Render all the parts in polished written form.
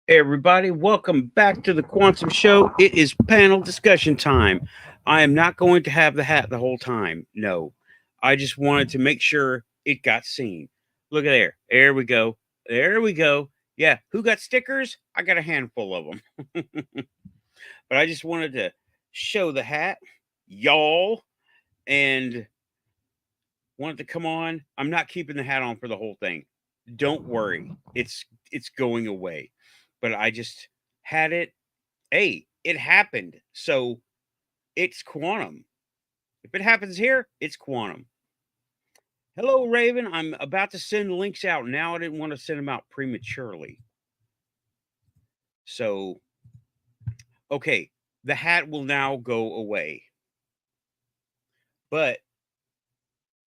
Hey everybody, welcome back to the Quantum Show. It is panel discussion time. I am not going to have the hat the whole time. No, I just wanted to make sure it got seen. Look at there. There we go. There we go. Yeah, who got stickers? I got a handful of them. But I just wanted to show the hat, y'all, and wanted to come on. I'm not keeping the hat on for the whole thing. Don't worry. It's going away. But I just had it. Hey, it happened. So it's quantum. If it happens here, it's quantum. Hello, Raven. I'm about to send links out now. I didn't want to send them out prematurely. So, okay, the hat will now go away. But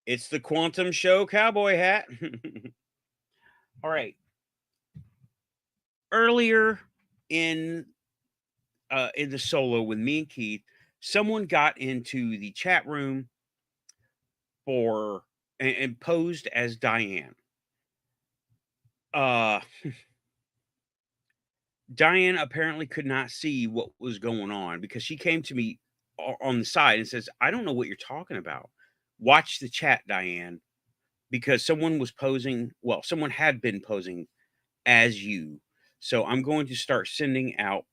it's the Quantum Show cowboy hat. All right. Earlier in the solo with me and Keith, someone got into the chat room for and posed as Diane. Uh Diane apparently could not see what was going on because she came to me on the side and says, "I don't know what you're talking about. Watch the chat, Diane." Because someone was posing, well, someone had been posing as you. So I'm going to start sending out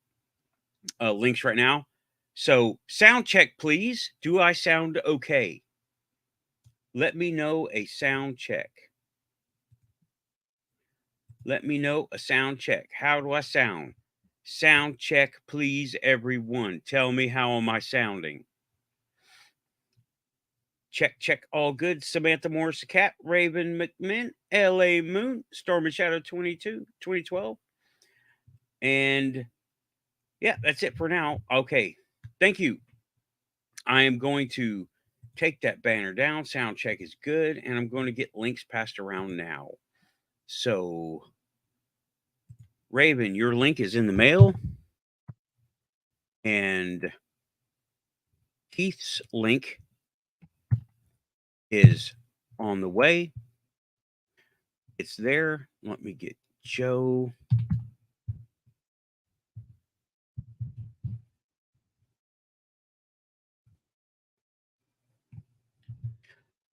links right now. So sound check, please. Do I sound okay? Let me know a sound check. Let me know a sound check. How do I sound? Sound check, please, everyone. Tell me how am I sounding? Check, check, all good. Samantha Morris, Cat, Raven McMinn, L.A. Moon, Storm and Shadow 2012. And yeah, that's it for now. Okay, thank you. I am going to take that banner down. Sound check is good. And I'm going to get links passed around now. So, Raven, your link is in the mail. And Keith's link is on the way. It's there. Let me get Joe.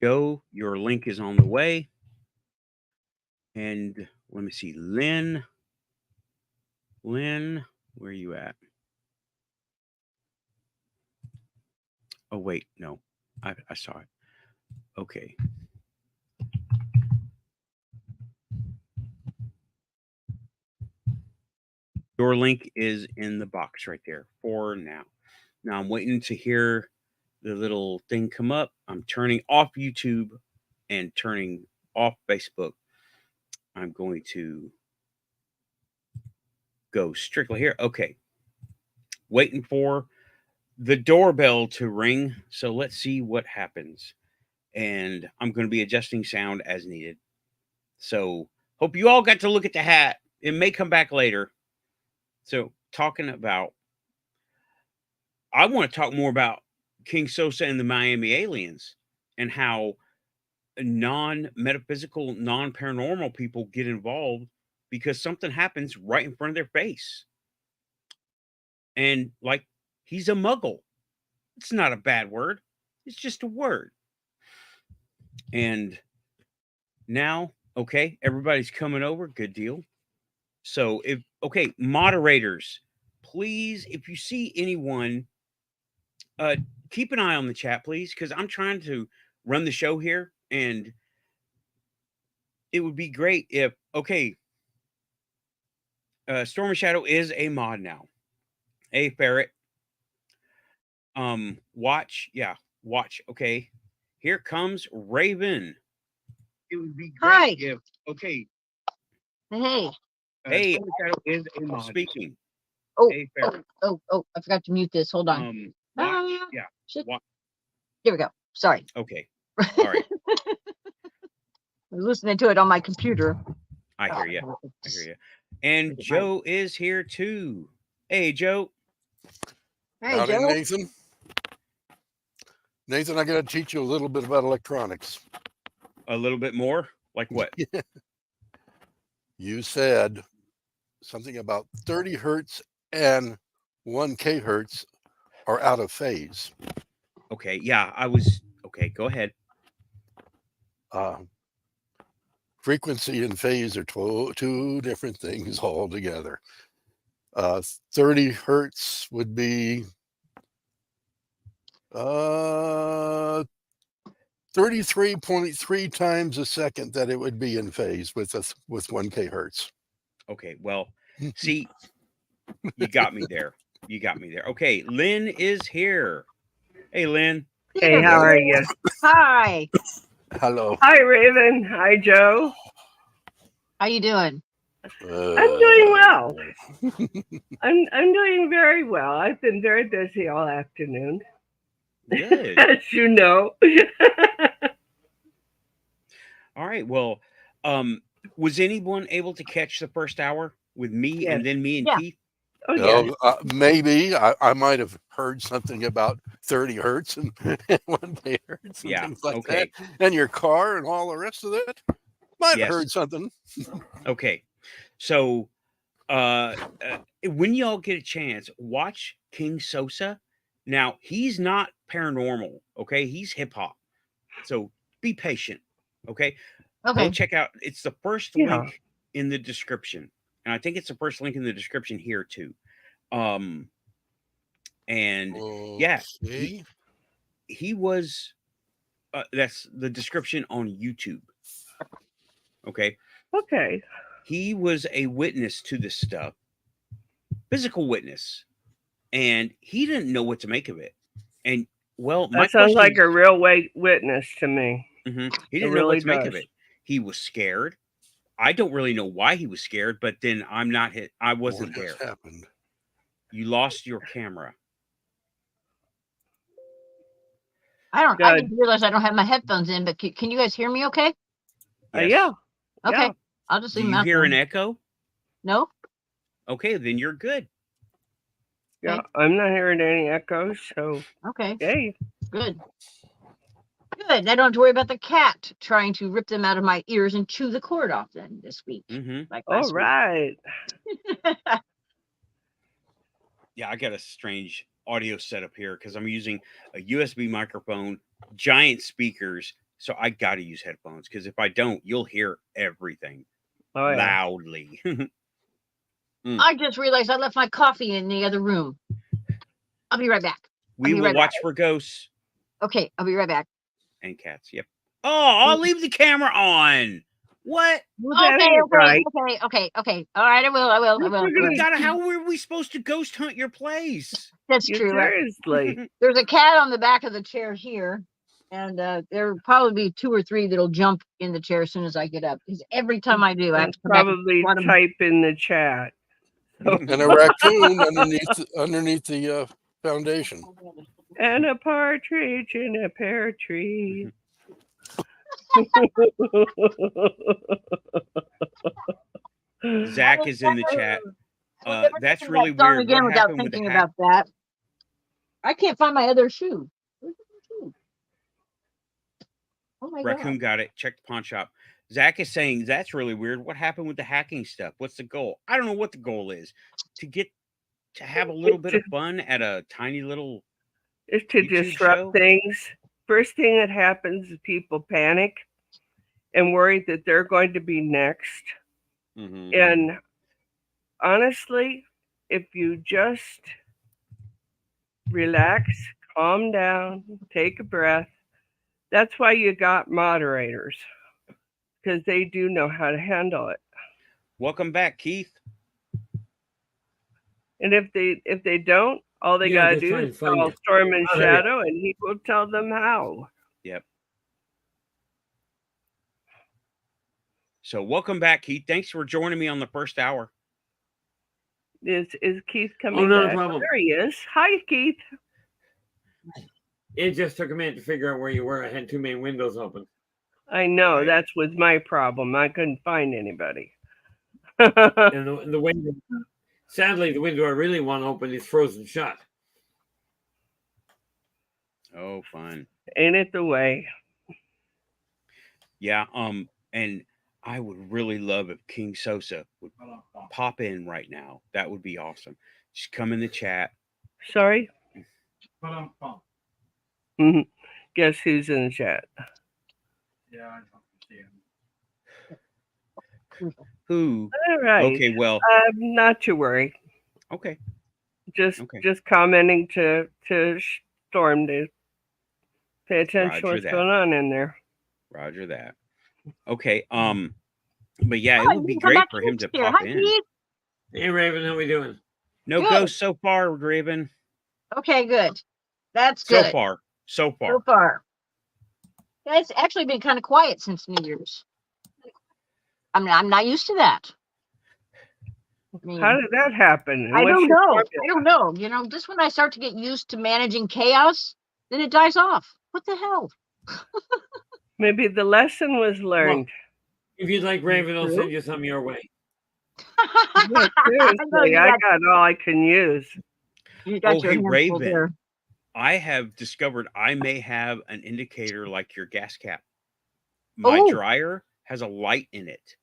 Joe, your link is on the way. And let me see, Lynn. Lynn, where are you at? Oh, wait, no, I saw it. Okay. Your link is in the box right there for now. Now I'm waiting to hear the little thing come up. I'm turning off YouTube and turning off Facebook. I'm going to go strictly here. Okay. Waiting for the doorbell to ring. So let's see what happens. And I'm going to be adjusting sound as needed. So hope you all got to look at the hat. It may come back later. So talking about, I want to talk more about KingSosa and the Miami aliens and how non-metaphysical, non-paranormal people get involved because something happens right in front of their face. And like, he's a muggle. It's not a bad word. It's just a word. And now, okay, everybody's coming over. Good deal. So if okay, moderators, please, if you see anyone, uh, keep an eye on the chat, please, because I'm trying to run the show here, and it would be great if okay, Storm and Shadow is a mod now. A ferret. Watch, yeah, watch. Okay, here comes Raven. It would be great Hi. if okay. Hey. Hey, Shadow is a mod speaking. Oh, A ferret. oh, I forgot to mute this. Hold on. Watch, yeah. Watch. Here we go. Sorry. Okay. All right. I was listening to it on my computer. I hear you. I hear you. And Joe is here too. Hey, Joe. Hey, Howdy, Joe. Nathan. Nathan, I got to teach you a little bit about electronics. A little bit more? Like what? You said something about 30 hertz and 1 kilohertz are out of phase. Okay, yeah, I was okay. Go ahead. Frequency and phase are two different things altogether. 30 hertz would be 33.3 times a second that it would be in phase with 1 kilohertz. Okay, well, see, you got me there. You got me there. Okay, Lynn is here. Hey, Lynn. Hey, how are you? Hi. Hello. Hi, Raven. Hi, Joe. How you doing? I'm doing well. I'm doing very well. I've been very busy all afternoon, Good. as you know. All right. Well, was anyone able to catch the first hour with me Yes. and then me and Yeah. Keith? Oh, yeah. Maybe I might have heard something about 30 hertz and 1 kilohertz and Yeah, things like okay. that, and your car and all the rest of it. Might have Yes. heard something. Okay. So, when y'all get a chance, watch KingSosa. Now, he's not paranormal. Okay, he's hip hop. So be patient. Okay. Go Okay. check out. It's the first Yeah. link in the description, and I think it's the first link in the description here too. And yeah, Okay. he was. That's the description on YouTube. Okay, Okay. he was a witness to this stuff, physical witness, and he didn't know what to make of it. And well, my That sounds like question, a real witness to me. he It didn't know what really to make of does. it. He was scared. I don't really know why he was scared, but then I'm not hit. I wasn't What has there. happened? You lost your camera. I Good. didn't realize I don't have my headphones in, but can you guys hear me okay? Yes. Yeah. Okay. Yeah. I'll just Do leave them you out hear there. an echo? No? Okay, then you're good. Yeah. Okay. I'm not hearing any echoes, so Okay. yay. Good. Good. I don't have to worry about the cat trying to rip them out of my ears and chew the cord off then this week. Mm-hmm. Like All last right. week. Yeah, I got a strange audio setup here because I'm using a USB microphone, giant speakers. So I got to use headphones because if I don't, you'll hear everything Oh, yeah. loudly. I just realized I left my coffee in the other room. I'll be right back. We be will right watch for ghosts Okay, I'll be right back. and cats. Yep. Oh, I'll leave the camera on. What? Well, that Okay, ain't right. okay. All right, I will. We gotta, how were we supposed to ghost hunt your place? That's You true. seriously. There's a cat on the back of the chair here, and there'll probably be 2 or 3 that'll jump in the chair as soon as I get up. Because every time I do, I have to come back and Probably swat 'em. type in the chat. And a raccoon underneath the foundation. Mm-hmm. And a partridge in a pear tree. Zach is in the chat. I'll never That's sing really that song weird. again What without happened with the thinking hack? about that. I can't find my other shoe. Where's the other shoe? Oh my Raccoon god! got it. Check the pawn shop. Zach is saying that's really weird. What happened with the hacking stuff? What's the goal? I don't know what the goal is. To have a little bit of fun at a tiny little Is to YouTube disrupt show? things. First thing that happens is people panic and worry that they're going to be next. Mm-hmm. And honestly, if you just relax, calm down, take a breath, that's why you got moderators, because they do know how to handle it. Welcome back, Keith. And if they don't, all they gotta do is call Storm and Shadow, and he will tell them how. Yep. So welcome back, Keith. Thanks for joining me on the first hour. Is Keith coming not a back? problem. There he is. Hi, Keith. It just took a minute to figure out where you were. I had 2 main windows open. I know, Right. that was my problem. I couldn't find anybody. And the window, sadly, the window I really want open is frozen shut. Oh, fun. Ain't it the way? Yeah. And I would really love if KingSosa would pop in right now. That would be awesome. Just come in the chat. Sorry. Guess who's in the chat? Who? All right. Okay, well, Not to worry. okay. Just commenting to Storm to pay attention to what's going on in there. Roger that. Okay. But yeah, it would be great for him to pop in. Hey, Raven, how we doing? No ghosts so far, Raven. Okay, good. That's good. So far. Yeah, it's actually been kind of quiet since New Year's. I'm not used to that. I mean, how did that happen? I don't know. You know, just when I start to get used to managing chaos, then it dies off. What the hell? Maybe the lesson was learned. Well, if you'd like, Raven, I'll send you some your way. Yeah, seriously, I got all I can use. You got your Raven. there. I have discovered I may have an indicator like your gas cap. My dryer has a light in it.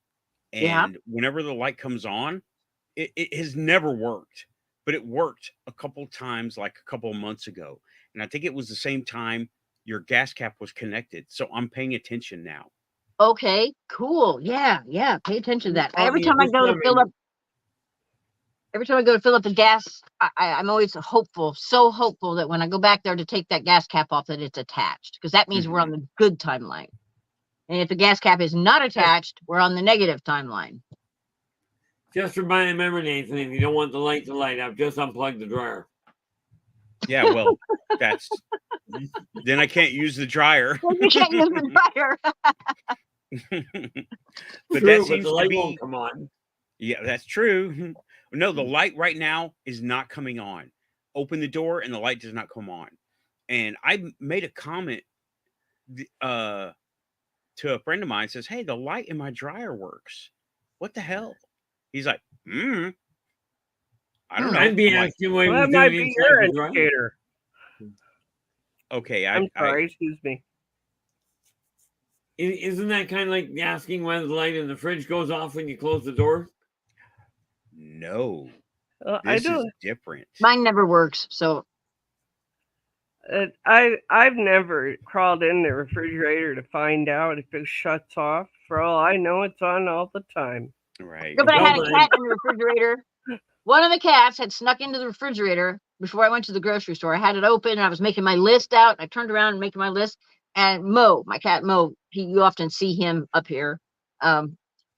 And whenever the light comes on, it has never worked. But it worked a couple times, like a couple of months ago. And I think it was the same time your gas cap was connected. So I'm paying attention now. Okay, cool. Yeah. Pay attention to that. Every time I go to fill up the gas, I'm always so hopeful that when I go back there to take that gas cap off, that it's attached, because that means we're on the good timeline. And if the gas cap is not attached, we're on the negative timeline. Just remember, Nathan, if you don't want the light to light up, just unplug the dryer. Yeah, well, then I can't use the dryer. You can't use the dryer. But that seems the light to be, won't come on. Yeah, that's true. No, the light right now is not coming on. Open the door and the light does not come on. And I made a comment to a friend of mine, says, "Hey, the light in my dryer works. What the hell?" He's like, I don't know. I'd be asking what that might be your indicator. Okay, I'm sorry, excuse me. Isn't that kind of like asking whether the light in the fridge goes off when you close the door? No, this is different. Mine never works, so. I've never crawled in the refrigerator to find out if it shuts off. For all I know, it's on all the time. Right. No, but I had a cat in the refrigerator. One of the cats had snuck into the refrigerator before I went to the grocery store. I had it open and I was making my list out. I turned around and making my list. And Mo, my cat Mo, you often see him up here.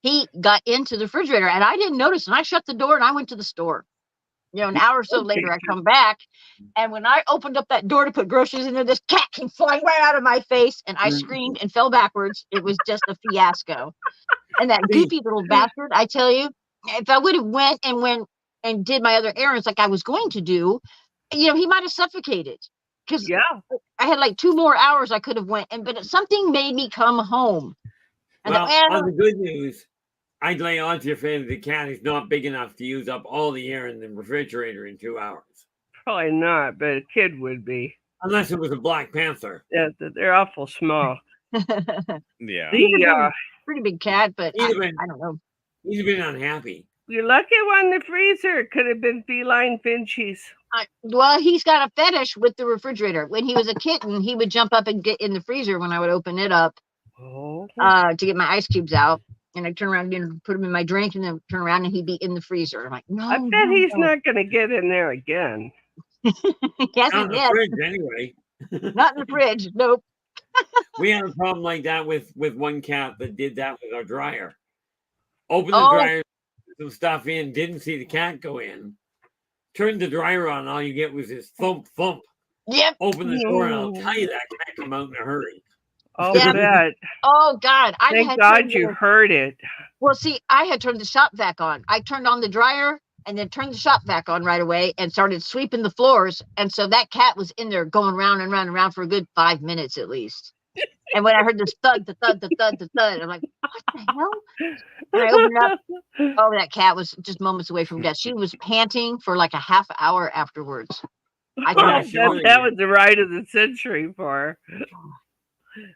He got into the refrigerator and I didn't notice. And I shut the door and I went to the store. You know, an hour or so later, I come back. And when I opened up that door to put groceries in there, this cat came flying right out of my face. And I screamed and fell backwards. It was just a fiasco. And that goofy little bastard, I tell you, if I would have went and did my other errands like I was going to do, you know, he might have suffocated. Because I had like 2 more hours I could have went, but something made me come home. And on the good news, I'd lay odds your friend the cat is not big enough to use up all the air in the refrigerator in 2 hours. Probably not, but a kid would be. Unless it was a Black Panther. Yeah, they're awful small. Yeah. Pretty big cat, but I don't know. He's been unhappy. You're lucky one in the freezer. It could have been feline Finchies. Well, he's got a fetish with the refrigerator. When he was a kitten, he would jump up and get in the freezer when I would open it up to get my ice cubes out. And I'd turn around and put them in my drink and then turn around and he'd be in the freezer. I'm like, no. I bet he's not going to get in there again. Yes, not in the fridge anyway. Not in the fridge. Nope. We had a problem like that with one cat that did that with our dryer. Opened the dryer, some stuff in, didn't see the cat go in. Turned the dryer on, all you get was this thump, thump. Yep. Open the door, and I'll tell you that cat come out in a hurry. Oh, that. Oh, God. Thank God you heard it. Well, see, I had turned the shop vac on. I turned on the dryer and then turned the shop vac on right away and started sweeping the floors. And so that cat was in there going round and round and round for a good 5 minutes at least. And when I heard this thud, the thud, the thud, the thud, I'm like, what the hell? And I opened up. Oh, that cat was just moments away from death. She was panting for like a half hour afterwards. That was the ride of the century for her.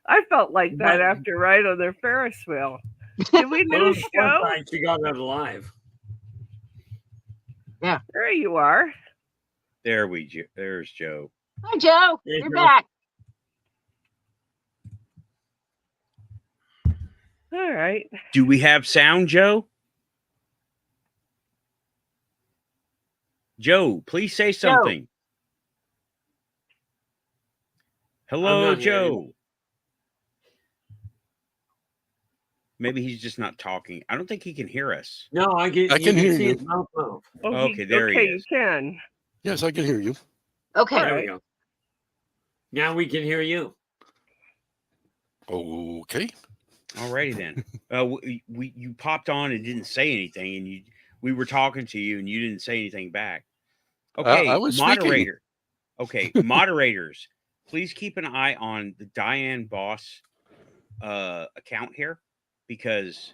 I felt like that after ride on their Ferris wheel. Did we Well, on lose the plus Joe? side, she got out alive. There you are. There's Joe. Hi, Joe. Hey, You're Joe. back. All right. Do we have sound, Joe? Joe, please say something. Hello, not hearing Joe. Maybe he's just not talking. I don't think he can hear us. No, I can. I can you hear see you. his mouth move. Oh, Okay, there he okay, is. you can. Yes, I can hear you. Okay. There Right. we go. Now we can hear you. Okay. Alrighty then. You popped on and didn't say anything, and we were talking to you and you didn't say anything back. Okay, I was speaking. moderator. Okay, moderators, please keep an eye on the Diane Boss account here, because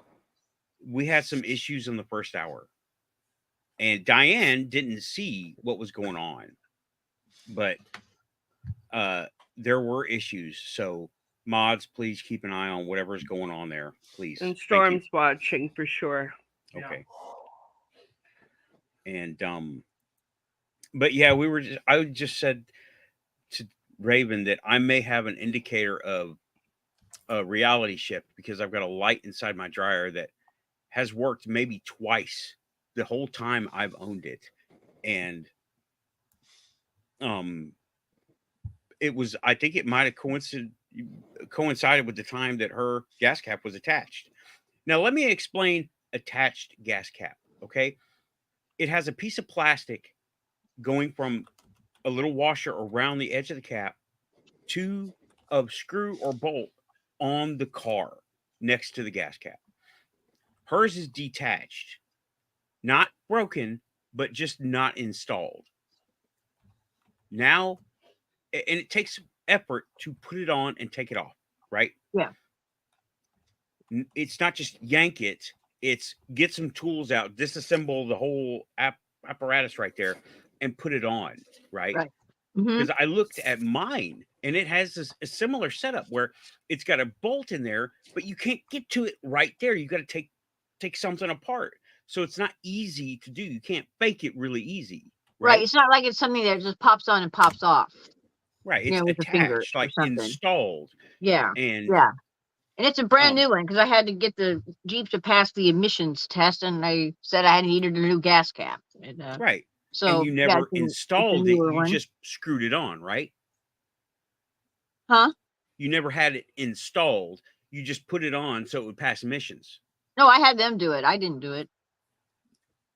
we had some issues in the first hour, and Diane didn't see what was going on, but there were issues. So mods, please keep an eye on whatever's going on there, please. And Thank you. Storm's watching for sure. Okay. And but yeah, I just said to Raven that I may have an indicator of a reality shift, because I've got a light inside my dryer that has worked maybe twice the whole time I've owned it. And I think it might have coincided with the time that her gas cap was attached. Now let me explain attached gas cap. Okay. It has a piece of plastic going from a little washer around the edge of the cap to a screw or bolt on the car next to the gas cap. Hers is detached, not broken, but just not installed. Now, and it takes effort to put it on and take it off, right? Yeah. It's not just yank it, it's get some tools out, disassemble the whole apparatus right there and put it on, right? Right. Mhm. Because I looked at mine and it has a similar setup where it's got a bolt in there, but you can't get to it right there. You got to take something apart. So it's not easy to do. You can't fake it really easy. Right. It's not like it's something that just pops on and pops off. Right. You It's know, with your finger attached, or like something. installed. Yeah. And Yeah. And it's a brand new one, because I had to get the Jeep to pass the emissions test, and they said I needed a new gas cap. And, right. So and you never it's a installed it. newer You one. just screwed it on, right? Huh? You never had it installed. You just put it on so it would pass emissions. No, I had them do it. I didn't do it.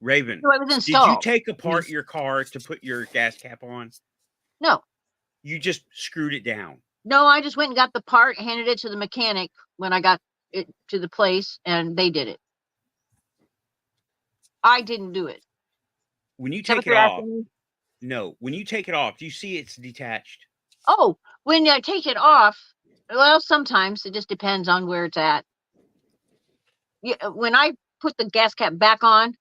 Raven, No, it was did you installed. take apart your car to put your gas cap on? No. You just screwed it down. No, I just went and got the part, handed it to the mechanic when I got it to the place, and they did it. I didn't do it. When you Is that take what it you're off, asking me? no, when you take it off, do you see it's detached? Oh, when I take it off, well, sometimes it just depends on where it's at. Yeah, when I put the gas cap back on,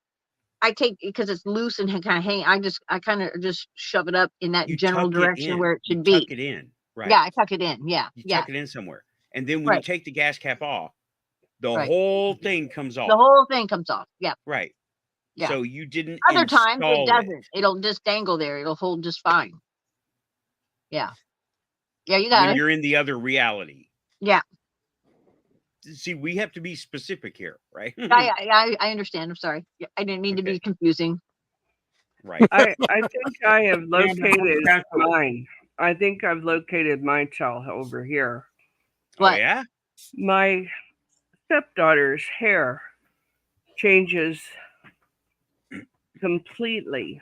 I take, because it's loose and kind of hang. I kind of just shove it up in that You general tuck it direction in. where it You should be. tuck it in, right? Yeah, I tuck it in. Yeah, You yeah. tuck it in somewhere. And then when you Right. take the gas cap off, the Right. whole thing comes off. The whole thing comes off. Yeah. Right. Yeah. So you didn't Other times it install doesn't. It'll just dangle there. It'll hold just fine. Yeah. Yeah, you got when it. you're in the other reality. Yeah. See, we have to be specific here, right? I understand. I'm sorry. Yeah, I didn't mean to Okay. be confusing. Right. I think I have located that's cool. mine. I think I've located my towel over here. Oh, What? yeah? My stepdaughter's hair changes completely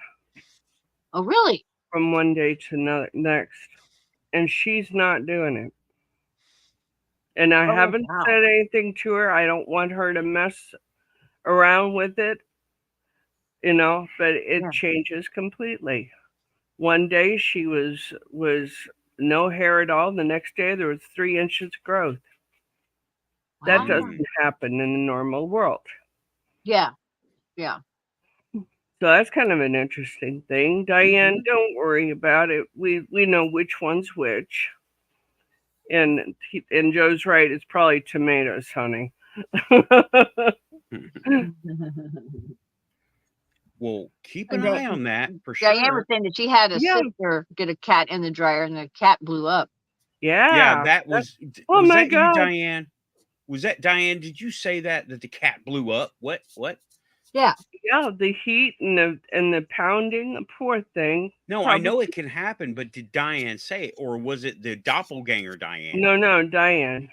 Oh, really? from one day to next, and she's not doing it. And I Oh, haven't wow. said anything to her. I don't want her to mess around with it, but it Yeah. changes completely. One day she was no hair at all. The next day there was 3 inches of growth. That Wow. doesn't happen in the normal world. Yeah. Yeah. So that's kind of an interesting thing. Diane, don't worry about it. We know which one's which. And Joe's right. It's probably tomatoes, honey. Well, keep And an then eye on that for Diane was sure. saying that she had a Yeah. sister get a cat in the dryer, and the cat blew up. Yeah, that was. Oh Was my that you, God. Diane? Was that Diane? Did you say that the cat blew up? What? Yeah. Yeah, the heat and the pounding, the poor thing. No, I know it can happen, but did Diane say it, or was it the doppelganger Diane? No, Diane.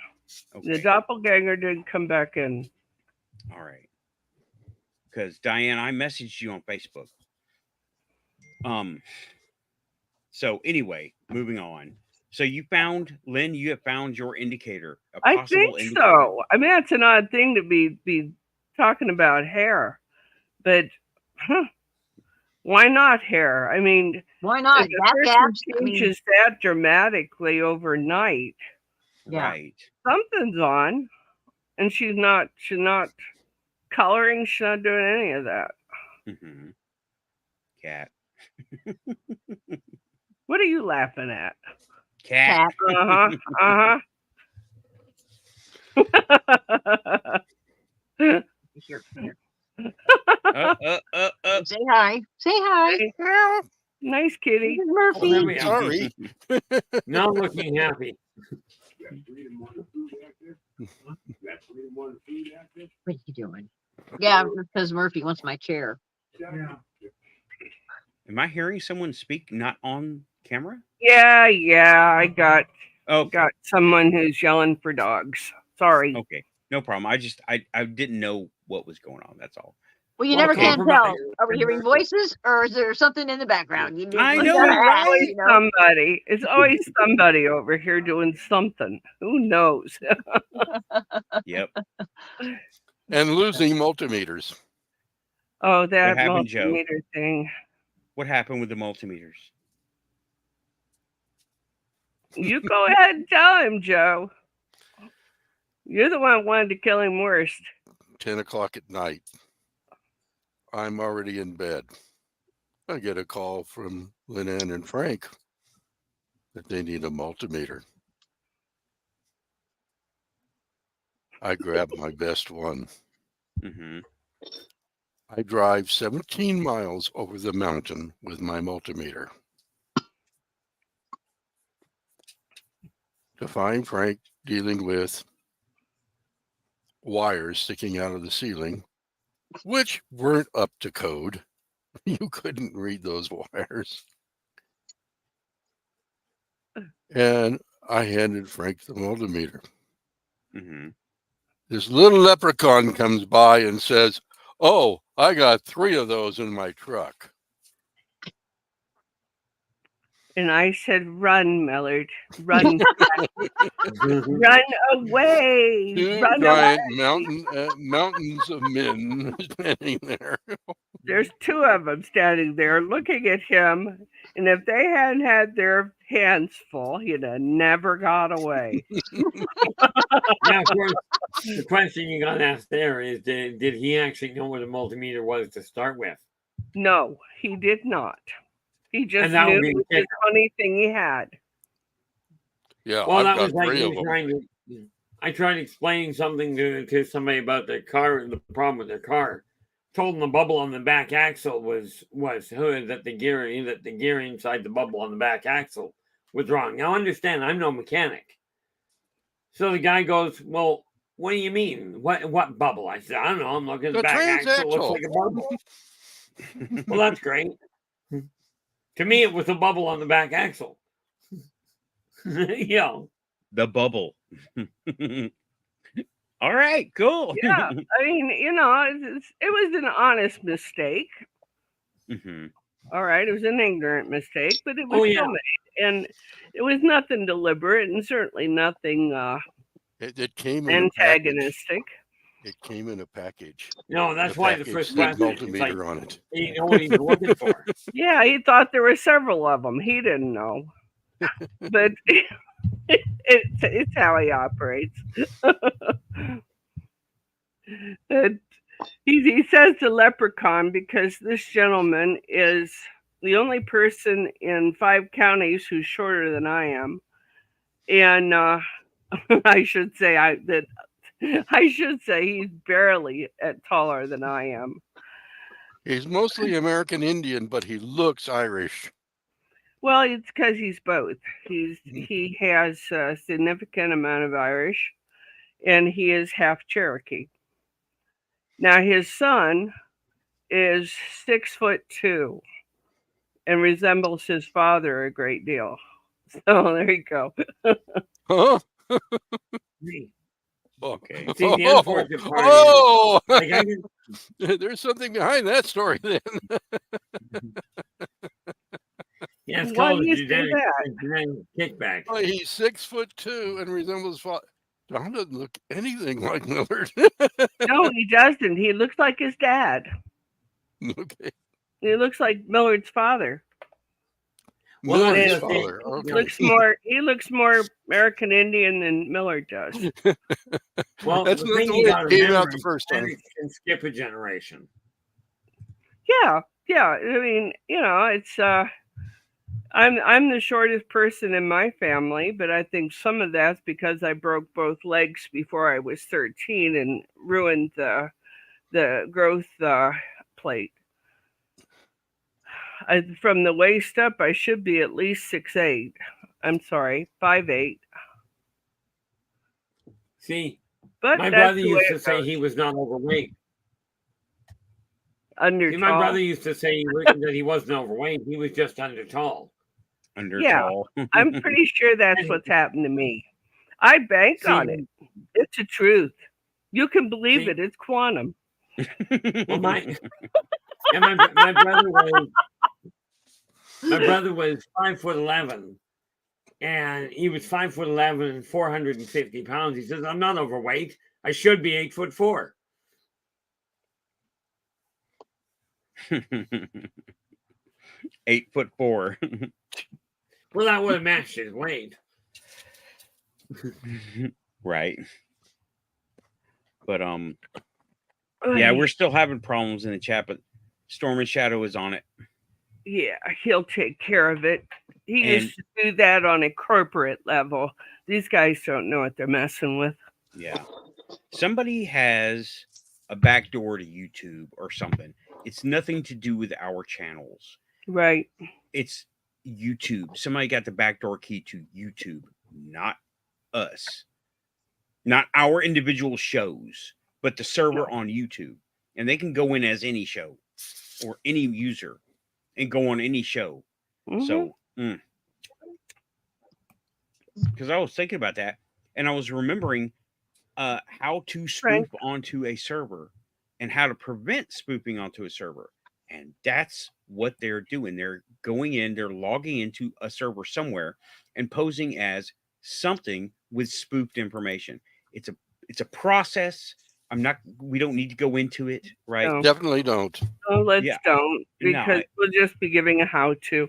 Okay. The doppelganger didn't come back in. All right. Because Diane, I messaged you on Facebook. So anyway, moving on. So you found, Lynn, you have found your indicator, a I possible think indicator. so. I mean, that's an odd thing to be talking about hair, but why not hair? I mean, Why not? if a Gap person gaps. I mean, changes that dramatically overnight, Yeah. Right. something's on, and she's not coloring. She's not doing any of that. Mm-hmm. Cat. What are you laughing at? Cat. Uh-huh. Here, here. Say Say hi. Say hi. Nice kitty. This is Oh, there Murphy. we are. Sorry. Now looking happy. What are you doing? Yeah, because Murphy wants my chair. Am I hearing someone speak not on camera? Yeah. I got Okay. someone who's yelling for dogs. Sorry. Okay. No problem. I didn't know what was going on. That's all. Well, you Well, never can compromise. tell. Are we hearing voices, or is there something in the background? You I you know, gotta right? ask, Always you know? somebody. It's always somebody over here doing something. Who knows? Yep. And losing multimeters. Oh, that happened, Joe? multimeter thing. What happened with the multimeters? You go ahead and tell him, Joe. You're the one who wanted to kill him worst. 10 o'clock at night. I'm already in bed. I get a call from Lynn and Frank that they need a multimeter. I grab my best one. Mm-hmm. I drive 17 miles over the mountain with my multimeter to find Frank dealing with wires sticking out of the ceiling, which weren't up to code. You couldn't read those wires. And I handed Frank the multimeter. Mm-hmm. This little leprechaun comes by and says, "Oh, I got 3 of those in my truck." And I said, run, Millard. Run. Run away. 2 Run giant away. mountains of men standing there. There's 2 of them standing there looking at him. And if they hadn't had their hands full, he'd have never got away. Now, of course, the question you got asked there is, did he actually know what a multimeter was to start with? No, he did not. He just And that knew would be it was the the funny thing he had. Yeah, Well, I've that got was like 3 of me them. trying to. I tried explaining something to somebody about their car, the problem with their car. Told them the bubble on the back axle was that the gear inside the bubble on the back axle was wrong. Now understand, I'm no mechanic. So the guy goes, "Well, what do you mean? What bubble?" I said, "I don't know. I'm looking at the The back axle. It looks transaxle." like a bubble." Well, that's great. To me, it was a bubble on the back axle. Yeah. The bubble. All right, cool. Yeah, I mean, it was an honest mistake. Mm-hmm. All right, it was an ignorant mistake, but it was Oh, still yeah. made, and it was nothing deliberate, and certainly nothing It came in a package. antagonistic. It came in a package. No, that's The why the package first said question is like, multimeter on it. you know what he's looking for. Yeah, he thought there were several of them. He didn't know, but it's how he operates. He says to Leprechaun because this gentleman is the only person in 5 counties who's shorter than I am, and I should say that I should say he's barely taller than I am. He's mostly American Indian, but he looks Irish. Well, it's because he's both. He has a significant amount of Irish, and he is half Cherokee. Now his son is 6'2" and resembles his father a great deal. So there you go. Huh? Okay. See, the unfortunate part is, like, there's something behind that story then. yeah, it's Why called do a you say genetic that? kickback. Well, he's 6'2" and resembles father. Don doesn't look anything like Millard. No, he doesn't. He looks like his dad. Okay. He looks like Millard's father. Well, Millard's that's just it. father. Okay. He looks more American Indian than Millard does. Well, That's the not thing the you way got it to came remember out the is first time. genetics can skip a generation. Yeah. I mean, it's I'm the shortest person in my family, but I think some of that's because I broke both legs before I was 13 and ruined the growth plate. From the waist up, I should be at least 6'8". I'm sorry, 5'8". See, But my that's brother the way used to it say goes. he was not overweight. Under See, my tall. brother used to say that he wasn't overweight. He was just under tall. Under Yeah. tall. I'm pretty sure that's what's happened to me. I bank See, on it. It's the truth. You can believe See? it. It's quantum. well, my brother was 5'11", and he was 5'11" and 450 pounds. He says, "I'm not overweight. I should be 8'4". 8'4". Well, that would have matched his weight. Right. But yeah, we're still having problems in the chat, but Storm and Shadow is on it. Yeah, he'll take care of it. He And- used to do that on a corporate level. These guys don't know what they're messing with. Yeah. Somebody has a backdoor to YouTube or something. It's nothing to do with our channels. Right. It's YouTube. Somebody got the backdoor key to YouTube, not us. Not our individual shows, but the server on YouTube. And they can go in as any show or any user and go on any show. Mhm. So, because I was thinking about that and I was remembering how to spoof onto a server and how to prevent spoofing onto a server. And that's what they're doing. They're going in, they're logging into a server somewhere and posing as something with spoofed information. It's a process. We don't need to go into it, right? No. Definitely don't. Oh, let's Yeah. don't, because we'll just be giving a how-to.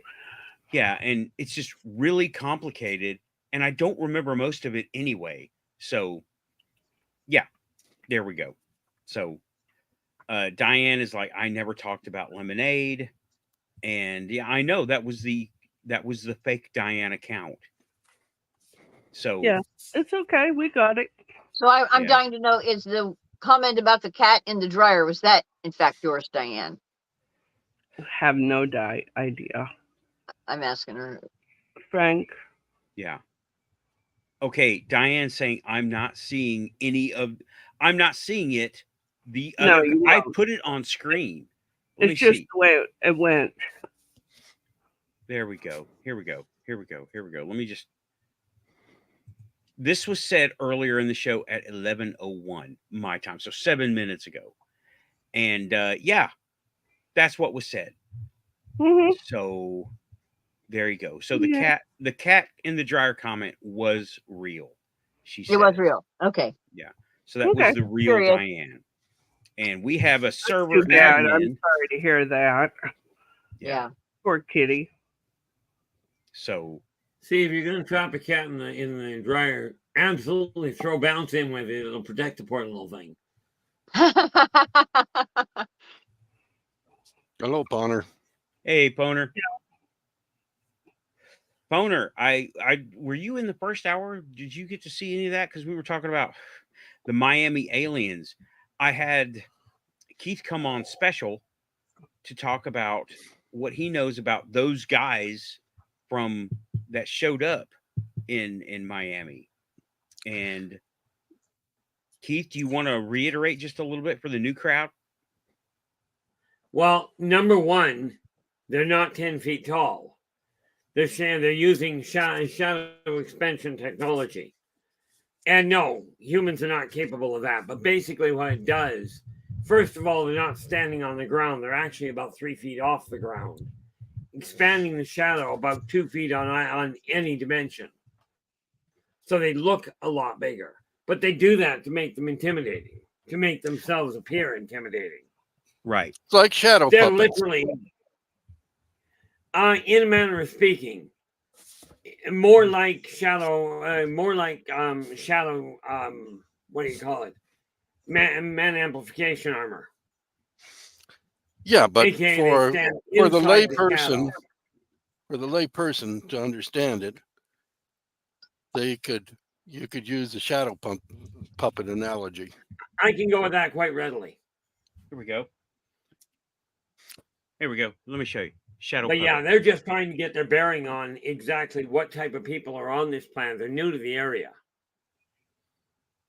Yeah, and it's just really complicated, and I don't remember most of it anyway. So, yeah, there we go. So, Diane is like, I never talked about lemonade, and yeah, I know that was the fake Diane account. So Yeah, it's okay. We got it. So I'm Yeah. dying to know, is the comment about the cat in the dryer, was that in fact yours, Diane? Have no idea. I'm asking her. Frank. yeah. Okay, Diane's saying I'm not seeing it. The No, other you I won't. put it on screen. Let me It's just see. the way it went. There we go. Here we go. Let me just. This was said earlier in the show at 11:01 my time, so 7 minutes ago, and yeah, that's what was said. Mhm. So there you go. So the Yeah. cat in the dryer comment was real. She said It was real. Okay. So that was Okay. the real Curious. Diane, and we have a That's server too bad. admin. I'm sorry to hear that. Yeah. Poor kitty. So See, if you're going to trap a cat in the dryer, absolutely throw bounce in with it. It'll protect the poor little thing. Hello, Bonner. hey, Poner. Poner, I were you in the first hour? Did you get to see any of that? Because we were talking about the Miami aliens. I had Keith come on special to talk about what he knows about those guys from that showed up in Miami. And Keith, do you want to reiterate just a little bit for the new crowd? Well, number one, they're not 10 feet tall. They're saying they're using shadow expansion technology. And no, humans are not capable of that. But basically what it does, first of all, they're not standing on the ground. They're actually about 3 feet off the ground, expanding the shadow about 2 feet on any dimension. So they look a lot bigger. But they do that to make them intimidating, to make themselves appear intimidating. Right. It's like shadow They're puppets. literally, in a manner of speaking, more like shadow, what do you call it? Man amplification armor. Yeah, but AKA for they stand for the inside layperson, shadow. for the layperson to understand it, you could use the shadow puppet analogy. I can go with that quite readily. Here we go. Here we go. Let me show you. Shadow But yeah, puppet. they're just trying to get their bearing on exactly what type of people are on this planet. They're new to the area.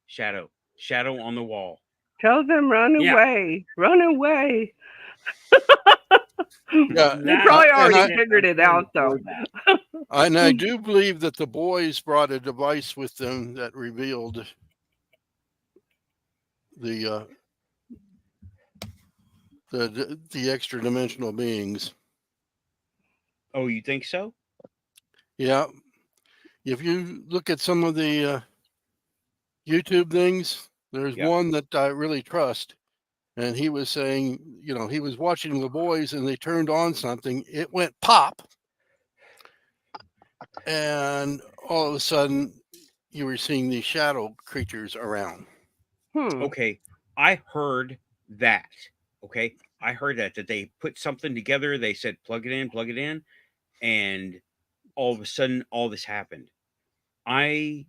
Shadow. Shadow on the wall. Tell them run Yeah. away. Run away. Yeah, They probably and already figured it out, though. And I do believe that the boys brought a device with them that revealed the extra dimensional beings. Oh, you think so? Yeah. If you look at some of the YouTube things, there's Yep. one that I really trust. And he was saying, he was watching the boys and they turned on something. It went pop. And all of a sudden, you were seeing these shadow creatures around. Okay. I heard that. Okay. I heard that they put something together. They said, plug it in. And all of a sudden, all this happened. I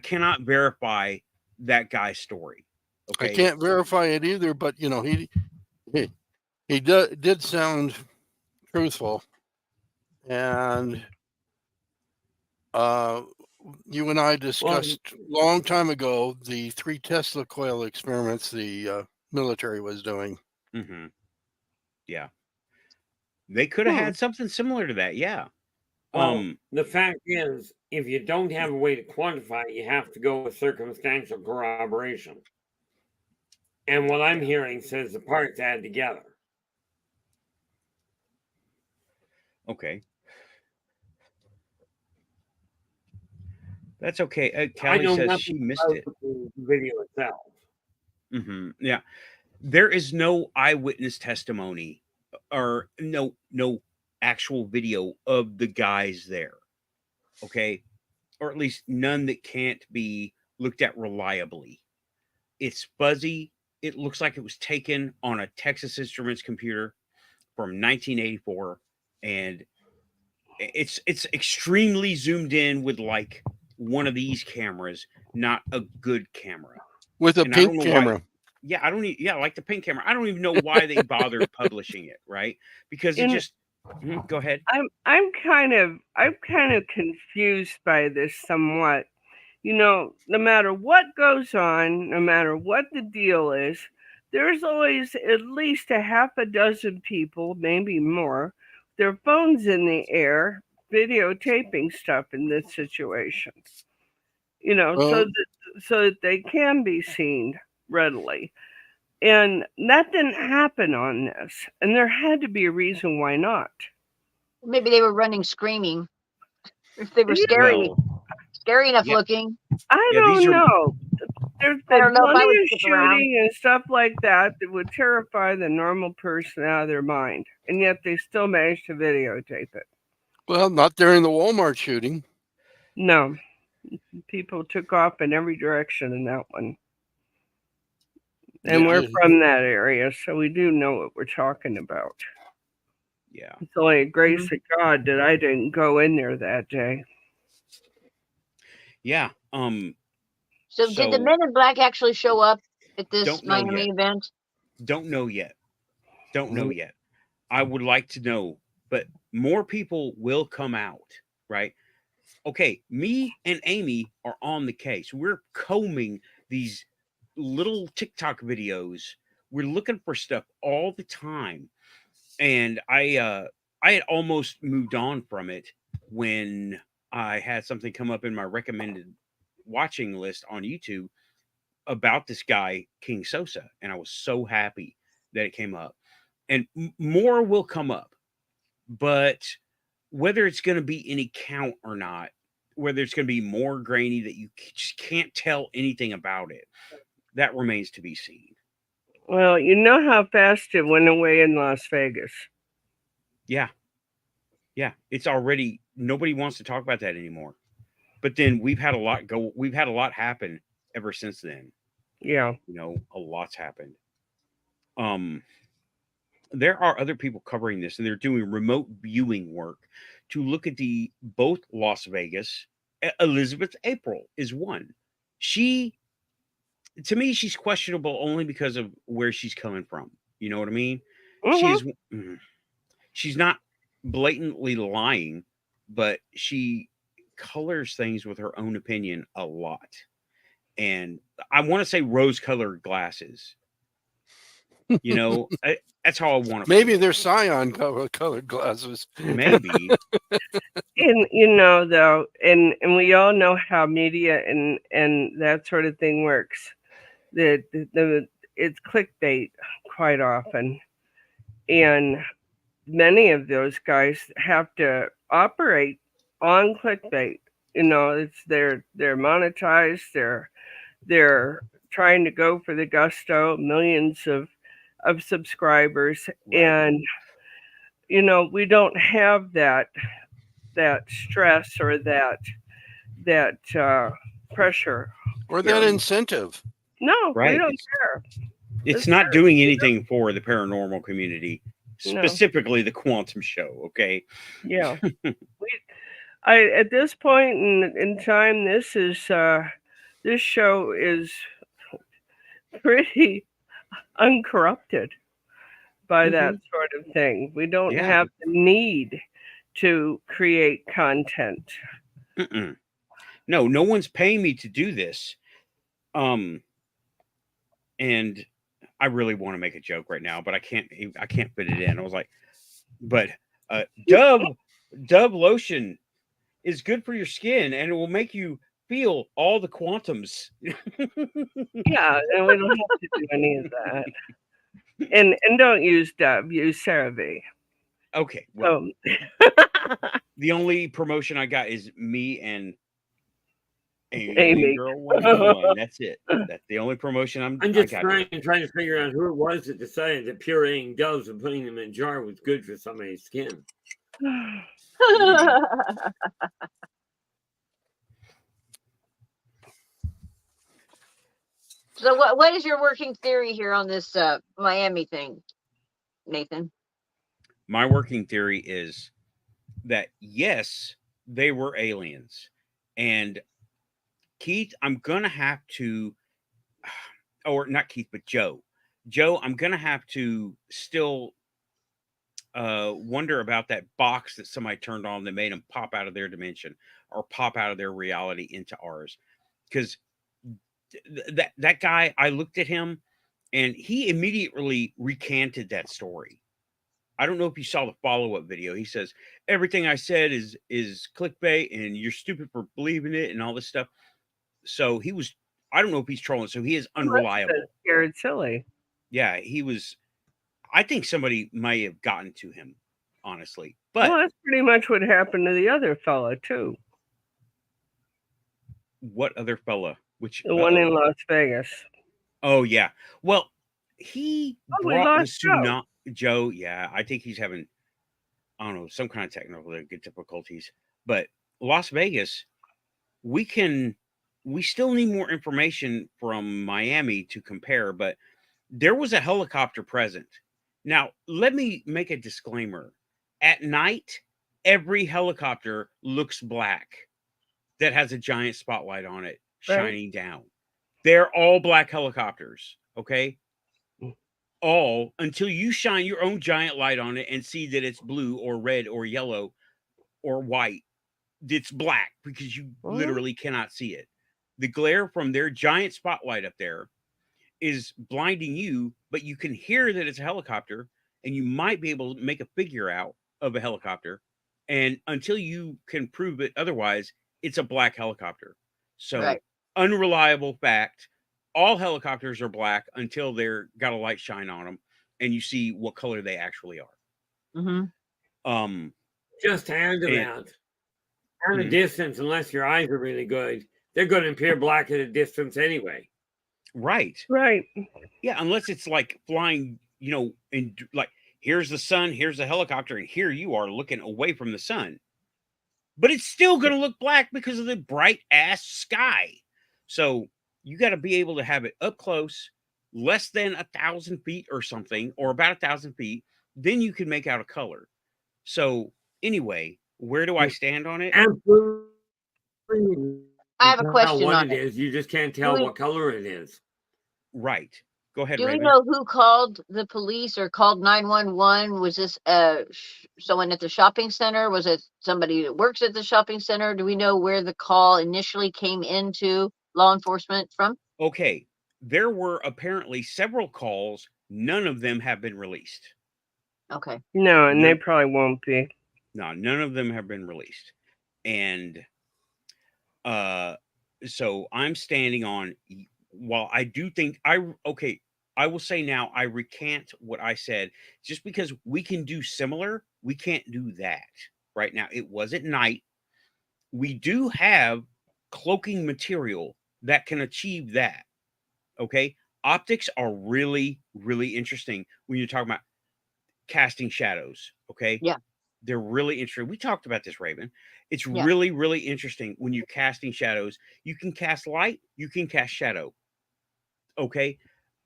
cannot verify that guy's story. Okay. I can't verify it either, but he did sound truthful. And you and I discussed a long time ago the 3 Tesla coil experiments the military was doing. Mm-hmm. Yeah. They could have had something similar to that. Yeah. Well, the fact is, if you don't have a way to quantify it, you have to go with circumstantial corroboration. And what I'm hearing says the parts add together. Okay. That's okay. I Callie know says nothing she missed about it. the video itself. Mm-hmm. Yeah. There is no eyewitness testimony or no actual video of the guys there. Okay. Or at least none that can't be looked at reliably. It's fuzzy. It looks like it was taken on a Texas Instruments computer from 1984. And it's extremely zoomed in with like one of these cameras, not a good camera. With a And I don't pink know camera. why. Yeah, I don't. Like the pink camera. I don't even know why they bothered publishing it, right? Because it just. Go ahead. I'm kind of confused by this somewhat. No matter what goes on, no matter what the deal is, there's always at least a half a dozen people, maybe more, their phones in the air, videotaping stuff in this situation. So that they can be seen readily. And that didn't happen on this. And there had to be a reason why not. Maybe they were running screaming. If they were scary enough looking. I don't know. There's been plenty of shooting and stuff like that would terrify the normal person out of their mind. And yet they still managed to videotape it. Well, not during the Walmart shooting. No. People took off in every direction in that one. And we're from that area, so we do know what we're talking about. Yeah. It's only a grace of God that I didn't go in there that day. Yeah. So did the Men in Black actually show up at this Don't know Miami yet. event? Don't know yet. Don't know Mhm. yet. I would like to know, but more people will come out, right? Okay, me and Amy are on the case. We're combing these little TikTok videos. We're looking for stuff all the time. And I had almost moved on from it when I had something come up in my recommended watching list on YouTube about this guy KingSosa, and I was so happy that it came up. And more will come up, but whether it's going to be any count or not, whether it's going to be more grainy that you just can't tell anything about it, that remains to be seen. Well, you know how fast it went away in Las Vegas. Yeah. Yeah. It's already, nobody wants to talk about that anymore. But then we've had a lot happen ever since then. Yeah. You know, a lot's happened. There are other people covering this, and they're doing remote viewing work to look at the both Las Vegas. Elizabeth April is one. She, to me, she's questionable only because of where she's coming from. You know what I mean? Mhm. She's not blatantly lying, but she colors things with her own opinion a lot. And I want to say rose-colored glasses. You know, that's how I want to. Maybe they're cyan colored glasses. Maybe. And you know, though, and we all know how media and that sort of thing works. It's clickbait quite often, and many of those guys have to operate on clickbait. You know, it's they're monetized. They're trying to go for the gusto, millions of subscribers, Right. and you know, we don't have that stress or that pressure Or that here. incentive. No, we Right. don't care. It's not doing anything for the paranormal community, No. specifically the quantum show. Okay. Yeah. At this point in time, this show is pretty uncorrupted by that sort of thing. We don't Yeah. have the need to create content. No, no one's paying me to do this. And I really want to make a joke right now, but I can't fit it in. I was like, but Dove lotion is good for your skin and it will make you feel all the quantums. Yeah, and we don't have to do any of that. And don't use Dove, use CeraVe. Okay, well, the only promotion I got is me and Amy. Girl 101. That's it. That's the only promotion I'm I just got. trying to figure out who it was that decided that pureeing doves and putting them in a jar was good for somebody's skin. So what is your working theory here on this Miami thing, Nathan? My working theory is that yes, they were aliens. And Keith, I'm gonna have to, or not Keith, but Joe. Joe, I'm gonna have to still wonder about that box that somebody turned on that made them pop out of their dimension or pop out of their reality into ours. Because that guy, I looked at him and he immediately recanted that story. I don't know if you saw the follow-up video. He says everything I said is clickbait and you're stupid for believing it and all this stuff. So he was, I don't know if he's trolling. So he is unreliable. Scared silly. Yeah, he was. I think somebody might have gotten to him, honestly. But well, that's pretty much what happened to the other fella too. What other fella? Which the one in Las Vegas? Oh yeah. Well, he we brought the lost Joe. tsunami. Joe, yeah, I think he's having, I don't know, some kind of technical difficulties. But Las Vegas, we still need more information from Miami to compare. But there was a helicopter present. Now, let me make a disclaimer. At night, every helicopter looks black that has a giant spotlight on it shining down. They're all black helicopters. Okay. All until you shine your own giant light on it and see that it's blue or red or yellow or white. It's black because you literally cannot see it. The glare from their giant spotlight up there is blinding you, but you can hear that it's a helicopter and you might be able to make a figure out of a helicopter. And until you can prove it otherwise, it's a black helicopter. So, Right. unreliable fact, all helicopters are black until they're got a light shine on them and you see what color they actually are. Mm-hmm. Just hand them And- out. At a distance, unless your eyes are really good, they're going to appear black at a distance anyway. Right. Right. Yeah, unless it's like flying, and like here's the sun, here's the helicopter, and here you are looking away from the sun. But it's still going to look black because of the bright ass sky. So you got to be able to have it up close, less than 1,000 feet or something, or about 1,000 feet. Then you can make out a color. So anyway, where do I stand on it? Absolutely. I have a question what on it it. is. You just can't tell we- what color it is. Right. Go ahead, Do we Raven. know who called the police or called 911? Was this someone at the shopping center? Was it somebody that works at the shopping center? Do we know where the call initially came into law enforcement from? Okay. There were apparently several calls. None of them have been released. Okay. No, and No. they probably won't be. No, none of them have been released. And so I'm standing on, while I do think I will say now I recant what I said. Just because we can do similar, we can't do that right now. It was at night. We do have cloaking material that can achieve that. Okay. Optics are really, really interesting when you're talking about casting shadows. Okay. Yeah. They're really interesting. We talked about this, Raven. It's Yeah. really, really interesting when you're casting shadows. You can cast light, you can cast shadow. Okay.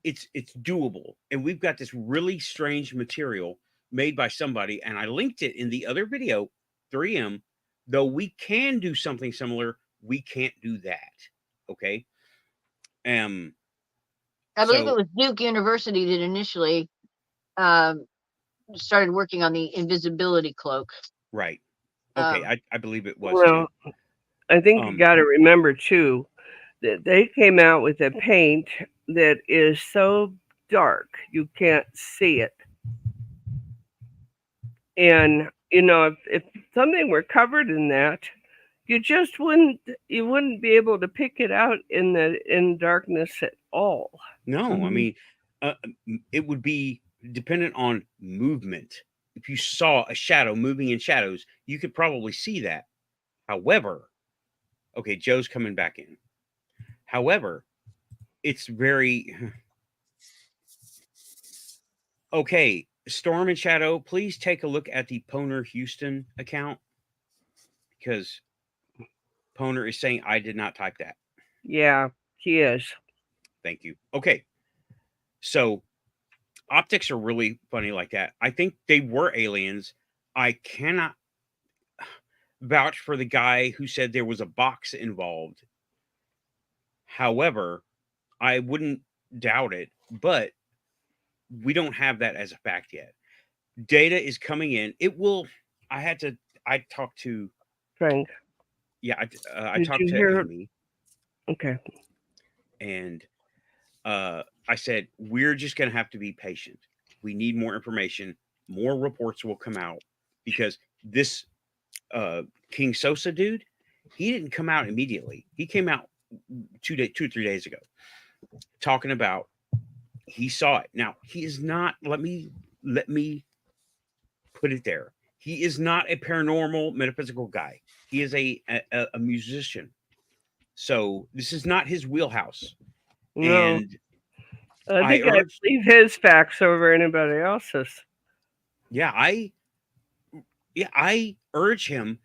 It's doable. And we've got this really strange material made by somebody, and I linked it in the other video, 3M. Though we can do something similar, we can't do that. Okay. I believe it was Duke University that initially started working on the invisibility cloak. Right. Okay. Um, I believe it was Well, too. I think you got to remember too that they came out with a paint that is so dark you can't see it. And if something were covered in that, you wouldn't be able to pick it out in darkness at all. No, I mean, it would be dependent on movement. If you saw a shadow moving in shadows, you could probably see that. However, okay, Joe's coming back in. However, it's very okay. Storm and Shadow, please take a look at the Poner Houston account, because Poner is saying I did not type that. Yeah, he is. Thank you. Okay. So optics are really funny like that. I think they were aliens. I cannot vouch for the guy who said there was a box involved. However, I wouldn't doubt it, but we don't have that as a fact yet. Data is coming in. It will. I talked to Frank. Yeah, I Did talked you to hear- Amy, Okay. and I said, we're just going to have to be patient. We need more information. More reports will come out, because this KingSosa dude, he didn't come out immediately. He came out 2 or 3 days ago, talking about he saw it. Now, he is not. Let me put it there. He is not a paranormal metaphysical guy. He is a musician. So this is not his wheelhouse. No. And I think I believe his facts over anybody else's. Yeah, I urged him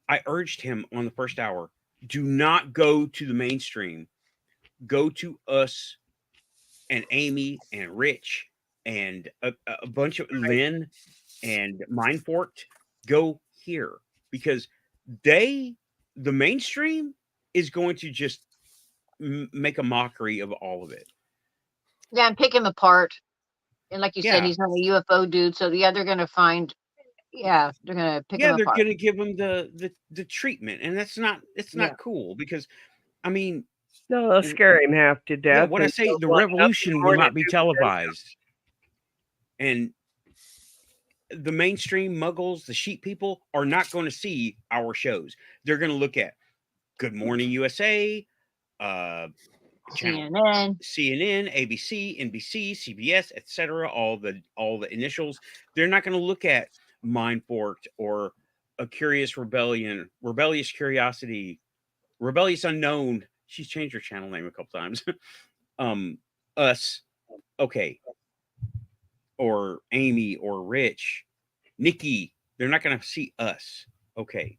on the first hour, do not go to the mainstream. Go to us and Amy and Rich and a bunch of Lynn and Mindforked. Go here, because the mainstream is going to just make a mockery of all of it. Yeah, and pick him apart. And like you said, Yeah. he's not a UFO dude. So yeah, they're gonna find. Yeah, they're gonna pick Yeah, him they're apart. gonna give him the treatment, and that's not Yeah. cool because, I mean, No, they'll scare him half to death. yeah, what I and say, they'll the want nothing revolution more will to not be do with him. televised, and the mainstream muggles, the sheep people, are not going to see our shows. They're going to look at Good Morning USA, channel CNN, ABC, NBC, CBS, etc. All the initials. They're not going to look at Mindforked or A Curious Rebellion, Rebellious Curiosity, Rebellious Unknown. She's changed her channel name a couple times. Us, okay, or Amy or Rich, Nikki. They're not going to see us. Okay,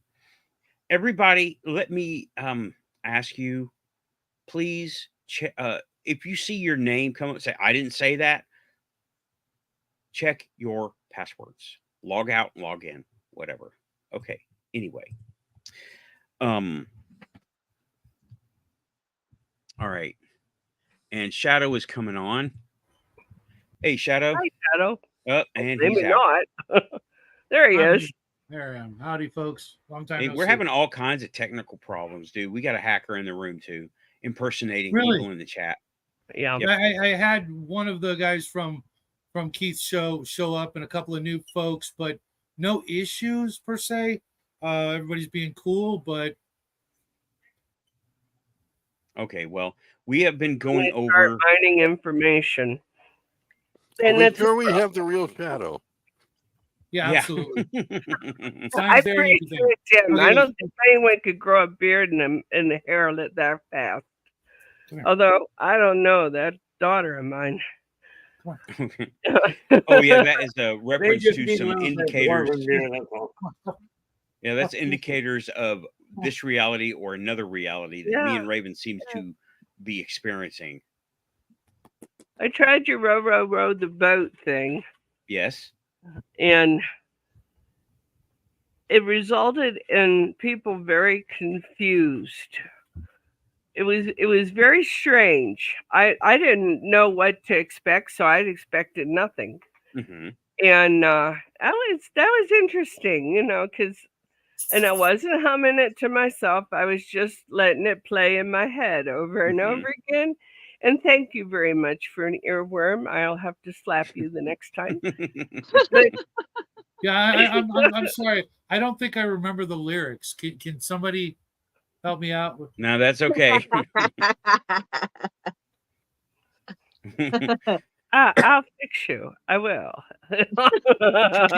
everybody, let me ask you, please. If you see your name come up, say I didn't say that. Check your passwords. Log out, log in, whatever. Okay. Anyway. All right. And Shadow is coming on. Hey, Shadow. Hi, Shadow. And Maybe he's out. not. There he is. There I am. Howdy, folks. Long time. Hey, no we're see. having all kinds of technical problems, dude. We got a hacker in the room too, impersonating Really? people in the chat. Yeah. Yep. I had one of the guys from Keith's show up and a couple of new folks, but no issues per se. Everybody's being cool, but Okay, well, we have been going They start over. mining information. And Make it's sure we have the real Shadow. yeah, Yeah. absolutely. I Signs there and agree everything. with Tim. Okay. I don't think anyone could grow a beard and the hair that fast. Come here. Although I don't know that daughter of mine. Oh yeah, that is a reference just to need some a little bit more indicators. room there, that's all. Yeah, that's indicators of this reality or another reality that me and Raven seems to be experiencing. I tried your row the boat thing, Yes. and it resulted in people very confused. It was very strange. I didn't know what to expect, so I expected nothing. Mm-hmm. And that was interesting, because and I wasn't humming it to myself. I was just letting it play in my head over and over again. And thank you very much for an earworm. I'll have to slap you the next time. But Yeah, I'm sorry. I don't think I remember the lyrics. Can somebody help me out? No, that's okay. I'll fix you. I will. Can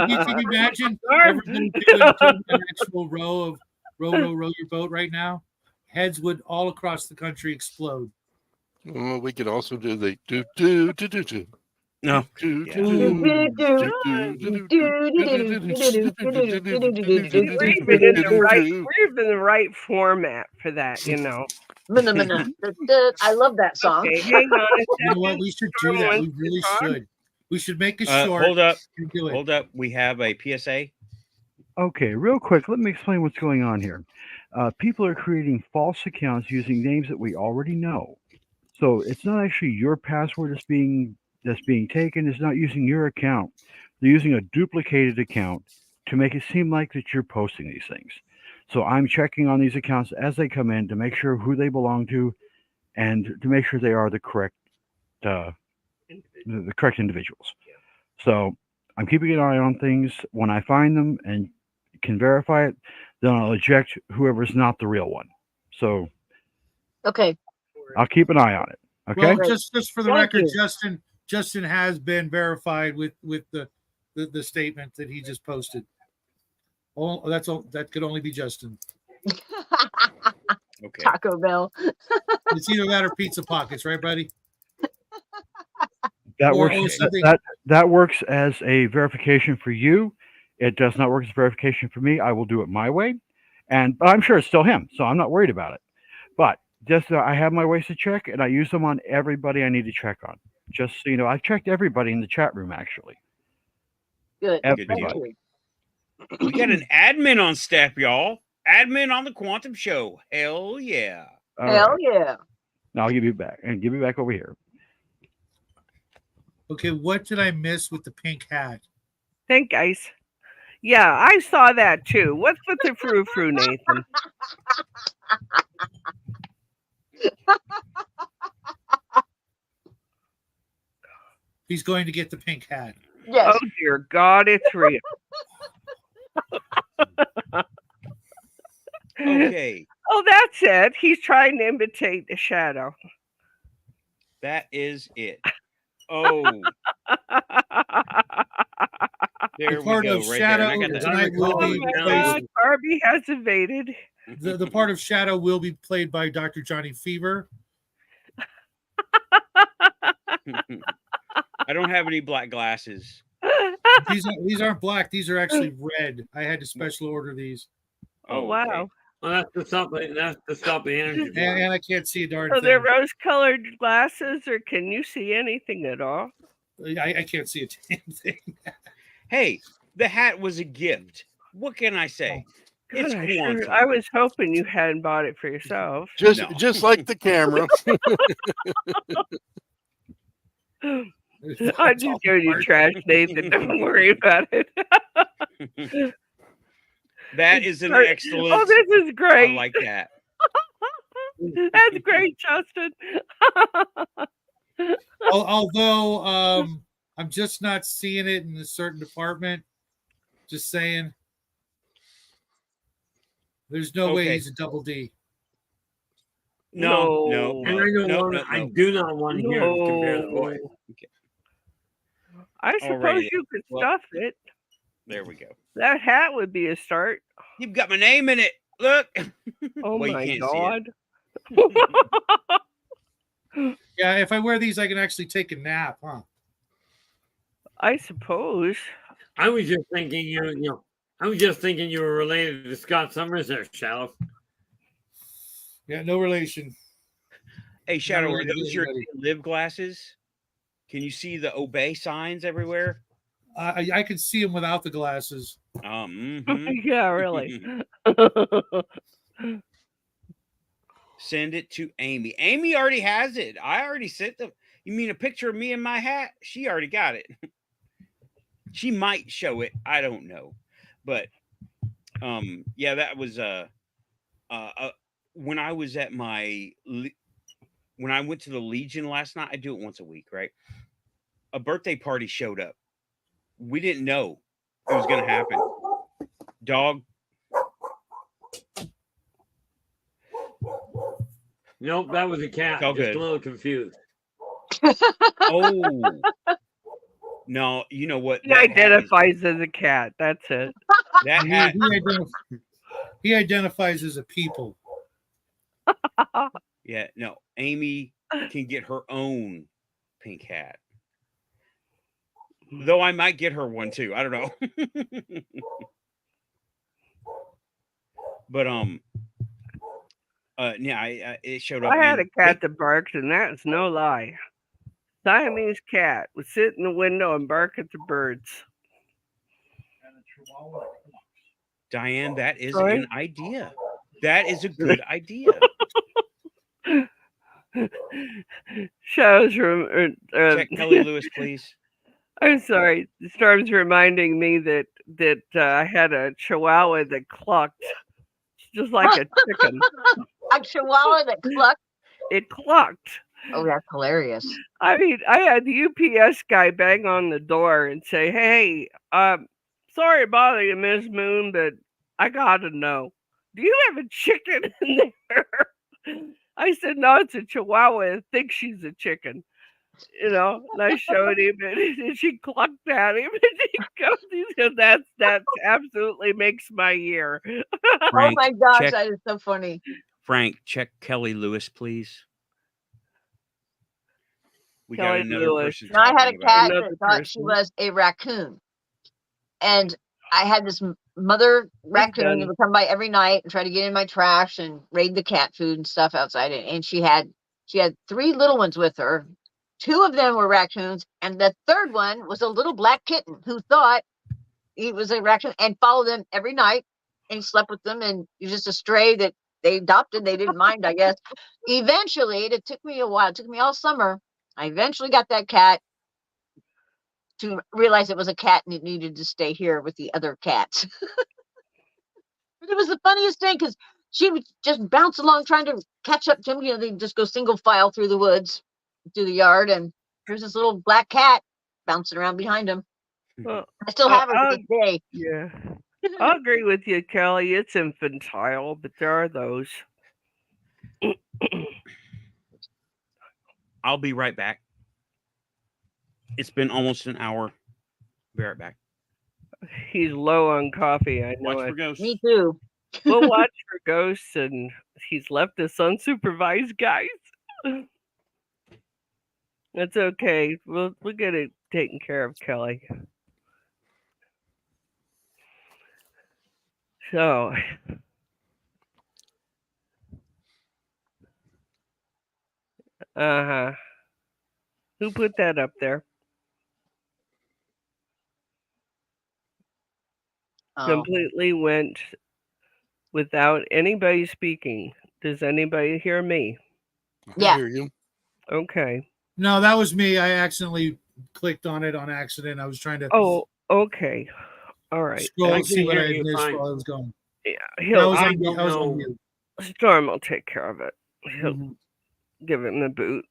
you imagine everybody doing an actual row of row your boat right now? Heads would all across the country explode. Well, we could also do the do. No. We're even the right format for that, I love that song. Okay, hang on a second. You know what? We should do that. We really should. We should make a short. Hold up. And do it. Hold up. We have a PSA. Okay, real quick, let me explain what's going on here. People are creating false accounts using names that we already know. So it's not actually your password that's being taken. It's not using your account. They're using a duplicated account to make it seem like that you're posting these things. So I'm checking on these accounts as they come in to make sure who they belong to, and to make sure they are the correct individuals. So I'm keeping an eye on things. When I find them and can verify it, then I'll eject whoever's not the real one. So Okay. I'll keep an eye on it. Okay. Well, just for the Thank record, you. Justin has been verified with the statement that he just posted. Oh, that's all. That could only be Justin. Okay. Taco Bell. It's either that or Pizza Pockets, right, buddy? That Or works. something. That works as a verification for you. It does not work as a verification for me. I will do it my way, but I'm sure it's still him, so I'm not worried about it. But just I have my ways to check, and I use them on everybody I need to check on. Just so you know, I've checked everybody in the chat room actually. Good. Everybody. Thank you. We got an admin on staff, y'all. Admin on the Quantum Show. Hell yeah. All Hell right. yeah. Now I'll give you back and give me back over here. Okay, what did I miss with the pink hat? Thank guys. Yeah, I saw that too. What's with the frou-frou, Nathan? He's going to get the pink hat. Yes. Oh dear God, it's real. Okay, Oh, that's it. He's trying to imitate the shadow. that is it. Oh, there The we part go, of right Shadow there. And I got that. tonight will Oh be my placed. God, Barbie has evaded. The part of Shadow will be played by Dr. Johnny Fever. I don't have any black glasses. These aren't black. These are actually red. I had to special order these, Oh okay. wow. Well, that's to stop the energy. and I can't see a darn So they're thing. rose-colored glasses, or can you see anything at all? I can't see a damn thing. Hey, the hat was a gift. What can I say? It's God, quantum. I was hoping you hadn't bought it for yourself. Just No. just like the camera. I just heard you trash, Nathan. Don't worry about it. That is an Sorry. excellent. Oh, this is I great. like that. That's great, Justin. Although I'm just not seeing it in a certain department. Just saying. There's no way Okay. he's a double D. No, No. And I do not want to hear him compare the voice. I suppose Alrighty. you could Well- stuff it. There we go. That hat would be a start. You've got my name in it. Look. Oh Well, you my can't see it. God. Yeah, if I wear these, I can actually take a nap, huh? I suppose. I was just thinking I was just thinking you were related to Scott Summers there, Shallow. Yeah, no relation. Hey, Shadow, are related to those your anybody. live glasses? Can you see the obey signs everywhere? I can see him without the glasses. Mhm. Yeah, really. Send it to Amy. Amy already has it. I already sent them. You mean a picture of me in my hat? She already got it. She might show it. I don't know. But yeah, that was when I was at when I went to the Legion last night. I do it once a week, right? A birthday party showed up. We didn't know it was going to happen. Dog. Nope, that was a cat. All Just good. a little confused. Oh. No, you know what? He That hat is- identifies as a cat. That's it. that hat. He identifies as a people. Yeah, no. Amy can get her own pink hat. Though I might get her one too. I don't know. But yeah, it showed up. I had a and cat that barked, and that's no lie. Siamese cat would sit in the window and bark at the birds. Diane, that is Sorry? an idea. That is a good idea. Shows Check Kelly Lewis, please. I'm sorry. Storm's reminding me that I had a Chihuahua that clucked just like a chicken. A chihuahua that clucked. It clucked. Oh, that's hilarious. I mean, I had the UPS guy bang on the door and say, "Hey, sorry to bother you, Miss Moon, but I gotta know, do you have a chicken in there?" I said, "No, it's a Chihuahua. I think she's a chicken." You know, and I showed him, and she clucked at him, and he goes, "That absolutely makes my year." Frank, Oh my gosh, check, that is so funny. Frank, check Kelly Lewis, please. We Kelly got another Lewis. person. And I had a talking about cat it. Another that thought she person. was a raccoon. And I had this mother raccoon done. that would come by every night and try to get in my trash and raid the cat food and stuff outside. And she had 3 little ones with her. 2 of them were raccoons, and the third one was a little black kitten who thought he was a raccoon and followed them every night and slept with them. And he was just a stray that they adopted. They didn't mind, I guess. Eventually, it took me a while. It took me all summer. I eventually got that cat to realize it was a cat and it needed to stay here with the other cats. But it was the funniest thing because she would just bounce along trying to catch up to him. You know, they'd just go single file through the woods, through the yard, and here's this little black cat bouncing around behind him. Well, I still have her to this day. yeah. I agree with you, Kelly. It's infantile, but there are those. I'll be right back. It's been almost an hour. Be right back. He's low on coffee. I know Watch it. for ghosts. Me too. We'll watch for ghosts, and he's left us unsupervised, guys. That's okay. We'll get it taken care of, Kelly. So, who put that up there? Oh. Completely went without anybody speaking. Does anybody hear me? I Yeah. hear you. Okay. No, that was me. I accidentally clicked on it on accident. I was trying to Oh, okay. All right. scroll I and see can what hear I you missed fine. while I was going. Yeah, I was I on, don't I was know. on mute. Storm will take care of it. He'll Mhm. give him the boot.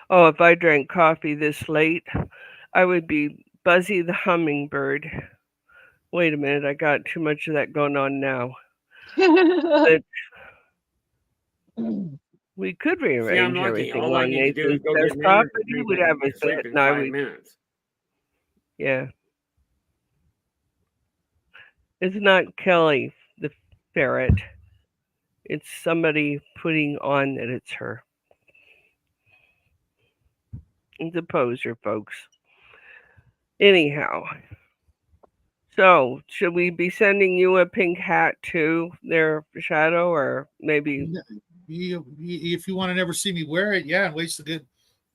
Oh, if I drank coffee this late, I would be Buzzy the Hummingbird. Wait a minute, I got too much of that going on now. But we could See, I'm rearrange lucky. everything All I on need to do is Nathan's go get desktop, married and he and would have a sleep set, in and I 5 would, minutes. yeah. It's not Kelly, the ferret. It's somebody putting on that it's her. It's a poser, folks. Anyhow, so should we be sending you a pink hat too, there, Shadow, or maybe? If you want to never see me wear it, yeah, and waste a good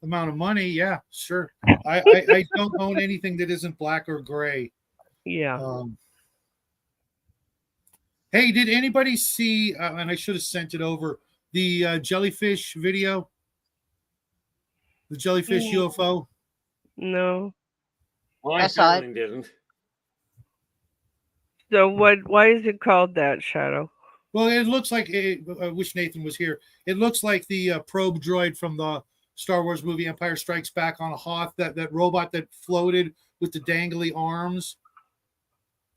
amount of money, yeah, sure. I don't own anything that isn't black or gray. Yeah. Hey, did anybody see? And I should have sent it over the jellyfish video, the jellyfish UFO. No. Well, I I saw it. certainly didn't. So why is it called that, Shadow? Well, it looks like I wish Nathan was here. It looks like the probe droid from the Star Wars movie Empire Strikes Back on a Hoth, that robot that floated with the dangly arms.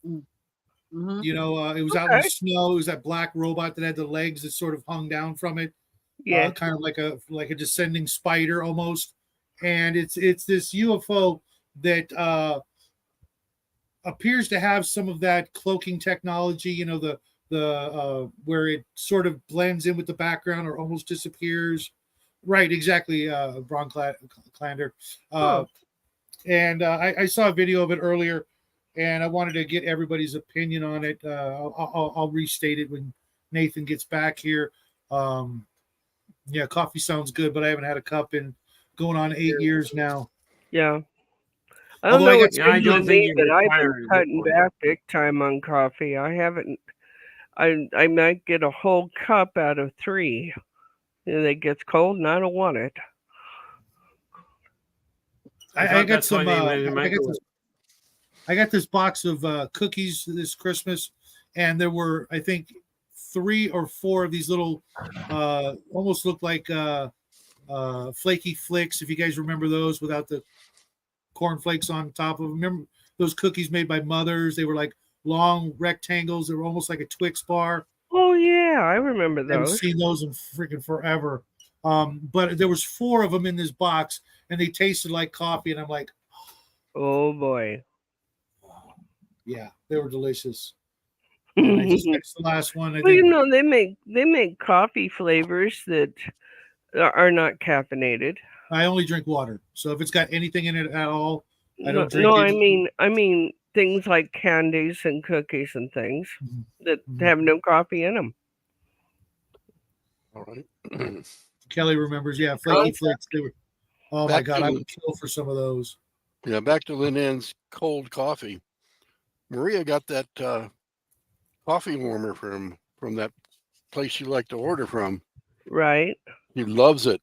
Mhm. You know, it was out in the snow. It was that black robot that had the legs that sort of hung down from it. Yeah. Kind of like a descending spider almost. And it's this UFO that appears to have some of that cloaking technology, you know, the where it sort of blends in with the background or almost disappears. Right, exactly, Bron Clander. And I saw a video of it earlier, and I wanted to get everybody's opinion on it. I'll restate it when Nathan gets back here. Yeah, coffee sounds good, but I haven't had a cup in going on 8 years now. Yeah. I don't Although know I what got Yeah, I you don't think me, you but I've require been it cutting before. back big time on coffee. I haven't. I might get a whole cup out of 3. And it gets cold, and I don't want it. I got that's why some. they went in the microwave. I got this box of cookies this Christmas, and there were, I think, 3 or 4 of these little, almost look like flaky flicks. If you guys remember those, without the cornflakes on top of them. Remember those cookies made by Mother's? They were like long rectangles. They were almost like a Twix bar. Oh yeah, I remember I haven't those. seen those in freaking forever. But there was 4 of them in this box, and they tasted like coffee. And I'm like, Oh boy. yeah, they were delicious. And I just fixed the last one. I Well, you think. know, they make coffee flavors that are not caffeinated. I only drink water, so if it's got anything in it at all, I don't drink No, it. I mean things like candies and cookies and things Mhm. that Mhm. have no coffee in them. All right. Kelly remembers, yeah, flaky flicks. They were. Oh my Back god, to- I would kill for some of those. Yeah, back to Lynn Ann's cold coffee. Maria got that coffee warmer from that place you like to order from. Right. He loves it.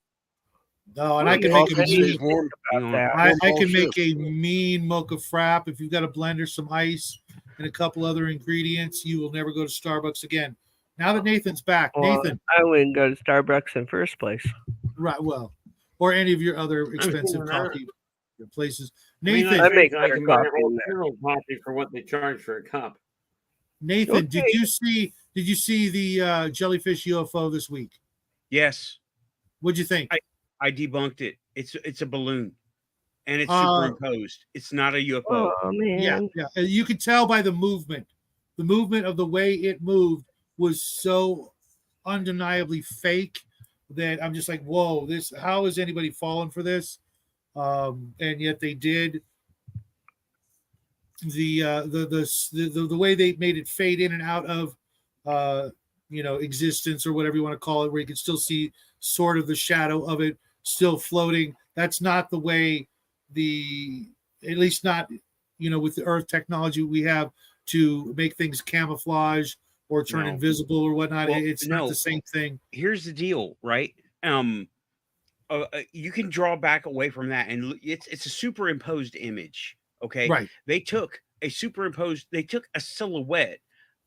No, and I can Well, make a then you mean. should think about that. I Warm can all make shift. a mean mocha frap. If you've got a blender, some ice, and a couple other ingredients, you will never go to Starbucks again. Now that Nathan's back, Well, Nathan, I wouldn't go to Starbucks in first place. right? Well, or any of your other expensive seeing that. coffee places. I mean, Nathan, I make I better can buy a coffee whole than that. kernel coffee for what they charge for a cup. Nathan, Okay. did you see the jellyfish UFO this week? Yes, What'd you think? I debunked it. It's a balloon, and it's Uh, superimposed. It's not a UFO. Oh Yeah, man. yeah. And you could tell by the movement. The movement of the way it moved was so undeniably fake that I'm just like, whoa, this how is anybody falling for this? And yet they did. The way they made it fade in and out of existence or whatever you want to call it, where you can still see sort of the shadow of it still floating. That's not the way at least not with the Earth technology we have to make things camouflage or turn No. invisible or whatnot. Well, It's no. not the same thing. Here's the deal, right? You can draw back away from that, and it's a superimposed image. Okay, Right. They took a silhouette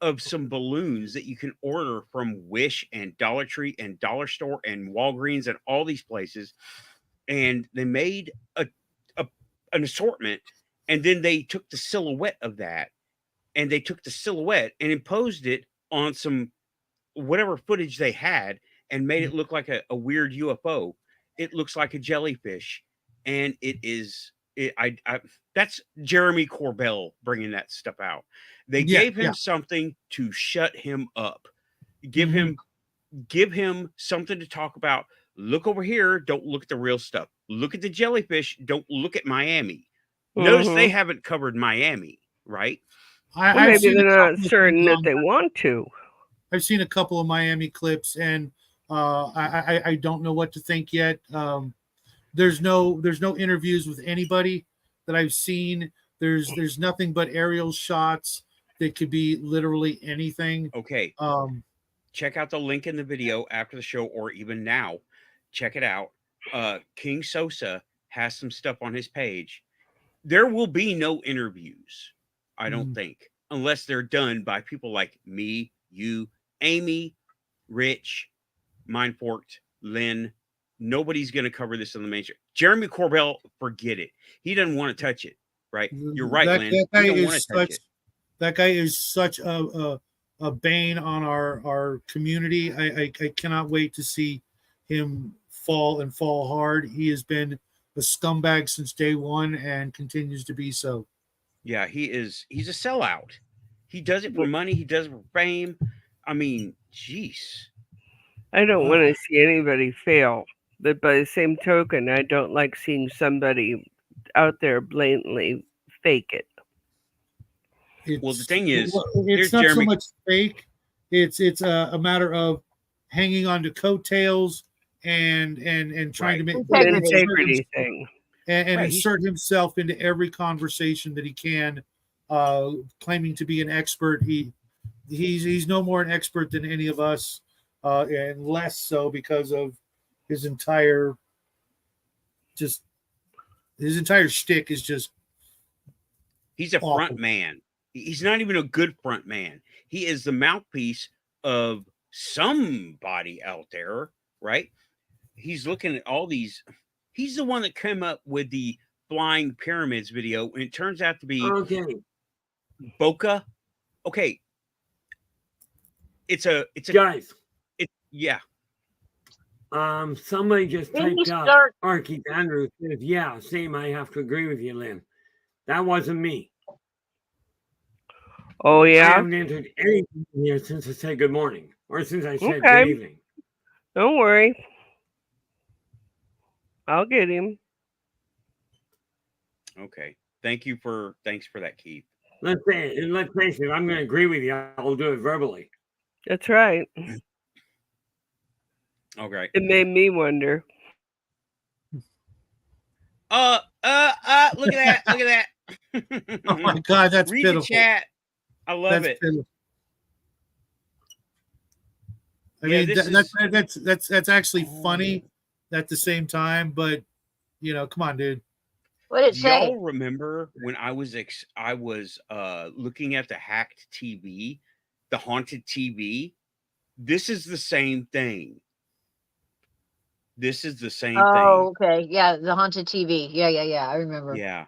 of some balloons that you can order from Wish and Dollar Tree and Dollar Store and Walgreens and all these places, and they made an assortment, and then they took the silhouette of that, and they took the silhouette and imposed it on some whatever footage they had and made it look like a weird UFO. It looks like a jellyfish, and it is. That's Jeremy Corbell bringing that stuff out. They gave him something to shut him up. Give him something to talk about. Look over here. Don't look at the real stuff. Look at the jellyfish. Don't look at Miami. Notice they haven't covered Miami, right? Well, maybe they're not certain that they want to. I've seen a couple of Miami clips, and I don't know what to think yet. There's no interviews with anybody that I've seen. There's nothing but aerial shots that could be literally anything. Okay. Check out the link in the video after the show, or even now. Check it out. KingSosa has some stuff on his page. There will be no interviews, I don't think, unless they're done by people like me, you, Amy, Rich, Mindforked, Lynn. Nobody's going to cover this on the mainstream. Jeremy Corbell, forget it. He doesn't want to touch it, right? You're right, Lynn. That guy is such a bane on our community. I cannot wait to see him fall hard. He has been a scumbag since day one and continues to be so. Yeah, he's a sellout. He does it for money. He does it for fame. I mean, jeez. I don't want to see anybody fail, but by the same token, I don't like seeing somebody out there blatantly fake it. Well, the thing is, it's not so much fake. It's a matter of hanging on to coattails and trying to make an integrity thing and insert himself into every conversation that he can, claiming to be an expert. He's no more an expert than any of us, and less so because of his entire shtick is just. He's a front man. He's not even a good front man. He is the mouthpiece of somebody out there, right? He's looking at all these. He's the one that came up with the flying pyramids video, and it turns out to be Boca. Okay, it's guys. Yeah. Somebody just typed out. Archie Andrews says, "Yeah, same. I have to agree with you, Lynn. That wasn't me." Oh yeah. I haven't entered anything here since I said good morning, or since I said good evening. Don't worry. I'll get him. Okay. Thanks for that, Keith. Let's face it, I'm going to agree with you. I'll do it verbally. That's right. Okay. It made me wonder. Look at that. Look at that. Oh my God, that's Read pitiful. the chat. I love it. Pitiful. I Yeah, mean, this that's actually funny at the same time, but come on, dude. What did it Do say? y'all remember when I was looking at the hacked TV, the haunted TV? This is the same thing. This is the same Oh, thing. okay. Yeah, the haunted TV. Yeah. I remember. Yeah.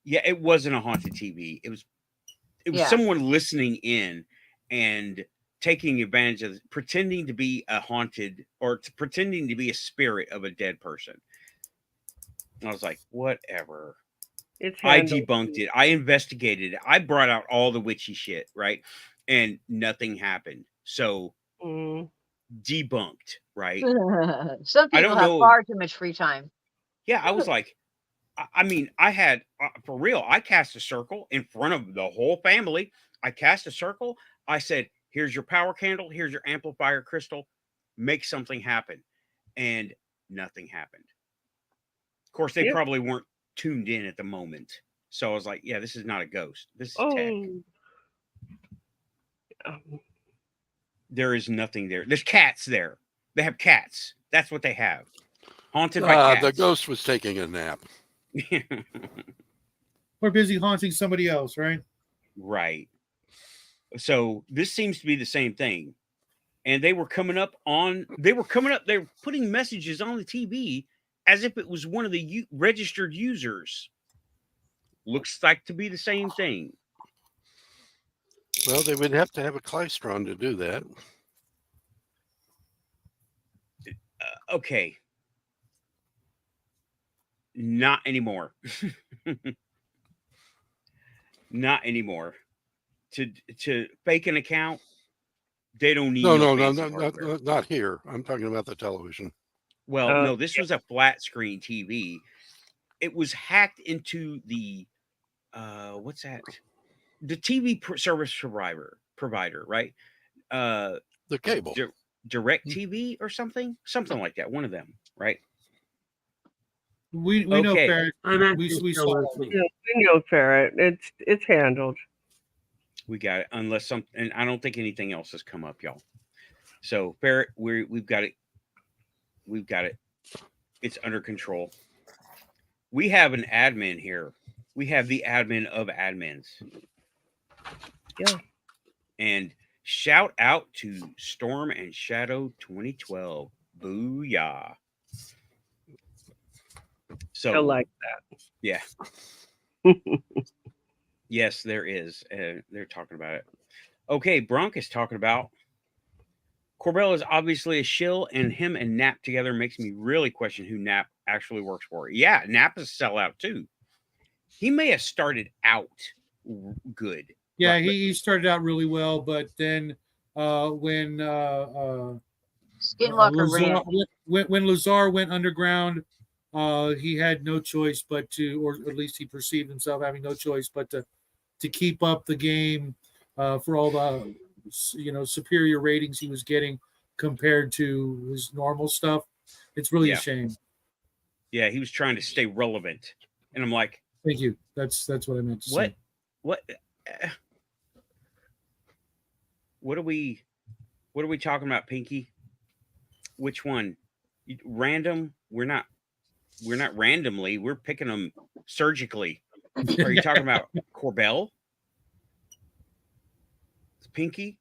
Yeah, it wasn't a haunted TV. It was Yeah. someone listening in and taking advantage of pretending to be a haunted or pretending to be a spirit of a dead person. And I was like, whatever. It's I handled. debunked it. I investigated it. I brought out all the witchy shit, right? And nothing happened. So Mm. debunked, right? Some I people don't have know. far too much free time. Yeah, I was like, I mean, I had for real. I cast a circle in front of the whole family. I cast a circle. I said, "Here's your power candle. Here's your amplifier crystal. Make something happen," and nothing happened. Of course, they Yep. probably weren't tuned in at the moment. So I was like, "Yeah, this is not a ghost. This is tech. There is nothing there. There's cats there. They have cats. That's what they have. Haunted by cats." The ghost was taking a nap. We're busy haunting somebody else, right? Right. So this seems to be the same thing. And they were coming up, they were putting messages on the TV as if it was one of the registered users. Looks like to be the same thing. Well, they would have to have a klystron to do that. Okay. Not anymore. Not anymore. To fake an account, they don't need No, fancy hardware. not here. I'm talking about the television. Well, no, this was a flat screen TV. It was hacked into the what's that? The TV service provider, right? The cable. Direct TV or something like that. One of them, right? We know Okay. Ferret. We saw it. Yeah, we know Ferret. It's handled. We got it. Unless something, and I don't think anything else has come up, y'all. So Ferret, we've got it. We've got it. It's under control. We have an admin here. We have the admin of admins. Yeah. And shout out to Storm and Shadow 2012. Booyah. So I like that. Yeah. Yes, there is. They're talking about it. Okay, Bronk is talking about Corbell is obviously a shill, and him and Knapp together makes me really question who Knapp actually works for. Yeah, Knapp is a sellout too. He may have started out good. Yeah, he started out really well, but then when Skinwalker ran. when Lazar went underground, he had no choice but to, or at least he perceived himself having no choice but to keep up the game for all the superior ratings he was getting compared to his normal stuff. It's really a shame. Yeah, he was trying to stay relevant, and I'm like, thank you. That's what I meant to say. What are we talking about, Pinky? Which one? Random? We're not randomly. We're picking them surgically. Are you talking about Corbell? Pinky?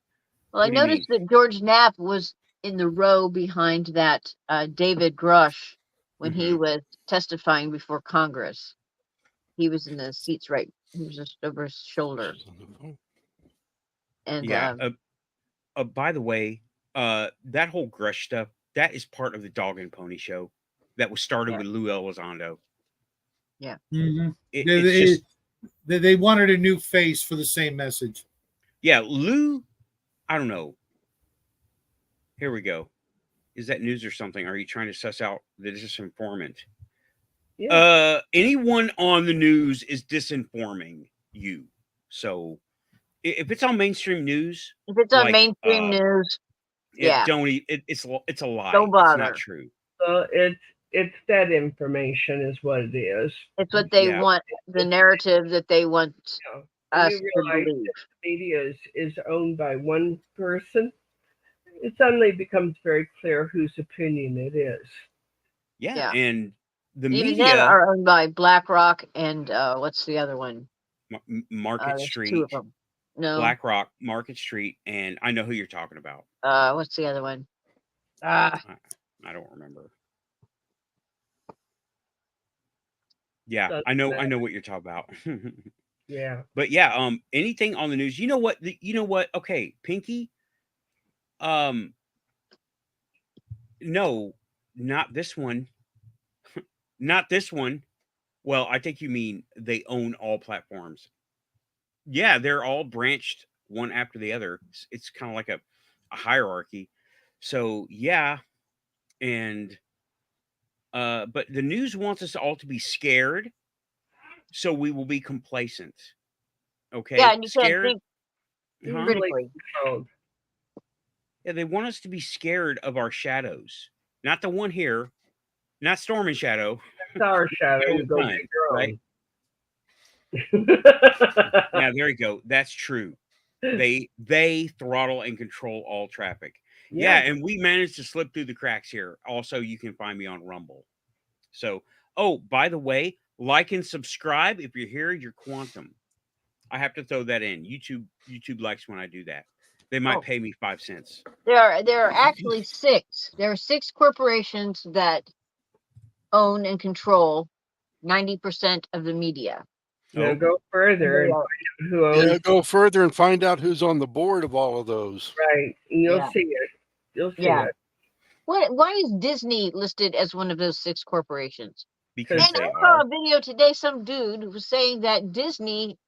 Well, I noticed that George Knapp was in the row behind that David Grush when he was testifying before Congress. He was in the seats right. He was just over his shoulder. And by the way, that whole Grush stuff, that is part of the Dog and Pony show that was started with Lou Elizondo. Yeah. Mm-hmm. They wanted a new face for the same message. Yeah, Lou, I don't know. Here we go. Is that news or something? Are you trying to suss out the disinformant? Yeah. Anyone on the news is disinforming you. So if it's on mainstream news, if it's on mainstream news, it's a lie. Don't bother. It's not true. It's that information is what it is. It's what they want, the narrative that they want us to believe. The media is owned by one person, it suddenly becomes very clear whose opinion it is. Yeah, and the Even them media, are owned by BlackRock and what's the other one? Market There's Street, two of them. No, BlackRock, Market Street, and I know who you're talking about. what's the other one? Ah, I don't remember. Yeah, Doesn't I know matter. what you're talking about. Yeah. But yeah, anything on the news. You know what? Okay, Pinky. No, not this one. Not this one. Well, I think you mean they own all platforms. Yeah, they're all branched one after the other. It's kind of like a hierarchy. So yeah, and but the news wants us all to be scared, so we will be complacent. Okay, yeah, and you can't scared. think Huh? critically. Oh, Yeah, they want us to be scared of our shadows, not the one here, not Storm and Shadow. it's our shadow. Your You go own, make your right? own. Yeah, there you go. That's true. They throttle and control all traffic. Yeah, and we managed to slip through the cracks here. Also, you can find me on Rumble. So, oh, by the way, like and subscribe if you're here. You're quantum. I have to throw that in. YouTube likes when I do that. They might Oh. pay me 5 cents. There are actually 6. There are 6 corporations that own and control 90% of the media. Now Oh. go further and find out who owns. Yeah, go further and find out who's on the board of all of those. Right, and you'll Yeah. see it. You'll see Yeah. it. Why is Disney listed as one of those 6 corporations? Because And they I saw are. a video today, some dude was saying that Disney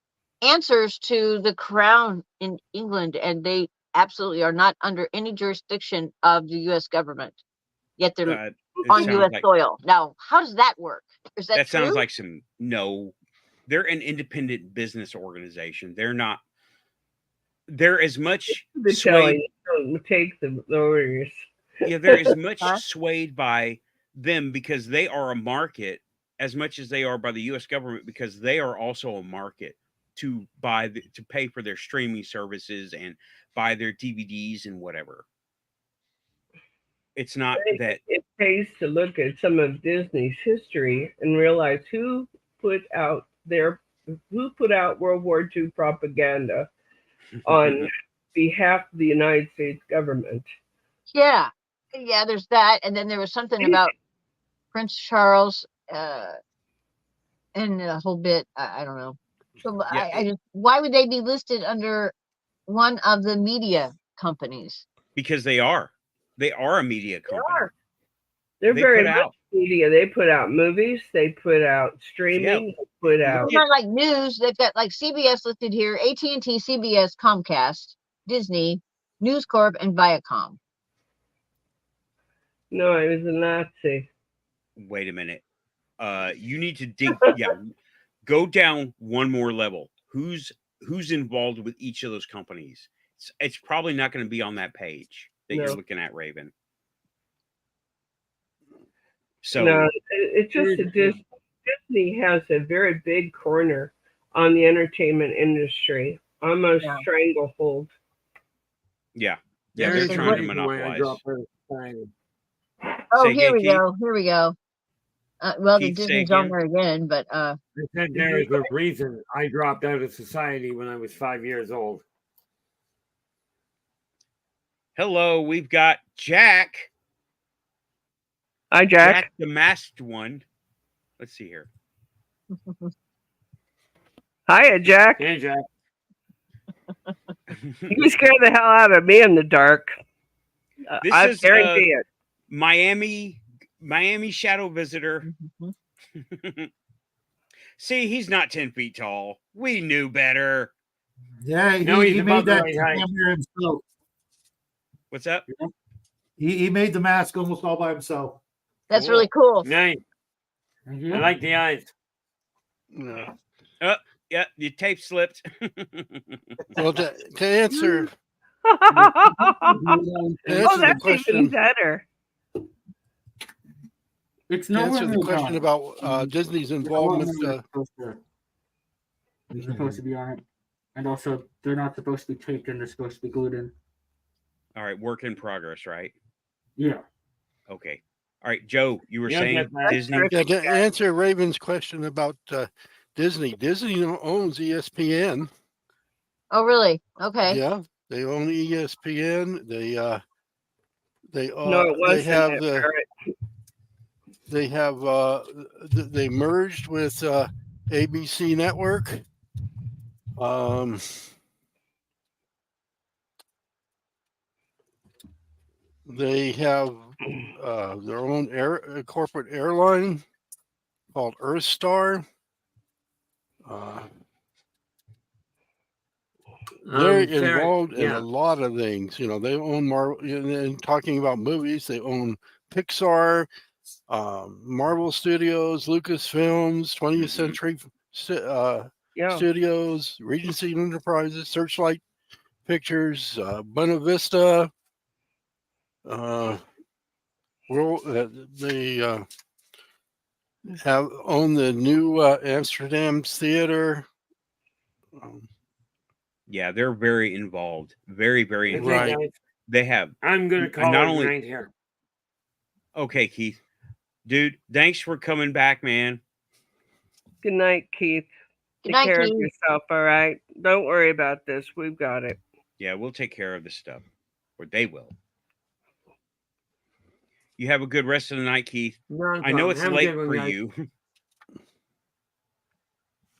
answers to the crown in England, and they absolutely are not under any jurisdiction of the U.S. government, yet they're It on sounds U.S. like soil. Now, how does that work? Is that that true? sounds like some no. They're an independent business organization. They're not. They're as much The swayed. telling, don't take the orders. Yeah, they're as much Huh? swayed by them because they are a market as much as they are by the U.S. government because they are also a market to to pay for their streaming services and buy their DVDs and whatever. It's not that It pays to look at some of Disney's history and realize who put out World War II propaganda on behalf of the United States government. Yeah, there's that, and then there was something about Prince Charles, and a whole bit. I don't know. So Yeah, I just, why would they be listed under one of the media companies? because they are a media company. They're They very put much out- media. They put out movies. They put out streaming. They put out. It's not like news. They've got like CBS listed here, AT&T, CBS, Comcast, Disney, News Corp, and Viacom. No, I was a Nazi. Wait a minute. You need to dig. Yeah, go down one more level. Who's involved with each of those companies? It's probably not going to be on that page that you're looking at, Raven. So no, it's just that Disney has a very big corner on the entertainment industry, almost stranglehold. yeah, they're trying to monopolize. Oh, Say here again, we Keith? go. Here we go. Well, Keith, the say Disney's on again? there again, but They said there is a reason I dropped out of society when I was 5 years old. Hello, we've got Jack. Hi, Jack. The masked one. Let's see here. Hiya, Jack. Hey, Jack. You scared the hell out of me in the dark. This I is guarantee it. Miami shadow visitor. See, he's not 10 feet tall. We knew better. Yeah, No, he he's made above the that right height. camera himself. What's up? He made the mask almost all by himself. that's really cool. Nice. I like the eyes. Yeah. Yeah, your tape slipped. Well, to answer Oh, the that's question, even better. It's to nowhere answer the near question done. about Disney's They're a lot involvement. more than they're supposed to be on it, and also they're not supposed to be taped in. They're supposed to be glued in. All right, work in progress, right? Yeah. Okay. All right, Joe, you were Yeah, saying get that. Disney. Yeah, to answer Raven's question about Disney, Disney owns ESPN. Oh, really? Okay. Yeah, they own ESPN. They No, it wasn't have it, Barrett. they merged with ABC Network. They have their own corporate airline called Earthstar. They're involved in a lot of things. You know, they own Marvel. And talking about movies, they own Pixar, Marvel Studios, Lucasfilms, 20th Century Yeah. Studios, Regency Enterprises, Searchlight Pictures, Buena Vista. They have owned the new Amsterdam Theater. Yeah, they're very involved. Very, very Okay, involved. Right. guys, They have. I'm gonna call not it only right here. Okay, Keith. Dude, thanks for coming back, man. Good night, Keith. Good Take night, care of Keith. yourself, all right? Don't worry about this. We've got it. Yeah, we'll take care of this stuff. Or they will. You have a good rest of the night, Keith. No I know problem. it's Have a late good one, for guys. you.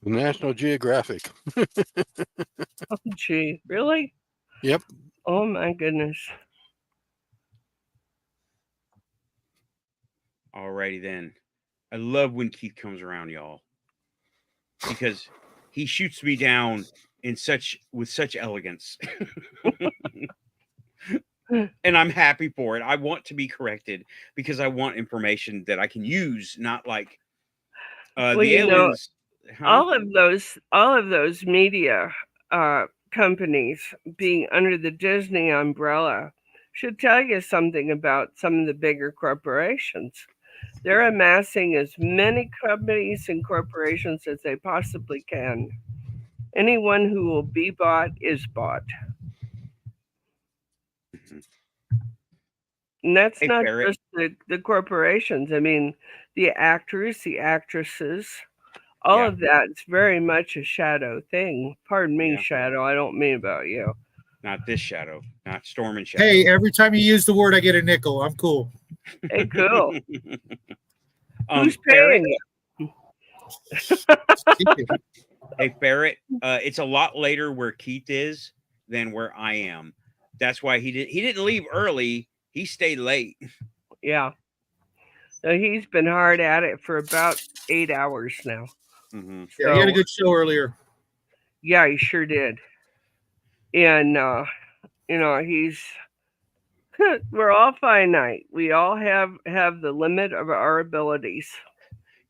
National Geographic. Oh, gee, really? Yep. Oh my goodness. Alrighty then. I love when Keith comes around, y'all. Because he shoots me down with such elegance. And I'm happy for it. I want to be corrected because I want information that I can use, not like Well, the you know, aliens. Huh? all of those media companies being under the Disney umbrella should tell you something about some of the bigger corporations. They're amassing as many companies and corporations as they possibly can. Anyone who will be bought is bought. And that's Hey, not Ferret. just the corporations. I mean, the actors, the actresses, all Yeah. of that is very much a shadow thing. Pardon me, Yeah. Shadow. I don't mean about you. Not this shadow. Not Storm and Shadow. Hey, every time you use the word, I get a nickel. I'm cool. Hey, cool. Who's Ferret. paying you? Hey, Ferret. It's a lot later where Keith is than where I am. That's why he didn't leave early. He stayed late. Yeah. So he's been hard at it for about 8 hours now. Mm-hmm. Yeah, he had a So, good show earlier. yeah, he sure did. And you know, he's we're all finite. We all have the limit of our abilities.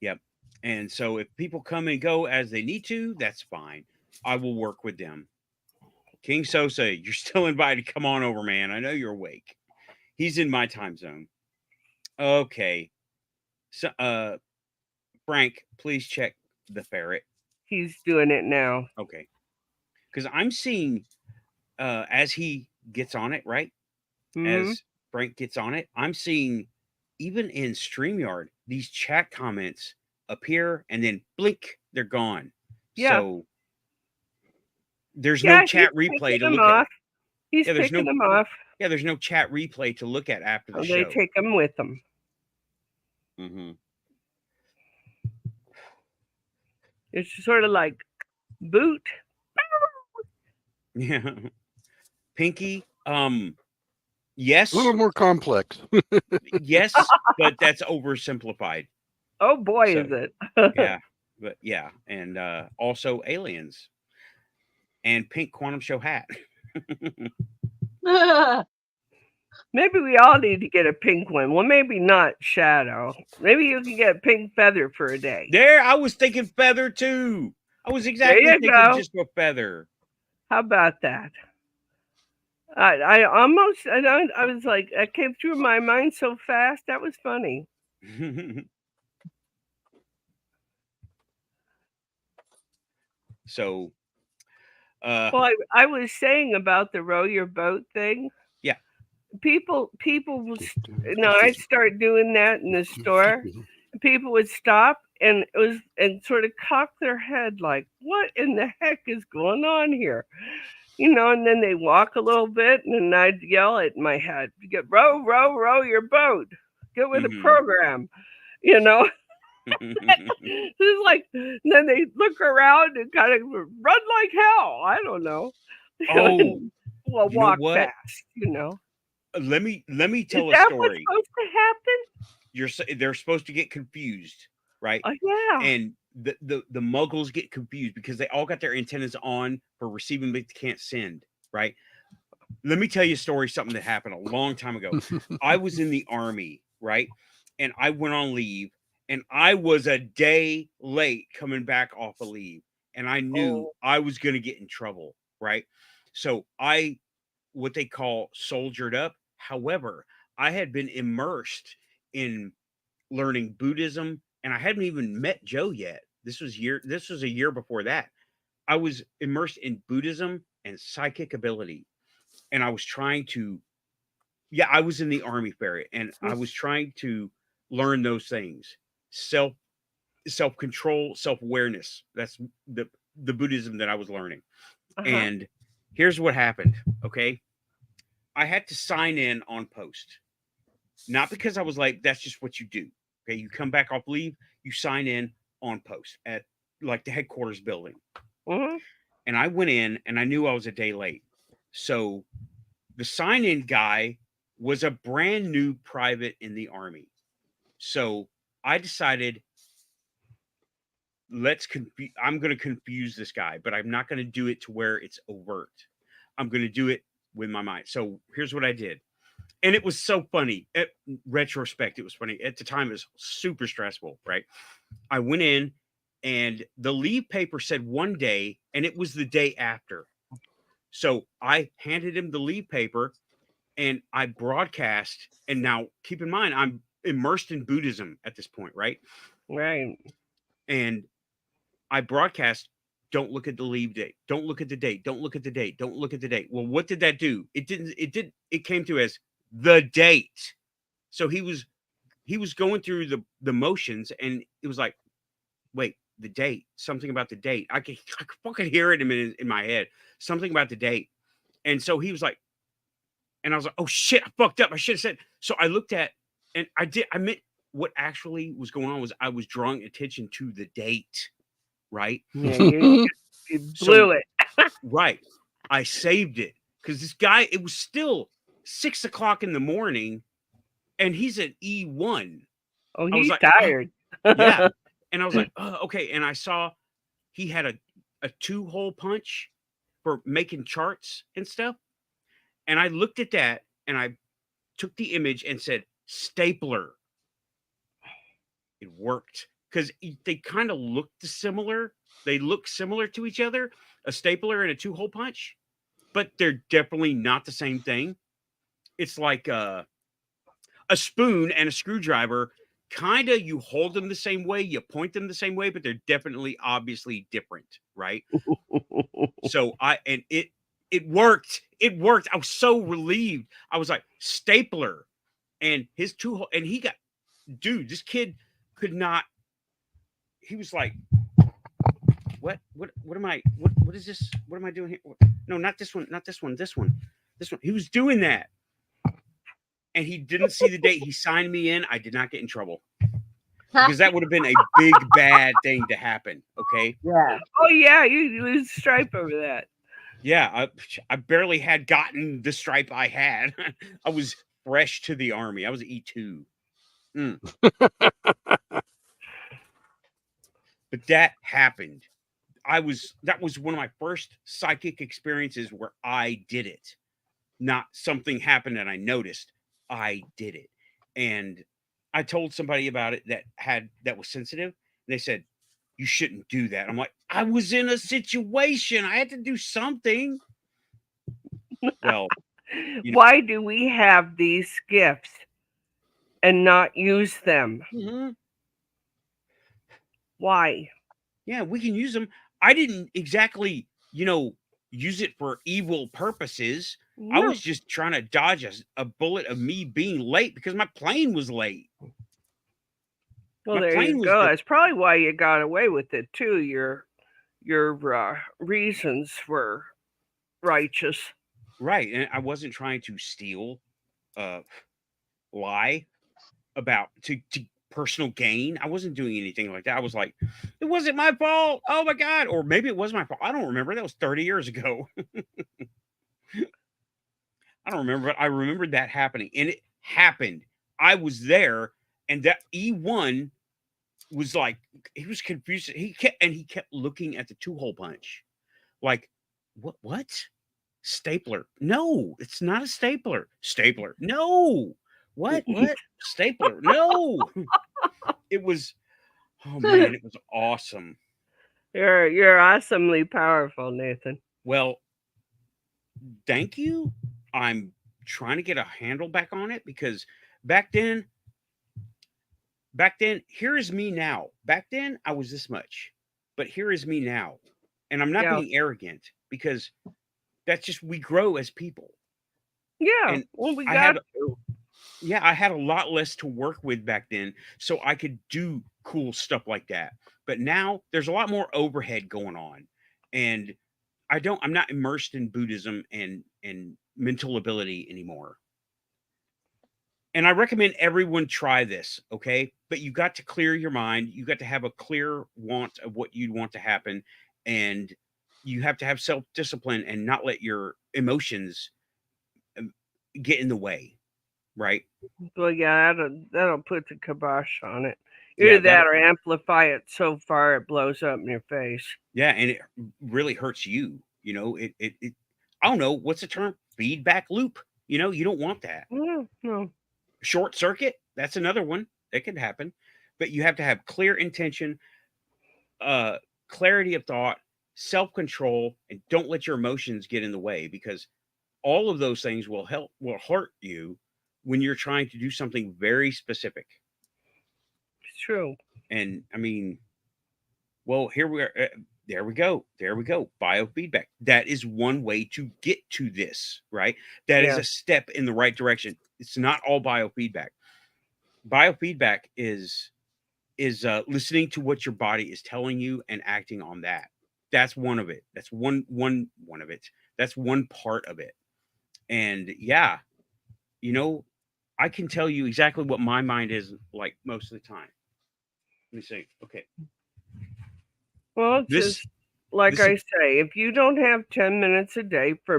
Yep. And so if people come and go as they need to, that's fine. I will work with them. KingSosa, you're still invited. Come on over, man. I know you're awake. He's in my time zone. Okay. So Frank, please check the ferret. He's doing it now. Okay. Because I'm seeing as he gets on it, right? Mhm. As Frank gets on it, I'm seeing even in StreamYard, these chat comments appear and then blink, they're gone. Yeah. So there's Yeah, no chat he's replay picking to them look off. at. He's Yeah, there's picking no them off. Yeah, there's no chat replay to look at after the Oh, show. they take them with them. Mm-hmm. It's sort of like boot. Yeah. Pinky, yes. A little more complex. Yes, but that's oversimplified. Oh boy, So, is it. Yeah. But yeah, and also aliens. And pink quantum show hat. Maybe we all need to get a pink one. Well, maybe not Shadow. Maybe you can get pink feather for a day. There, I was thinking feather too. I was exactly you thinking go. just a feather. How about that? I almost, I was like, it came through my mind so fast. That was funny. So, Well, I was saying about the row your boat thing. Yeah. people I'd start doing that in the store. People would stop and sort of cock their head like, what in the heck is going on here? And then they walk a little bit, and then I'd yell at my head, "Get row your boat, get with the program," It's like, then they look around and kind of run like hell. I don't know. Oh, well, walk fast. Let me tell Is a that story. what's supposed to happen? They're supposed to get confused, right? Oh yeah. And the muggles get confused because they all got their antennas on for receiving, but they can't send, right? Let me tell you a story, something that happened a long time ago. I was in the Army, right? And I went on leave, and I was a day late coming back off of leave. And I knew I was going to get in trouble, right? So I, what they call soldiered up. However, I had been immersed in learning Buddhism, and I hadn't even met Joe yet. This was a year before that. I was immersed in Buddhism and psychic ability. And I was trying to, I was in the Army ferry, and I was trying to learn those things. Self-control, self-awareness. That's the Buddhism that I was learning. And here's what happened. Okay. I had to sign in on post. Not because I was like, that's just what you do. Okay. You come back off leave, you sign in on post at like the headquarters building. And I went in, and I knew I was a day late. So the sign-in guy was a brand new private in the Army. So I decided, I'm going to confuse this guy, but I'm not going to do it to where it's overt. I'm going to do it with my mind. So here's what I did. And it was so funny. At retrospect, it was funny. At the time, it was super stressful, right? I went in, and the leave paper said one day, and it was the day after. So I handed him the leave paper, and I broadcast. And now keep in mind, I'm immersed in Buddhism at this point, right? Right. And I broadcast, don't look at the leave date. Don't look at the date. Don't look at the date. Don't look at the date. Well, what did that do? It came through as the date. So he was going through the motions, and it was like, wait, the date, something about the date. I could fucking hear it in my head. Something about the date. And so he was like, and I was like, oh shit, I fucked up. I should have said. So I looked at, and I meant what actually was going on was I was drawing attention to the date, right? Yeah, you blew it. Right. I saved it because this guy, it was still 6 o'clock in the morning, and he's at E1. Oh, he's tired. Yeah. And I was like, oh, okay. And I saw he had a 2-hole punch for making charts and stuff. And I looked at that, and I took the image and said, stapler. It worked because they kind of looked similar. They look similar to each other, a stapler and a 2-hole punch, but they're definitely not the same thing. It's like a spoon and a screwdriver. Kind of, you hold them the same way, you point them the same way, but they're definitely obviously different, right? So it worked. It worked. I was so relieved. I was like, stapler, and his 2-hole, and he got, dude, this kid could not. He was like, what am I? What is this? What am I doing here? No, not this one. Not this one. This one. This one. He was doing that. And he didn't see the date. He signed me in. I did not get in trouble because that would have been a big bad thing to happen. Okay. Yeah. Oh yeah, you lose stripe over that. Yeah, I barely had gotten the stripe I had. I was fresh to the Army. I was E2. But that happened. That was one of my first psychic experiences where I did it. Not something happened and I noticed. I did it. And I told somebody about it that was sensitive. And they said, you shouldn't do that. I'm like, I was in a situation. I had to do something. Well, why do we have these gifts and not use them? Why? Yeah, we can use them. I didn't exactly, use it for evil purposes. I was just trying to dodge a bullet of me being late because my plane was late. Well, there you go. That's probably why you got away with it too. Your reasons were righteous, right? And I wasn't trying to steal, lie about to personal gain. I wasn't doing anything like that. I was like, it wasn't my fault. Oh my God. Or maybe it was my fault. I don't remember. That was 30 years ago. I don't remember, but I remembered that happening. And it happened. I was there, and that E1 was like, he was confused. He kept looking at the 2-hole punch. Like, what? Stapler. No, it's not a stapler. Stapler. No. What? Stapler. No. It was, oh man, it was awesome. You're awesomely powerful, Nathan. Well, thank you. I'm trying to get a handle back on it because back then, here is me now. Back then, I was this much, but here is me now. And I'm not being arrogant because that's just, we grow as people. Yeah. And well, we got to. Yeah, I had a lot less to work with back then, so I could do cool stuff like that. But now there's a lot more overhead going on. And I'm not immersed in Buddhism and mental ability anymore. And I recommend everyone try this, okay? But you got to clear your mind. You got to have a clear want of what you want to happen. And you have to have self-discipline and not let your emotions get in the way, right? Well, yeah, that'll put the kibosh on it. Either that or amplify it so far it blows up in your face. Yeah, and it really hurts you. You know, it I don't know, what's the term? Feedback loop. You know, you don't want that. No. Short circuit, that's another one that could happen. But you have to have clear intention, clarity of thought, self-control, and don't let your emotions get in the way, because all of those things will hurt you when you're trying to do something very specific. It's true. And I mean, well, here we are. There we go. Biofeedback. That is one way to get to this, right? That is a step in the right direction. It's not all biofeedback. Biofeedback is listening to what your body is telling you and acting on that. That's one of it. That's one of it. That's one part of it. And yeah, you know, I can tell you exactly what my mind is like most of the time. Let me see. Okay. Well, just like I say, if you don't have 10 minutes a day for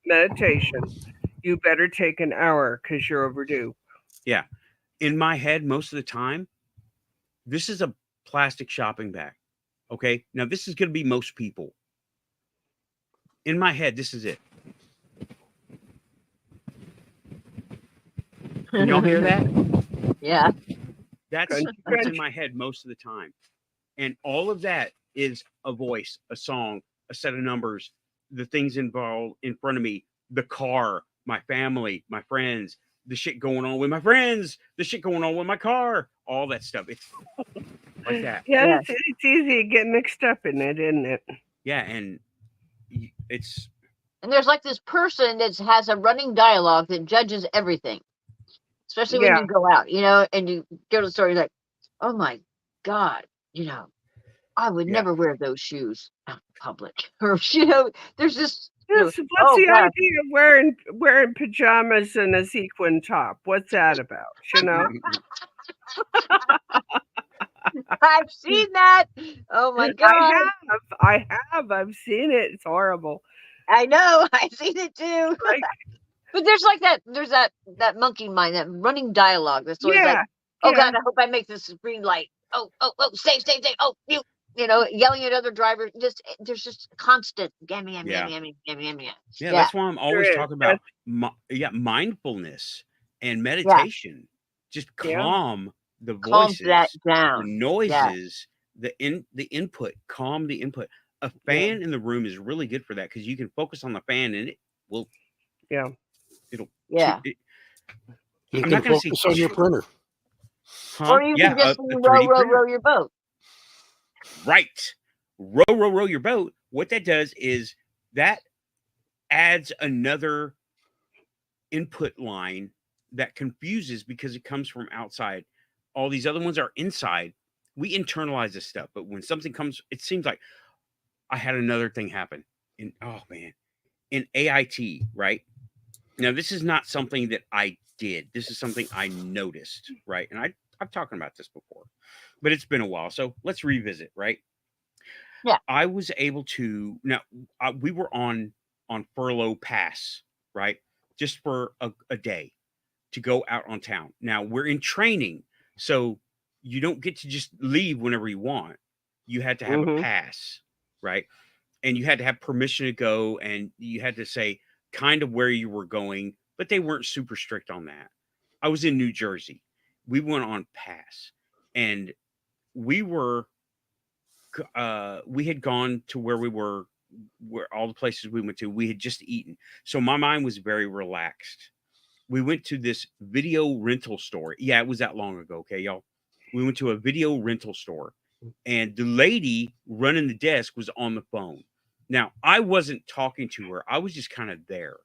meditation, you better take an hour because you're overdue. Yeah. In my head, most of the time, this is a plastic shopping bag. Okay. Now, this is going to be most people. In my head, this is it. Can y'all hear that? Yeah. That's in my head most of the time. And all of that is a voice, a song, a set of numbers, the things involved in front of me, the car, my family, my friends, the shit going on with my friends, the shit going on with my car, all that stuff. It's like that. Yeah, it's easy to get mixed up in it, isn't it? Yeah, and it's... And there's like this person that has a running dialogue that judges everything. Especially when you go out, you know, and you go to the store, you're like, oh my God, you know, I would never wear those shoes out in public. Or, you know, there's just... What's the idea of wearing pajamas and a sequin top? What's that about? You know? I've seen that. Oh my God. I have. I've seen it. It's horrible. I know. I've seen it too. But there's like that. There's that monkey mind, that running dialogue. That's always like, oh God, I hope I make this green light. Oh, stay. Oh, you know, yelling at other drivers. There's just constant gammy. Yeah, that's why I'm always talking about mindfulness and meditation. Just calm the voices, calms that down. The noises, the input. Calm the input. A fan in the room is really good for that because you can focus on the fan and it will. Yeah. You can focus on your printer. Huh? Or you can just row your boat. Right. Row your boat. What that does is that adds another input line that confuses because it comes from outside. All these other ones are inside. We internalize this stuff, but when something comes, it seems like I had another thing happen in in AIT, right? Now, this is not something that I did. This is something I noticed, right? And I've talked about this before, but it's been a while. So let's revisit, right? Yeah. I was able to now we were on furlough pass, right? Just for a day to go out on town. Now we're in training, so you don't get to just leave whenever you want. You had to have a pass, right? And you had to have permission to go, and you had to say kind of where you were going, but they weren't super strict on that. I was in New Jersey. We went on pass, and we had gone to where we were, where all the places we went to, we had just eaten. So my mind was very relaxed. We went to this video rental store. Yeah, it was that long ago. Okay, y'all. We went to a video rental store, and the lady running the desk was on the phone. Now, I wasn't talking to her. I was just kind of there.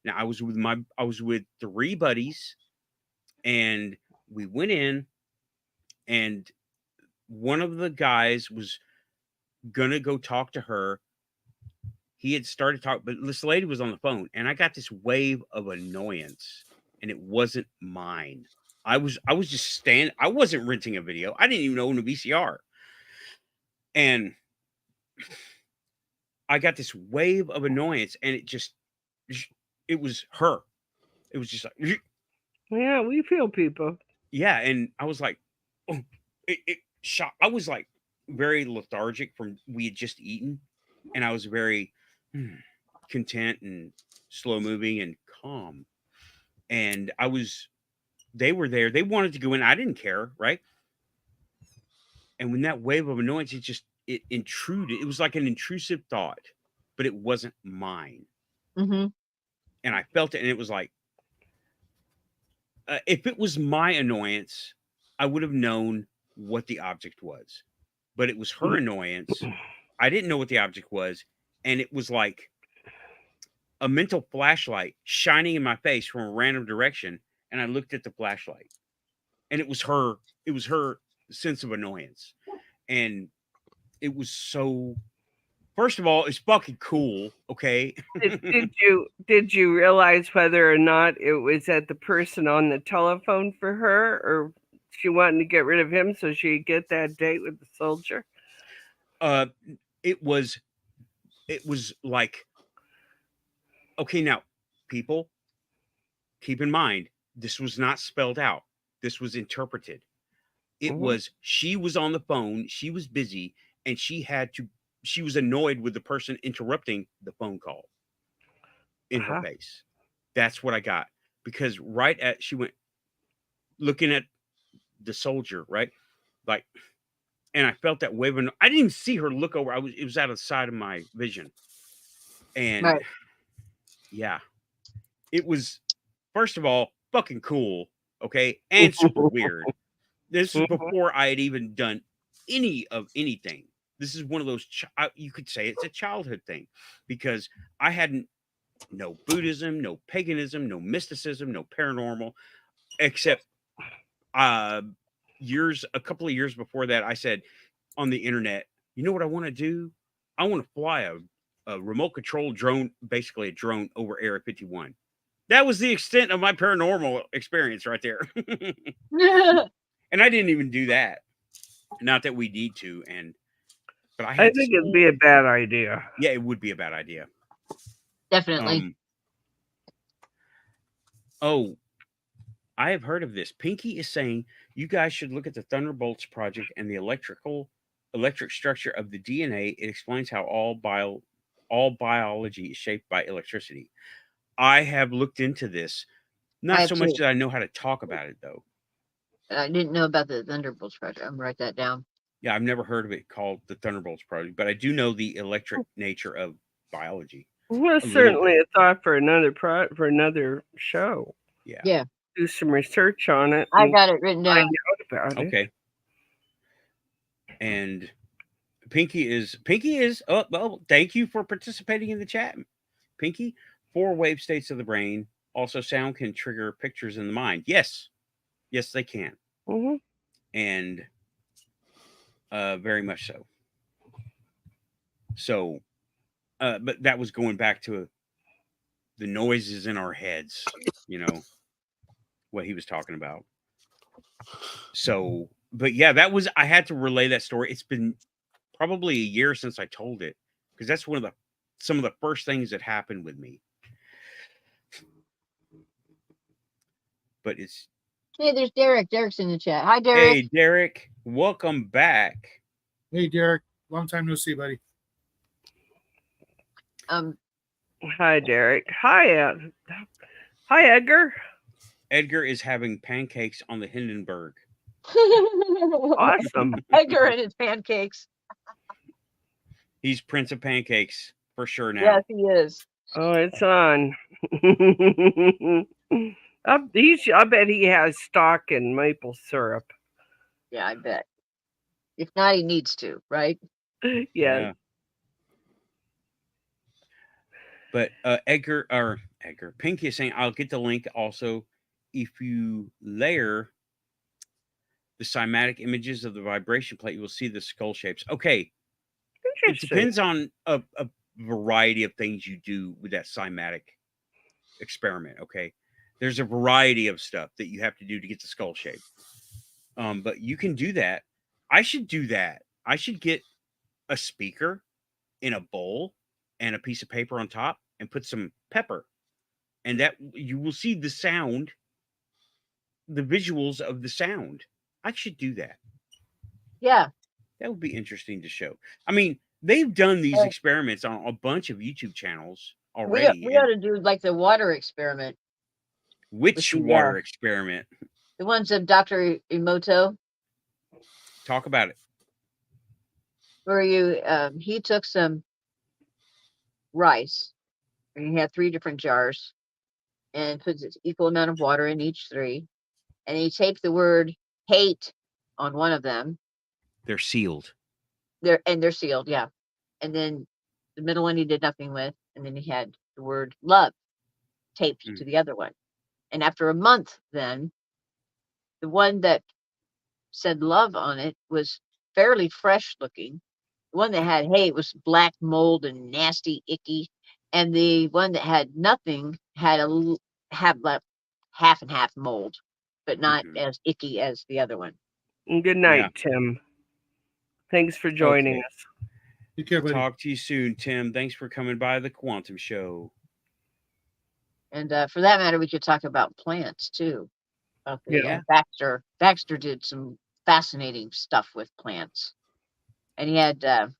Now, I was with 3 buddies, and we went in, and one of the guys was gonna go talk to her. He had started talking, but this lady was on the phone, and I got this wave of annoyance, and it wasn't mine. I was just standing. I wasn't renting a video. I didn't even own a VCR. And I got this wave of annoyance, and it was her. It was just like, yeah, we feel people. Yeah, and I was like, oh, it shocked. I was like very lethargic from we had just eaten, and I was very content and slow moving and calm. And they were there. They wanted to go in. I didn't care, right? And when that wave of annoyance, it intruded. It was like an intrusive thought, but it wasn't mine. Mm-hmm. And I felt it, and it was like, if it was my annoyance, I would have known what the object was. But it was her annoyance. I didn't know what the object was, and it was like a mental flashlight shining in my face from a random direction, and I looked at the flashlight, and it was her sense of annoyance. And it was so, first of all, it's fucking cool. Okay. Did you realize whether or not it was at the person on the telephone for her, or she wanted to get rid of him so she'd get that date with the soldier? It was like, okay, now people keep in mind, this was not spelled out. This was interpreted. It was, she was on the phone, she was busy, and she was annoyed with the person interrupting the phone call in her face. That's what I got. Because she went looking at the soldier, right? Like, and I felt that wave. I didn't even see her look over. It was out of the side of my vision. And yeah, it was, first of all, fucking cool. Okay. And super weird. This is before I had even done anything. This is one of those, you could say it's a childhood thing, because I hadn't, no Buddhism, no paganism, no mysticism, no paranormal, except a couple of years before that, I said on the internet, you know what I want to do? I want to fly a remote control drone, basically a drone over Area 51. That was the extent of my paranormal experience right there. And I didn't even do that. Not that we need to. But I think it'd be a bad idea. Yeah, it would be a bad idea. Definitely. I have heard of this. Pinky is saying you guys should look at the Thunderbolts project and the electric structure of the DNA. It explains how all biology is shaped by electricity. I have looked into this. Not so much that I know how to talk about it, though. I didn't know about the Thunderbolts project. I'm gonna write that down. Yeah, I've never heard of it called the Thunderbolts project, but I do know the electric nature of biology. Well, certainly a thought for another show. Yeah. Do some research on it. I got it written down. About okay. And Pinky is. Oh well, thank you for participating in the chat, Pinky. 4 wave states of the brain. Also, sound can trigger pictures in the mind. Yes, they can, and very much so. So, but that was going back to the noises in our heads. What he was talking about. So, but yeah, I had to relay that story. It's been probably a year since I told it, because that's some of the first things that happened with me. But it's Hey, there's Derek. Derek's in the chat. Hi, Derek. Hey, Derek. Welcome back. Hey, Derek. Long time no see, buddy. Hi, Derek. Hi, Edgar. Edgar is having pancakes on the Hindenburg. Awesome. Edgar and his pancakes. He's Prince of Pancakes for sure now. Yes, he is. Oh, it's on. I bet he has stock in maple syrup. Yeah, I bet. If not, he needs to, right? Yeah. But Edgar, Pinky is saying, I'll get the link also. If you layer the cymatic images of the vibration plate, you will see the skull shapes. Okay. It depends on a variety of things you do with that cymatic experiment. Okay. There's a variety of stuff that you have to do to get the skull shape. But you can do that. I should do that. I should get a speaker in a bowl and a piece of paper on top and put some pepper, and that you will see the sound, the visuals of the sound. I should do that. Yeah. That would be interesting to show. I mean, they've done these experiments on a bunch of YouTube channels already. We ought to do like the water experiment. Which water experiment? The ones of Dr. Emoto. Talk about it. Where he took some rice, and he had 3 different jars, and puts an equal amount of water in each 3, and he taped the word hate on one of them. They're sealed. They're sealed, yeah. And then the middle one he did nothing with, and then he had the word love taped to the other one. And after a month, then the one that said love on it was fairly fresh looking. The one that had hate was black mold and nasty, icky. And the one that had nothing had like half and half mold, but not as icky as the other one. And good night, Tim. Thanks for joining us. Take care, buddy. Talk to you soon, Tim. Thanks for coming by the Quantum Show. And for that matter, we could talk about plants too. Baxter did some fascinating stuff with plants, and he had the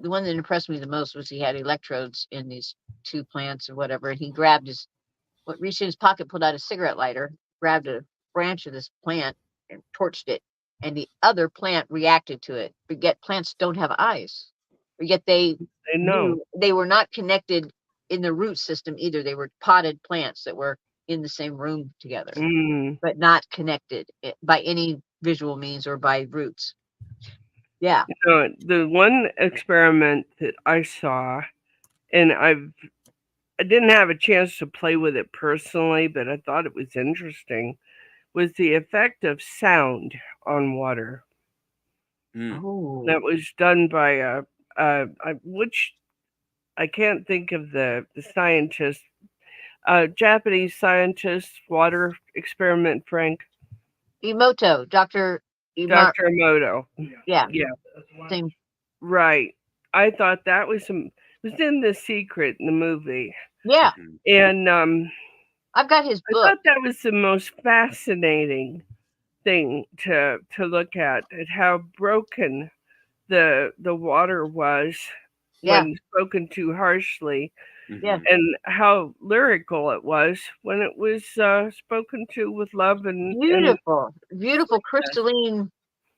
one that impressed me the most was he had electrodes in these 2 plants or whatever, and he reached in his pocket, pulled out a cigarette lighter, grabbed a branch of this plant and torched it, and the other plant reacted to it. But yet plants don't have eyes, but yet they know they were not connected in the root system either. They were potted plants that were in the same room together, but not connected by any visual means or by roots. Yeah. The one experiment that I saw, and I didn't have a chance to play with it personally, but I thought it was interesting, was the effect of sound on water. That was done by which I can't think of the scientist, Japanese scientist, water experiment, Frank. Emoto, Dr. Emoto. Yeah. Same. Right. I thought that was in The Secret in the movie. Yeah. And I've got his book. I thought that was the most fascinating thing to look at how broken the water was when spoken to harshly. Yeah. And how lyrical it was when it was spoken to with love and beautiful crystalline,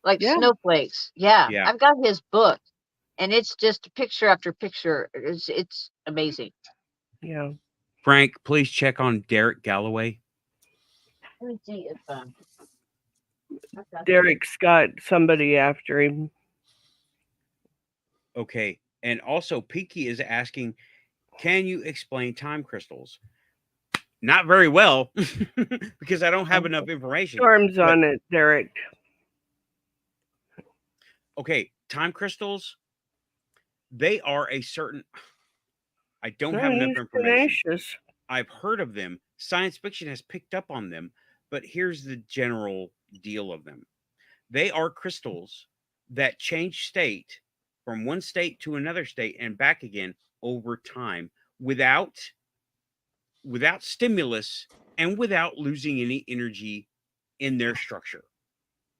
like snowflakes. Yeah. I've got his book, and it's just picture after picture. It's amazing. Yeah. Frank, please check on Derek Galloway. Let me see if Derek's got somebody after him. Okay. And also, Pinky is asking, Can you explain time crystals? Not very well, because I don't have enough information. Storms on it, Derek. Okay, time crystals, they are a certain... I don't have enough information. Tenacious. I've heard of them. Science fiction has picked up on them, but here's the general deal of them. They are crystals that change state from one state to another state and back again over time without stimulus and without losing any energy in their structure.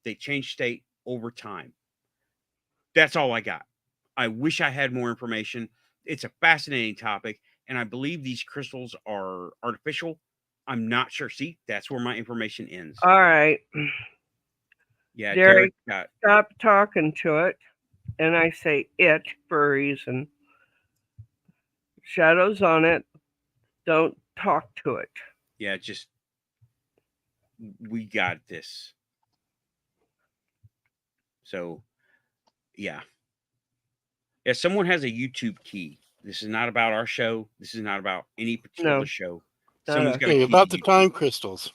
They change state over time. That's all I got. I wish I had more information. It's a fascinating topic, and I believe these crystals are artificial. I'm not sure. See, that's where my information ends. All right. Yeah, Derek got... stop talking to it, and I say it for a reason. Shadows on it. Don't talk to it. Yeah, just... we got this. So, yeah. If someone has a YouTube key, this is not about our show. This is not about any particular show. Someone's got a key about the time crystals.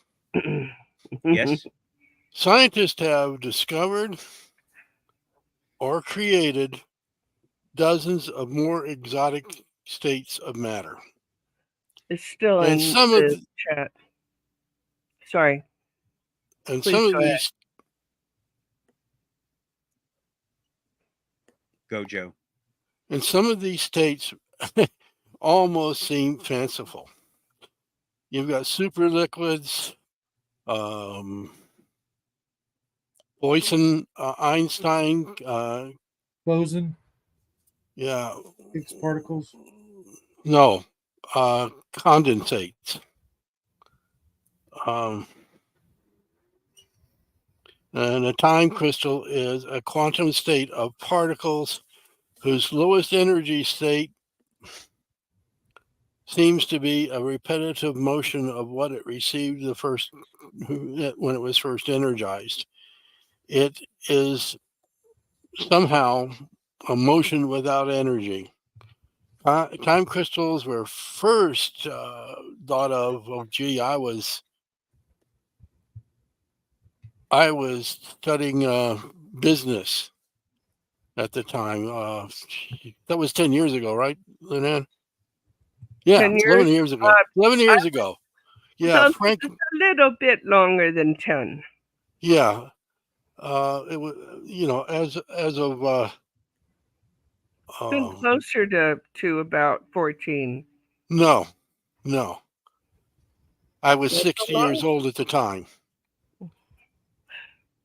Yes. Scientists have discovered or created dozens of more exotic states of matter. It's still and in some the of the, chat. Sorry. And Please some of go these... ahead. Go, Joe. And some of these states almost seem fanciful. You've got super liquids, Boyson, Einstein, Boson. Yeah. Higgs particles. No, condensates. And a time crystal is a quantum state of particles whose lowest energy state seems to be a repetitive motion of what it received when it was first energized. It is somehow a motion without energy. Time crystals were first thought of. Oh, gee, I was studying business at the time. That was 10 years ago, right, Lynn? Yeah, 10 years? 11 years ago. 11 years ago. Yeah, Frank. It's a little bit longer than 10. Yeah. It was, as of been closer to about 14. No. I was 60 years old at the time.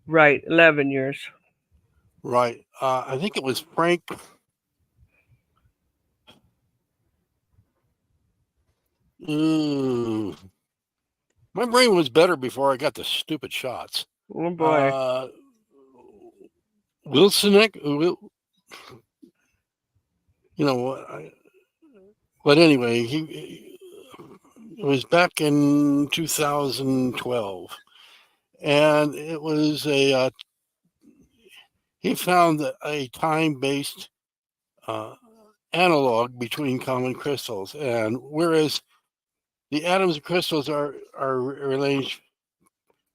Right, 11 years. Right. I think it was Frank. My brain was better before I got the stupid shots. Oh boy. Wilsonick, but anyway, it was back in 2012, and it was he found a time-based analog between common crystals, and whereas the atoms of crystals are arranged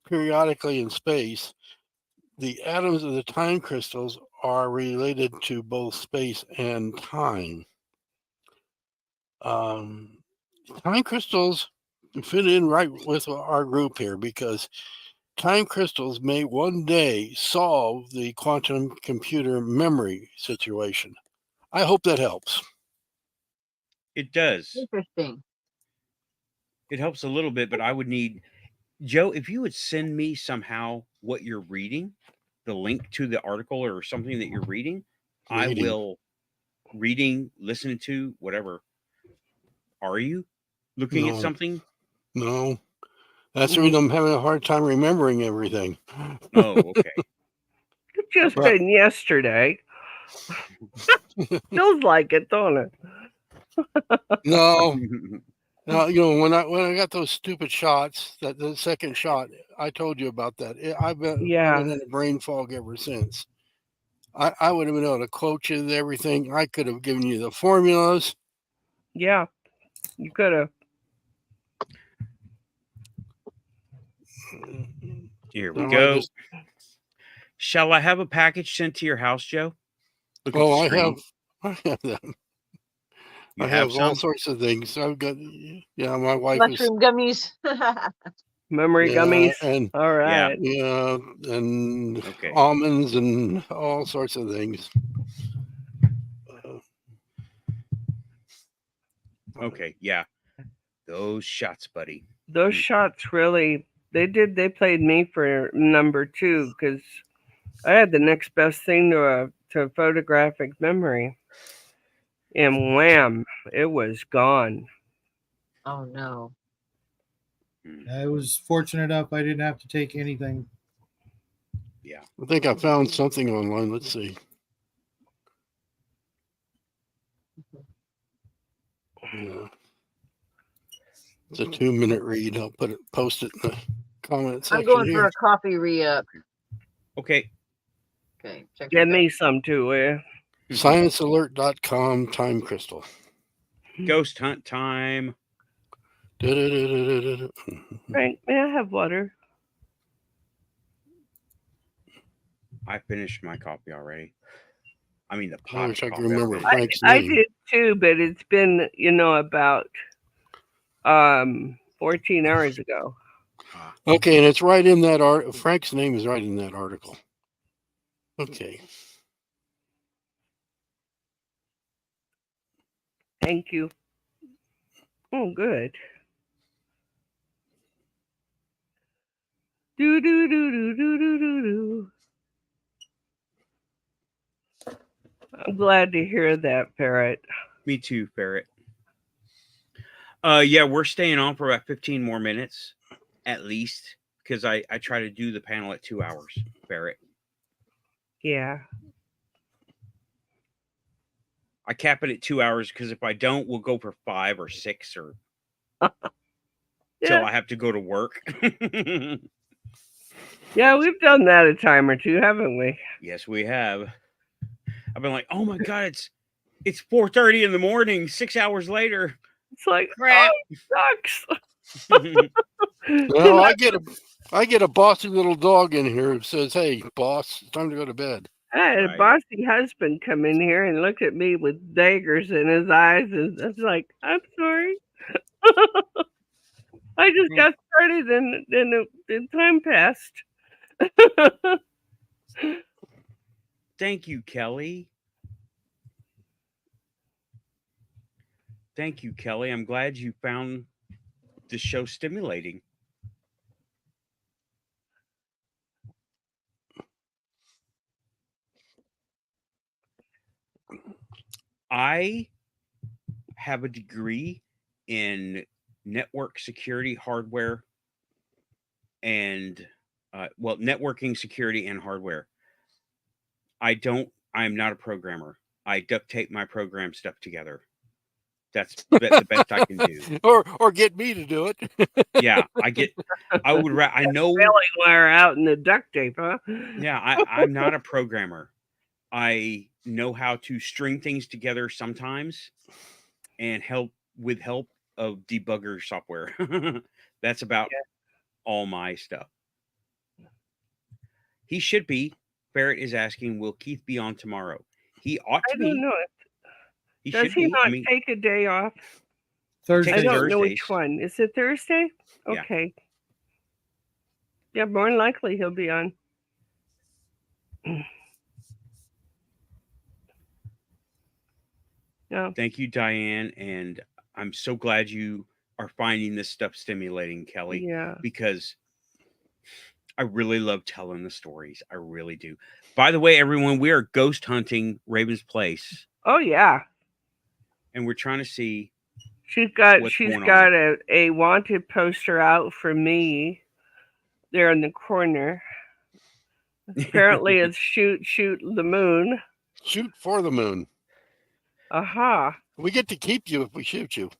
periodically in space, the atoms of the time crystals are related to both space and time. Time crystals fit in right with our group here because time crystals may one day solve the quantum computer memory situation. I hope that helps. It does. Interesting. It helps a little bit, but I would need... Joe, if you would send me somehow what you're reading, the link to the article or something that you're reading. I will... listening to, whatever. Are you looking at something? No. That's the reason I'm having a hard time remembering everything. Oh, okay. It just been yesterday. Feels like it, don't it? No. No, when I got those stupid shots, the second shot, I told you about that. I've been in a brain fog ever since. I would have been able to quote you everything. I could have given you the formulas. Yeah, you could have. Here we No, go. Shall I have a package sent to your house, Joe? Look at the I screen. have them. You I have have all some? sorts of things. I've got, my wife Mushroom gummies. Memory gummies. and All right. and Okay. almonds and all sorts of things. Okay, yeah. Those shots, buddy. Those shots really, they played me for number 2 because I had the next best thing to a photographic memory. And wham, it was gone. Oh no. I was fortunate enough I didn't have to take anything. Yeah. I think I found something online. Let's see. Yeah. It's a 2-minute read. I'll post it in the comment section. I'm going here. for a coffee re-up. Okay. Okay. Check Get that me out. some too, ScienceAlert.com time crystal. Ghost hunt time. Frank, may I have water? I finished my copy already. I mean, the pot. I wish I could coffee remember already. Frank's I name. did too, but it's been, about 14 hours ago. Okay, and it's right in that art. Frank's name is right in that article. Okay. Thank you. Oh, good. Do do do do do do do do. I'm glad to hear that, Parrot. Me too, Ferret. Yeah, we're staying on for about 15 more minutes, at least, because I try to do the panel at 2 hours, Ferret. Yeah. I cap it at 2 hours because if I don't, we'll go for 5 or 6 or till I have to go to work. Yeah, we've done that a time or two, haven't we? Yes, we have. I've been like, oh my god, it's 4:30 in the morning, 6 hours later. It's like, crap. Oh, it sucks. Well, I get a bossy little dog in here who says, "Hey, boss, it's time to go to bed." I had a bossy husband come in here and look at me with daggers in his eyes, and I was like, "I'm sorry." I just got started, and then time passed. Thank you, Kelly. Thank you, Kelly. I'm glad you found the show stimulating. I have a degree in network security hardware and networking security and hardware. I'm not a programmer. I duct tape my program stuff together. That's the best I can do. Or get me to do it. Yeah, I know railing wire out in the duct tape, huh? Yeah, I'm not a programmer. I know how to string things together sometimes and help of debugger software. That's about all my stuff. He should be. Barrett is asking, will Keith be on tomorrow? He ought to be. I don't know. Does he not take a day off? Thursday. I don't know which one. Is it Thursday? Yeah. Okay. Yeah, more than likely he'll be on. Yeah. Thank you, Diane. And I'm so glad you are finding this stuff stimulating, Kelly. Yeah. Because I really love telling the stories. I really do. By the way, everyone, we are ghost hunting Raven's Place. Oh, yeah. And we're trying to see. She's got a wanted poster out for me there in the corner. Apparently it's shoot the moon. Shoot for the moon. Aha. We get to keep you if we shoot you.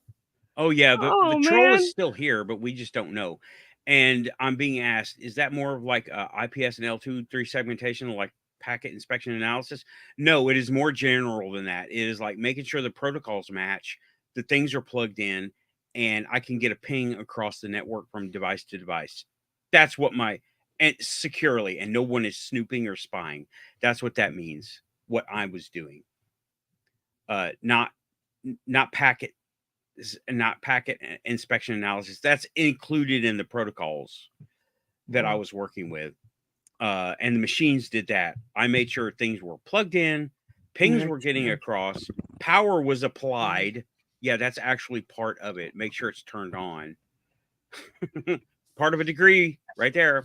Oh, yeah. The troll is still here, but we just don't know. And I'm being asked, is that more of like IPS and L2-3 segmentation, like packet inspection analysis? No, it is more general than that. It is like making sure the protocols match the things are plugged in, and I can get a ping across the network from device to device. That's what and securely, and no one is snooping or spying. That's what that means. What I was doing, not packet inspection analysis. That's included in the protocols that I was working with. And the machines did that. I made sure things were plugged in, pings were getting across, power was applied. Yeah, that's actually part of it. Make sure it's turned on. Part of a degree right there.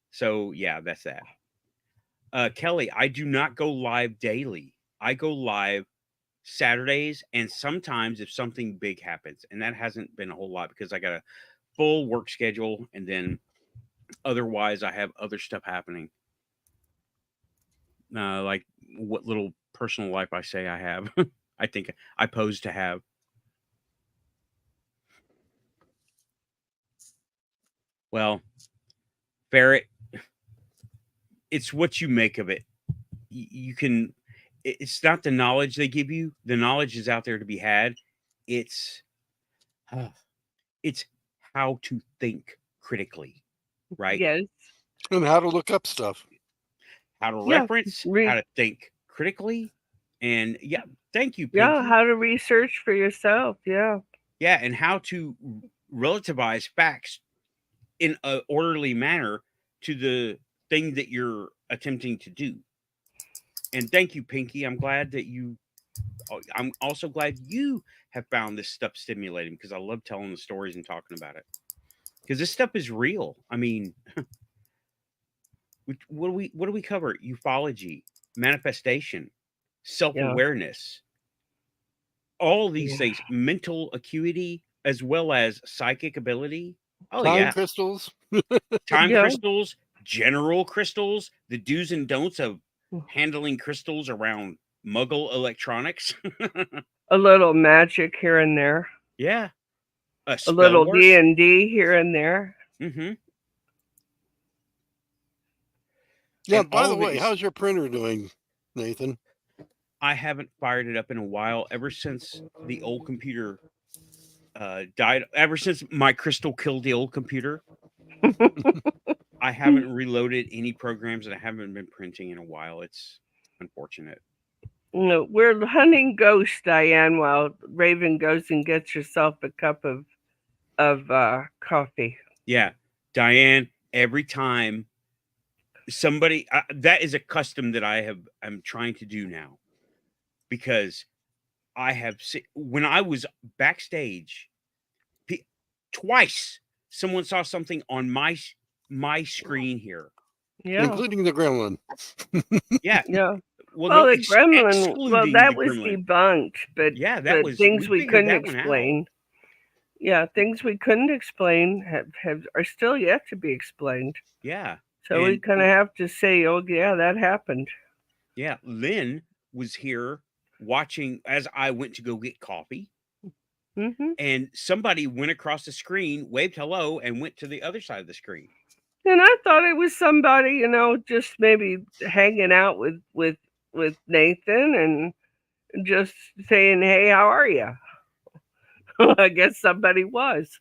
So yeah, that's that. Kelly, I do not go live daily. I go live Saturdays, and sometimes if something big happens, and that hasn't been a whole lot because I got a full work schedule, and then otherwise I have other stuff happening. Like what little personal life I say I have. I think I pose to have. Well, Ferret, it's what you make of it. You can, it's not the knowledge they give you. The knowledge is out there to be had. It's how to think critically, right? Yes. And how to look up stuff. How to reference, how to think critically. And yeah, thank you, Pinky. Yeah, how to research for yourself. Yeah. Yeah, and how to relativize facts in an orderly manner to the thing that you're attempting to do. And thank you, Pinky. I'm also glad you have found this stuff stimulating, because I love telling the stories and talking about it. Because this stuff is real. I mean, what do we cover? Ufology, manifestation, self-awareness, all these things, mental acuity, as well as psychic ability. Oh, time crystals. Time crystals, general crystals, the do's and don'ts of handling crystals around Muggle electronics. A little magic here and there. Yeah. A little D&D here and there. Mm-hmm. Yeah, and by the way, how's your printer doing, Nathan? I haven't fired it up in a while, ever since the old computer died. Ever since my crystal killed the old computer. I haven't reloaded any programs, and I haven't been printing in a while. It's unfortunate. No, we're hunting ghosts, Diane, while Raven goes and gets herself a cup of coffee. Yeah, Diane, every time somebody, that is a custom that I'm trying to do now, because I have when I was backstage twice, someone saw something on my screen here. Yeah, including the gremlin. Yeah. Well, the gremlin. Well, that was debunked, but yeah, that was things we couldn't explain. Yeah, things we couldn't explain are still yet to be explained. Yeah. So we kind of have to say, oh yeah, that happened. Yeah, Lynn was here watching as I went to go get coffee. Mm-hmm. And somebody went across the screen, waved hello, and went to the other side of the screen. And I thought it was somebody, just maybe hanging out with Nathan and just saying, hey, how are you? I guess somebody was.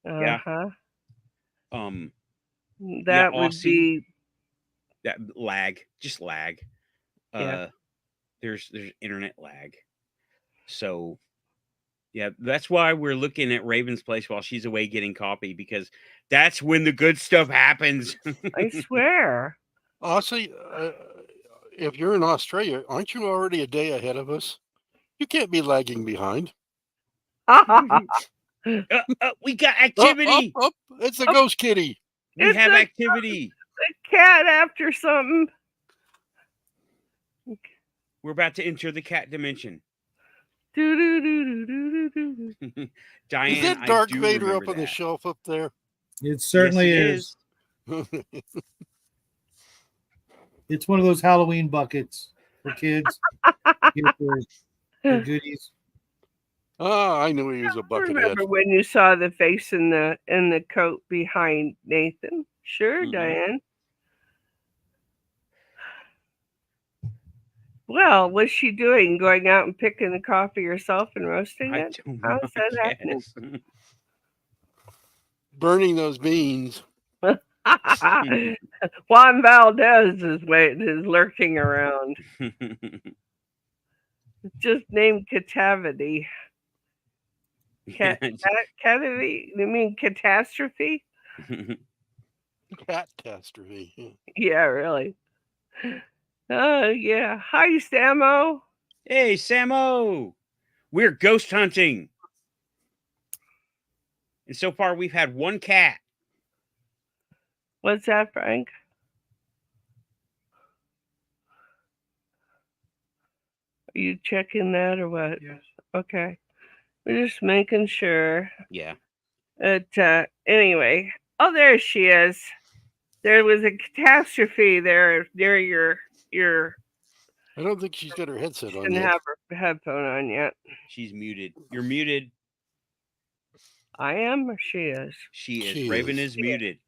Yeah. That would be that lag, just lag. Yeah. There's internet lag. So yeah, that's why we're looking at Raven's place while she's away getting coffee, because that's when the good stuff happens. I swear. Honestly, if you're in Australia, aren't you already a day ahead of us? You can't be lagging behind. We got activity. It's a ghost kitty. We have activity. A cat after something. We're about to enter the cat dimension. Diane, is that Darth Vader up on the shelf up there? It certainly is. It's one of those Halloween buckets for kids. For goodies. Oh, I knew he was a buckethead. Remember when you saw the face in the coat behind Nathan? Sure, Diane. Well, what's she doing? Going out and picking the coffee herself and roasting I it? don't How's know. that happening? Yes. Burning those beans. Juan Valdez is lurking around. Just named Catavity. Catavity? You mean catastrophe? Catastrophe. Yeah, really. Yeah. Hi, Samo. Hey, Samo. We're ghost hunting. And so far, we've had one cat. What's that, Frank? Are you checking that or what? Yes. Okay. We're just making sure. Yeah. Anyway. Oh, there she is. There was a catastrophe there near your. I don't think she's got her headset on Didn't yet. have her headphone on yet. She's muted. You're muted. I am, or she is? She is. She Raven is. is muted.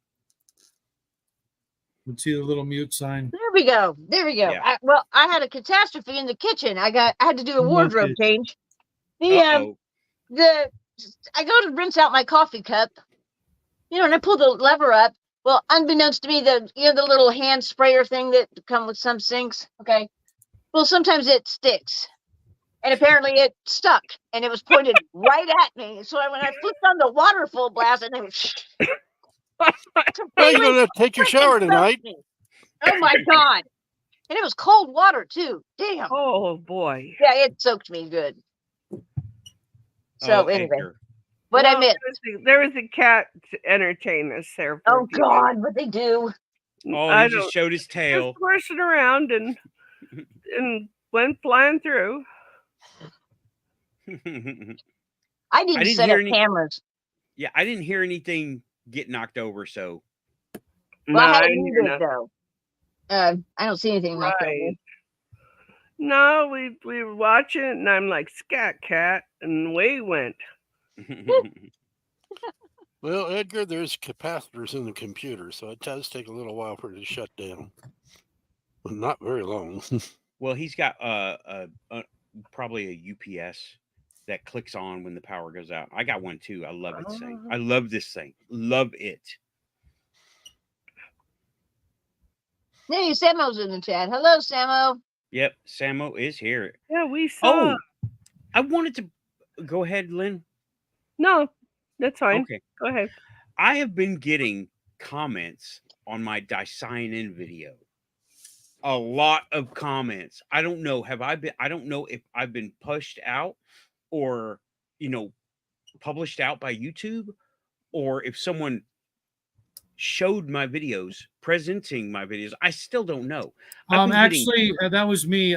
Let's see the little mute sign. There we go. There we go. Yeah. I had a catastrophe in the kitchen. I had to do a wardrobe change. Uh-oh. I go to rinse out my coffee cup, and I pull the lever up. Well, unbeknownst to me, the little hand sprayer thing that come with some sinks. Okay. Well, sometimes it sticks, and apparently it stuck, and it was pointed right at me. So when I flipped on the water full blast, and it was Well, you're gonna take your shower tonight. Oh my God! And it was cold water too. Damn. Oh boy. Yeah, it soaked me good. So anyway, what I missed. There was a cat to entertain us there. Oh God, what they do? Oh, he just showed his tail. Just horsing around and went flying through. I need to set up cameras. Yeah, I didn't hear anything get knocked over, so. Well, I had it muted though. I don't see anything knocked over. No, we were watching it, and I'm like, "Scat cat," and away he went. Well, Edgar, there's capacitors in the computer, so it does take a little while for it to shut down. Well, not very long. Well, he's got probably a UPS that clicks on when the power goes out. I got one too. I love it. I love this thing. Love it. Hey, Samo's in the chat. Hello, Samo. Yep, Samo is here. Yeah, we saw. Oh, I wanted to go ahead, Lynn. No, that's fine. Okay, go ahead. I have been getting comments on my Dicyanin video. A lot of comments. I don't know. I don't know if I've been pushed out or, published out by YouTube, or if someone showed my videos, presenting my videos. I still don't know. Actually, that was me.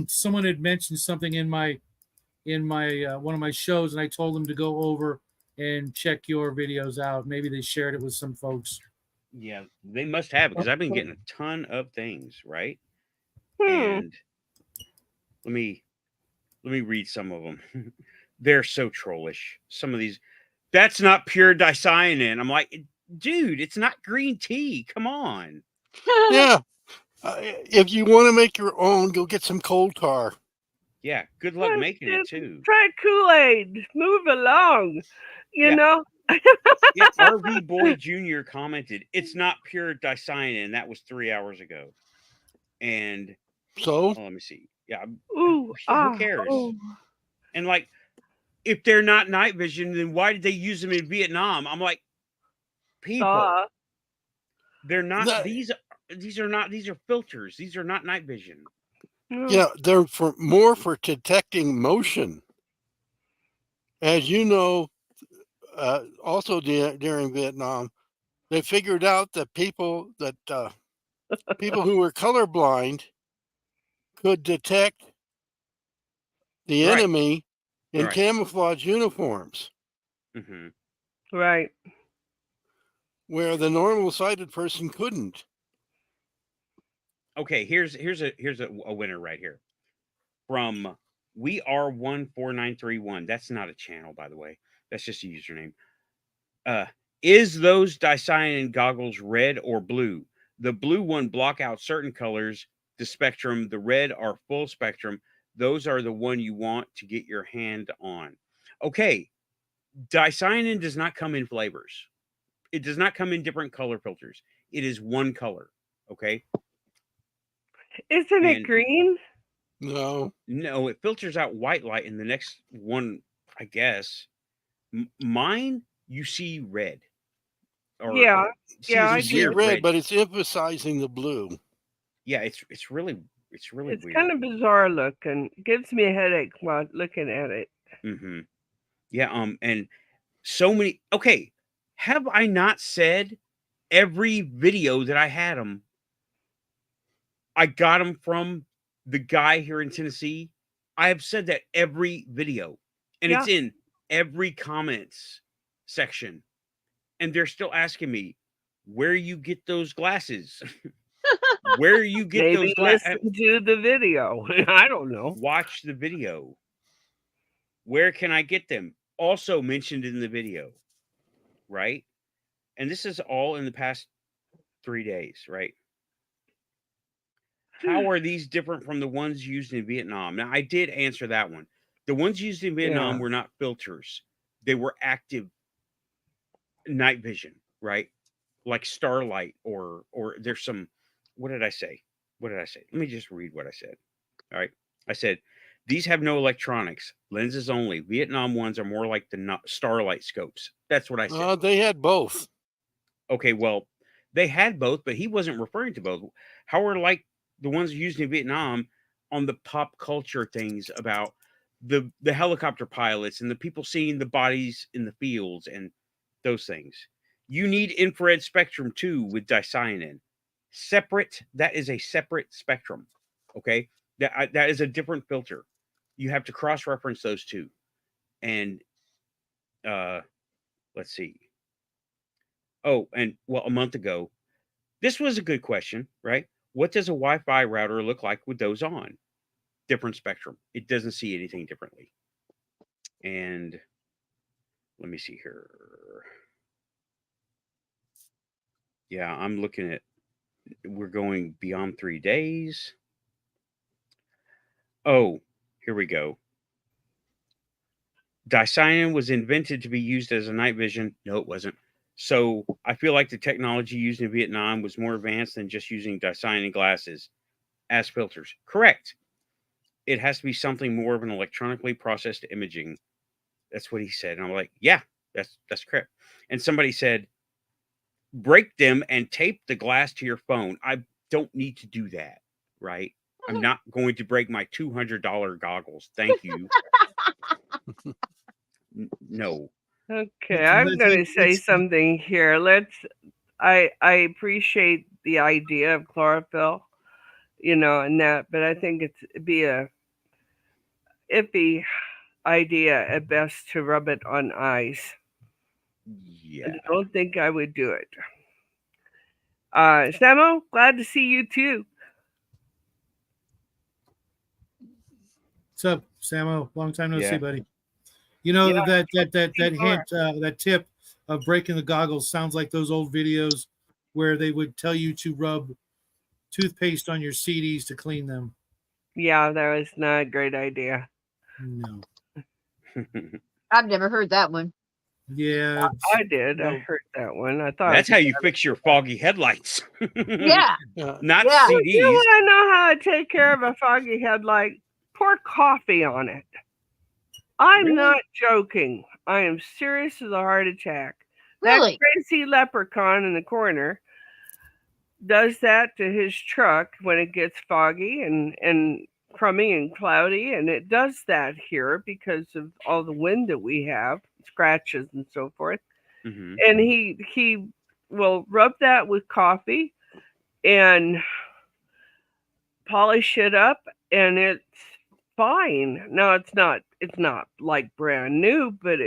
Someone had mentioned something in my one of my shows, and I told them to go over and check your videos out. Maybe they shared it with some folks. Yeah, they must have, because I've been getting a ton of things, right? And let me read some of them. They're so trollish. Some of these, that's not pure Dicyanin. I'm like, dude, it's not green tea. Come on. Yeah. If you want to make your own, go get some coal tar. Yeah, good luck making it too. Try Kool-Aid. Move along. You know. Yeah, RV Boy Jr. commented, it's not pure Dicyanin. That was 3 hours ago. And so let me see. Yeah. Ooh, who cares? And like, if they're not night vision, then why did they use them in Vietnam? I'm like, people, they're not. These are filters. These are not night vision. Yeah, they're more for detecting motion. As you know, also during Vietnam, they figured out that people who were colorblind could detect the enemy in camouflage uniforms. Mm-hmm. Right. Where the normal sighted person couldn't. Okay, here's a winner right here. From We Are 14931. That's not a channel, by the way. That's just a username. Is those dicyanin goggles red or blue? The blue one block out certain colors, the spectrum. The red are full spectrum. Those are the one you want to get your hand on. Okay, dicyanin does not come in flavors. It does not come in different color filters. It is one color. Okay. Isn't it green? No. No, it filters out white light in the next one, I guess. Mine, you see red. Or, yeah. I see red, but it's emphasizing the blue. Yeah, it's really weird. It's kind of bizarre looking. It gives me a headache while looking at it. Mm-hmm. Yeah, and so many. Okay, have I not said every video that I had them? I got them from the guy here in Tennessee. I have said that every video, and it's in every comments section, and they're still asking me where you get those glasses. Where you get those glasses? Listen to the video. I don't know. Watch the video. Where can I get them? Also mentioned in the video, right? And this is all in the past 3 days, right? How are these different from the ones used in Vietnam? Now, I did answer that one. The ones used in Vietnam were not filters. They were active night vision, right? Like starlight or there's some, what did I say? Let me just read what I said. All right. I said, these have no electronics, lenses only. Vietnam ones are more like the starlight scopes. That's what I said. They had both. Okay, well, they had both, but he wasn't referring to both. How are like the ones used in Vietnam on the pop culture things about the helicopter pilots and the people seeing the bodies in the fields and those things? You need infrared spectrum too with dicyanin. Separate, that is a separate spectrum. Okay, that is a different filter. You have to cross-reference those two. And let's see. Oh, and well, a month ago, this was a good question, right? What does a Wi-Fi router look like with those on? Different spectrum. It doesn't see anything differently. And let me see here. Yeah, I'm looking at, we're going beyond 3 days. Oh, here we go. Dicyanin was invented to be used as a night vision. No, it wasn't. So I feel like the technology used in Vietnam was more advanced than just using dicyanin glasses as filters. Correct. It has to be something more of an electronically processed imaging. That's what he said. And I'm like, yeah, that's correct. And somebody said, break them and tape the glass to your phone. I don't need to do that, right? I'm not going to break my $200 goggles. Thank you. No. Okay, I'm going to say something here. I appreciate the idea of chlorophyll, and that, but I think it'd be a iffy idea at best to rub it on eyes. Yeah. I don't think I would do it. Samo, glad to see you too. What's up, Samo? Long time no see, buddy. You know, that hint, that tip of breaking the goggles sounds like those old videos where they would tell you to rub toothpaste on your CDs to clean them. Yeah, that was not a great idea. No. I've never heard that one. Yeah. I did. I heard that one. I thought that's how you fix your foggy headlights. Yeah. Not CDs. You want to know how to take care of a foggy headlight? Pour coffee on it. I'm not joking. I am serious as a heart attack. Really? That crazy leprechaun in the corner does that to his truck when it gets foggy and crummy and cloudy, and it does that here because of all the wind that we have, scratches and so forth. Mm-hmm. And he will rub that with coffee and polish it up, and it's fine. Now it's not like brand new, but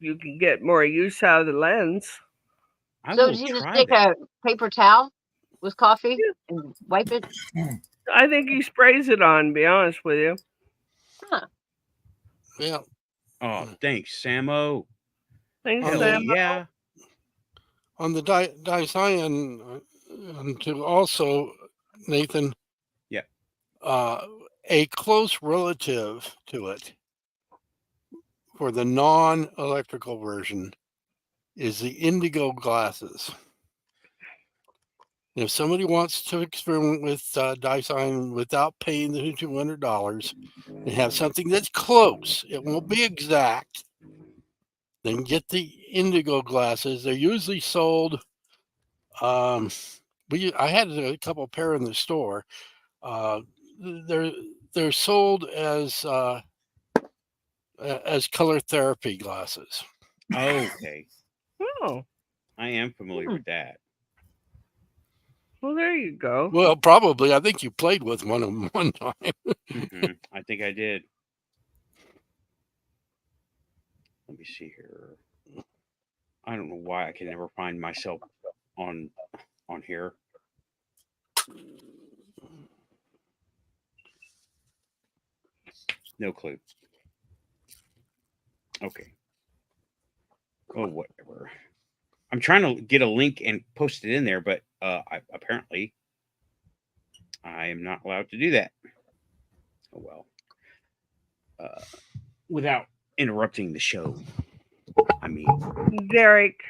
you can get more use out of the lens. So does he just take a paper towel with coffee and wipe it? I think he sprays it on, to be honest with you. Huh. Yeah. Oh, thanks, Samo. Thanks, Samo. Yeah. On the Dyson, to also, Nathan. Yeah. A close relative to it for the non-electrical version is the indigo glasses. If somebody wants to experiment with Dyson without paying the $200 and have something that's close, it won't be exact, then get the indigo glasses. They're usually sold. I had a couple pair in the store. They're sold as color therapy glasses. Okay. Oh, I am familiar with that. well, there you go. Well, probably. I think you played with one of them one time. I think I did. Let me see here. I don't know why I can never find myself on here. No clue. Okay. Oh, whatever. I'm trying to get a link and post it in there, but apparently I am not allowed to do that. Oh, well. Without interrupting the show. I mean, Derek,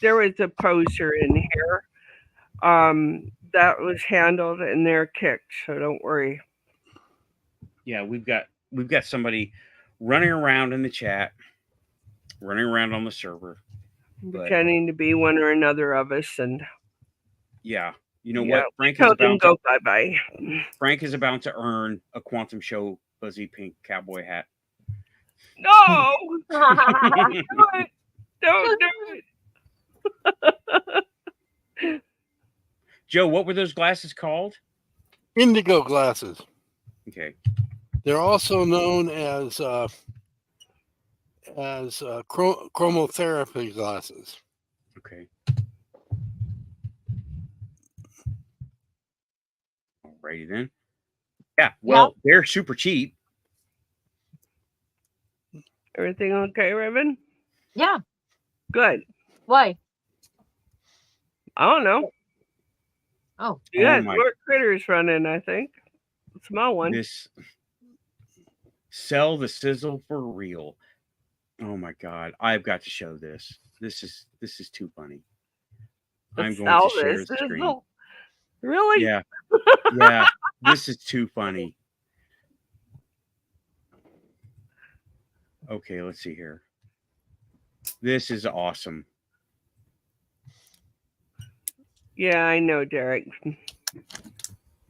there was a poster in here that was handled and they're kicked, so don't worry. Yeah, we've got somebody running around in the chat, running around on the server, pretending to be one or another of us, and yeah, you know what? Frank is about to go bye. Frank is about to earn a Quantum Show fuzzy pink cowboy hat. No, don't do it. Joe, what were those glasses called? Indigo glasses. Okay. They're also known as chromotherapy glasses. Okay. Alrighty then. Yeah. Well, they're super cheap. Everything okay, Raven? Yeah. Good. Why? I don't know. Oh. You had more critters running, I think. A small one. This sell the sizzle for real. Oh my God. I've got to show this. This is too funny. I'm going to share the screen. Really? Yeah. Yeah. This is too funny. Okay, let's see here. This is awesome. Yeah, I know, Derek.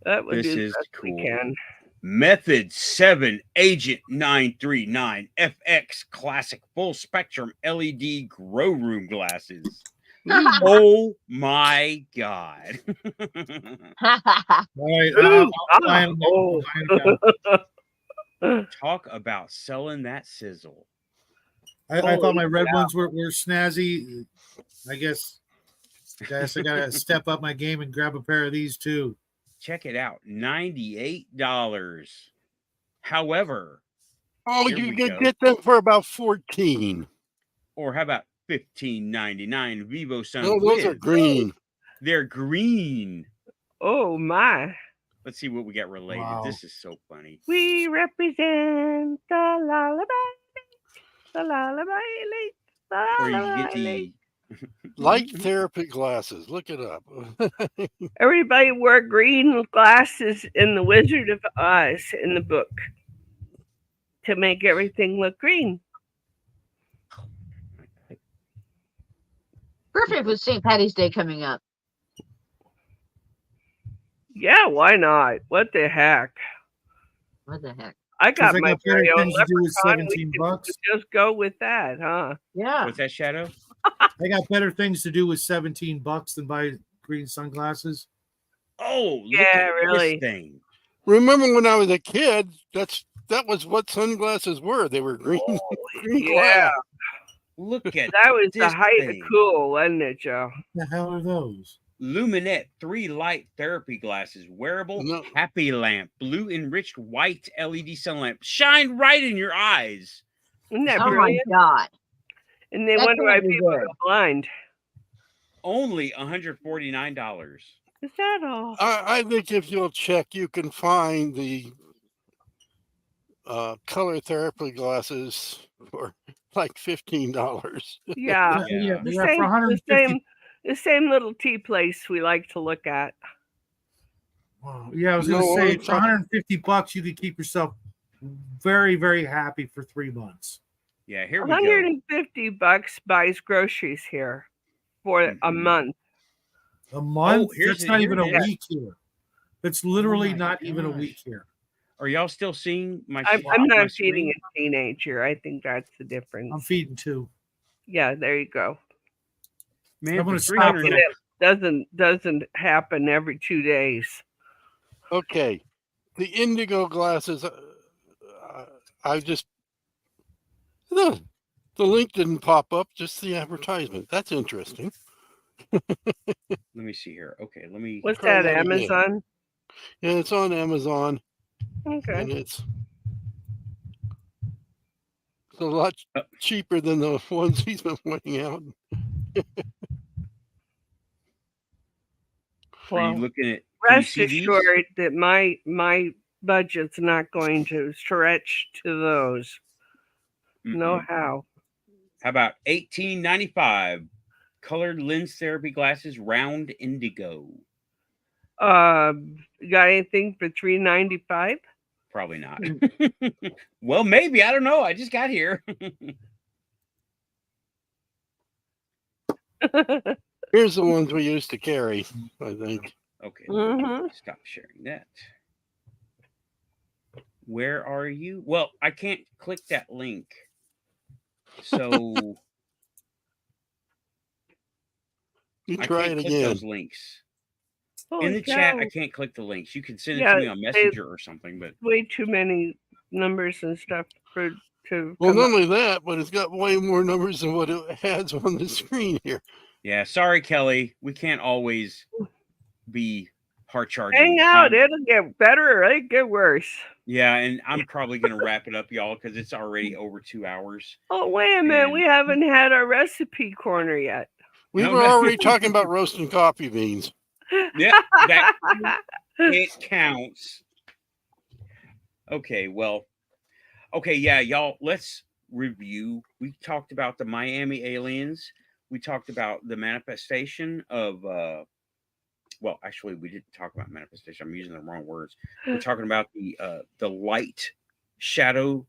That would this be is cool. Can. Method 7 Agent 939 FX Classic Full Spectrum LED Grow Room Glasses. Oh my God. Talk about selling that sizzle. I thought my red ones were snazzy. I guess I gotta step up my game and grab a pair of these too. Check it out, $98. However, you can get them for about $14. Or how about $15.99? Vivo Sun. Oh, those are green. They're green. Oh my! Let's see what we got related. Wow. This is so funny. We represent the lullaby. The lullaby. Or you get the light therapy glasses. Look it up. Everybody wore green glasses in The Wizard of Oz in the book to make everything look green. Perfect with St. Patty's Day coming up. Yeah, why not? What the heck? What the heck? I got my very own leprechaun. $17. Just go with that, huh? Yeah. What's that, Shadow? I got better things to do with $17 than buy green sunglasses. Oh, yeah, really? This thing. Remember when I was a kid? That was what sunglasses were. They were green. Green glass. Look at that was this the height thing. of cool, wasn't it, Joe? The hell are those? Luminette 3 light therapy glasses, wearable happy lamp, blue enriched white LED sun lamp, shine right in your eyes. Isn't that oh brilliant? My God! And they wonder why people are blind. only $149. Is that all? I think if you'll check, you can find the color therapy glasses for like $15. Yeah. Yeah, The yeah, same, for 150. the same little tea place we like to look at. Wow. Yeah, I was No, going to only say for $150, you could keep yourself very, very happy for 3 months. Yeah, here we go. $150 buys groceries here for a month. A month? Oh, here's That's it- not here even it a is. week here. That's literally my not even a gosh. week here. Are y'all still seeing my? I'm my not feeding screen? a teenager. I think that's the difference. I'm feeding 2. Yeah, there you go. Man, I'm for going to stop $300. though. Doesn't happen every 2 days. Okay, the indigo glasses. I just the link didn't pop up, just the advertisement. That's interesting. Let me see here. Okay, let me. What's Try that, that again. Amazon? Yeah, it's on Amazon, Okay. and it's a lot cheaper than the ones he's been pointing out. Are Well, you looking at? Can you rest see these? assured that my budget's not going to stretch to those. No Mm-mm. how. How about $18.95? Colored lens therapy glasses, round indigo. You got anything for $3.95? Probably not. Well, maybe. I don't know. I just got here. Here's the ones we used to carry, I think. Okay. Mhm. Stop sharing that. Where are you? Well, I can't click that link. So You I try can't it click again. those links. Holy In the chat, I cow. can't click the links. You can send it Yeah, to me on Messenger or something, but way too many numbers and stuff to Well, come not up. only that, but it's got way more numbers than what it has on the screen here. yeah, sorry, Kelly. We can't always be hard charging. Hang out. It'll get better or it'll get worse. Yeah, and I'm probably gonna wrap it up, y'all, because it's already over 2 hours. Oh, wait a minute. And- We haven't had our recipe corner yet. We No, were no. already talking about roasting coffee beans. Yeah, that it counts. Okay, well, okay, yeah, y'all, let's review. We talked about the Miami aliens. We talked about the manifestation of well, actually we didn't talk about manifestation. I'm using the wrong words. We're talking about the light shadow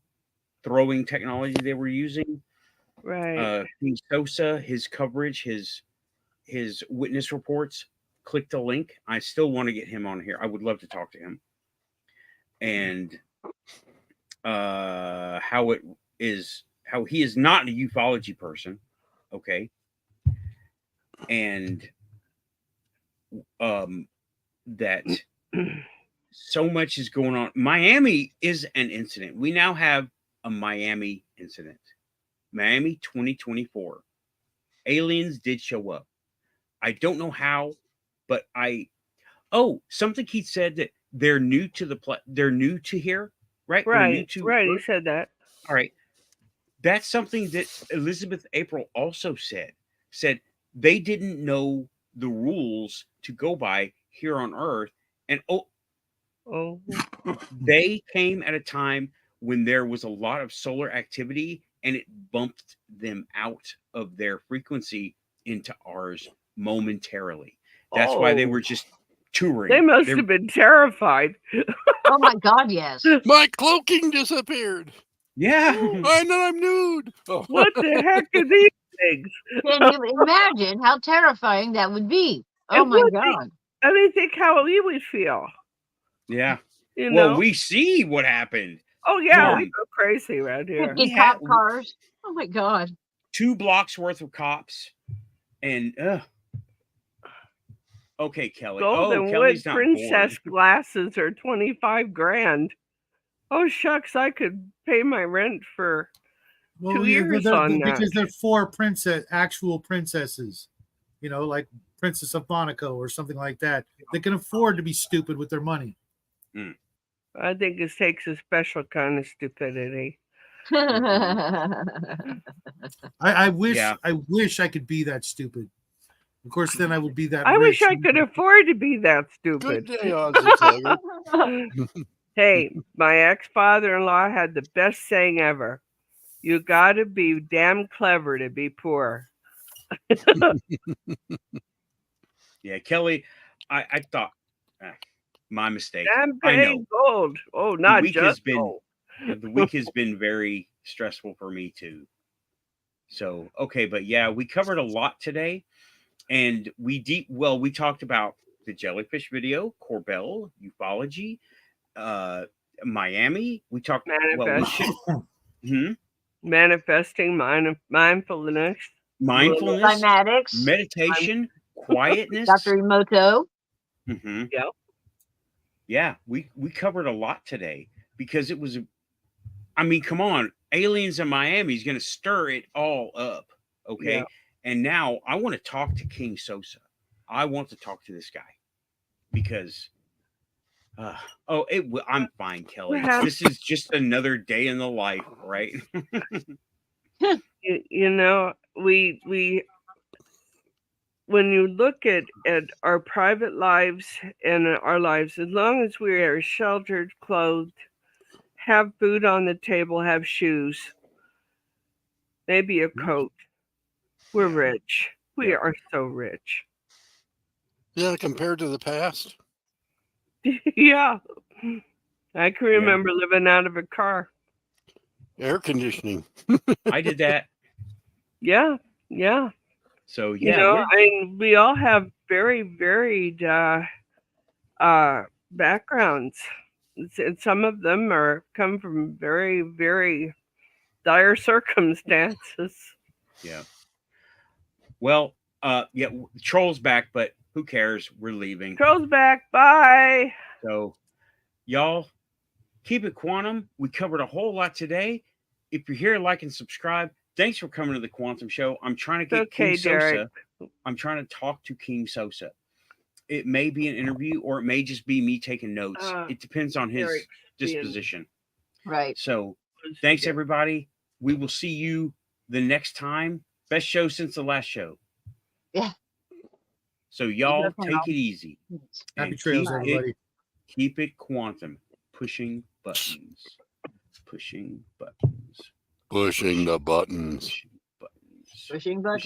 throwing technology they were using. Right. KingSosa, his coverage, his witness reports. Click the link. I still want to get him on here. I would love to talk to him. And how he is not a ufology person, okay, and that so much is going on. Miami is an incident. We now have a Miami incident. Miami 2024. Aliens did show up. I don't know how, but something Keith said that they're new to they're new to here, right? They're new Right. to Right. He Earth. said that. All right. That's something that Elizabeth April also said they didn't know the rules to go by here on Earth. And they came at a time when there was a lot of solar activity and it bumped them out of their frequency into ours momentarily. That's why they were just touring. They must have been terrified. Oh my God, yes. My cloaking disappeared. Yeah. I'm nude. Oh. What the heck are these things? Can you imagine how terrifying that would be? Oh my God. I mean, think how we would feel. Yeah. You well, know? we see what happened. Oh, yeah. We go crazy around here. 50 cop cars. Oh my God. 2 blocks worth of cops. And, okay, Kelly. Golden Kelly's Wood not princess bored. glasses are $25,000. Oh shucks, I could pay my rent for 2 years on that. Because they're 4 actual princesses, you know, like Princess of Monaco or something like that. They can afford to be stupid with their money. I think it takes a special kind of stupidity. I wish I could be that stupid. Of course, then I would be that. I wish rich. I could afford to be that Good stupid. day, Ozzy Tiger. Hey, my ex-father-in-law had the best saying ever. You got to be damn clever to be poor. Yeah, Kelly, I thought my mistake. I Champagne know. gold. Oh, The not week has just been gold. the week has been very stressful for me too. So okay, but yeah, we covered a lot today, and we talked about the jellyfish video, Corbell, ufology, Miami. We talked Manifesting mindfulness, Climatics, meditation, quietness. Dr. Emoto. Mm-hmm. Yeah. Yeah, we covered a lot today because it was. I mean, come on, aliens in Miami is going to stir it all up. Okay, Yeah. and now I want to talk to KingSosa. I want to talk to this guy because. I'm fine, Kelly. This is just another day in the life, right? You know, we when you look at our private lives and our lives, as long as we are sheltered, clothed, have food on the table, have shoes, maybe a coat, we're rich. We are so rich. Yeah, compared to the past. Yeah. I can remember living out of a car. Air conditioning. I did that. Yeah. Yeah. So yeah, you know, I mean, we all have very varied backgrounds, and some of them come from very, very dire circumstances. Yeah. Well, Troll's back, but who cares? We're leaving. Troll's back. Bye. So, y'all, keep it quantum. We covered a whole lot today. If you're here, like and subscribe. Thanks for coming to the Quantum Show. I'm trying to get KingSosa. I'm trying to talk to KingSosa. It may be an interview, or it may just be me taking notes. It depends on his disposition. Right. So, thanks everybody. We will see you the next time. Best show since the last show. Yeah. So y'all take it easy. Happy trails, everybody. Keep it quantum. Pushing buttons. Pushing buttons. Pushing the buttons. Pushing buttons.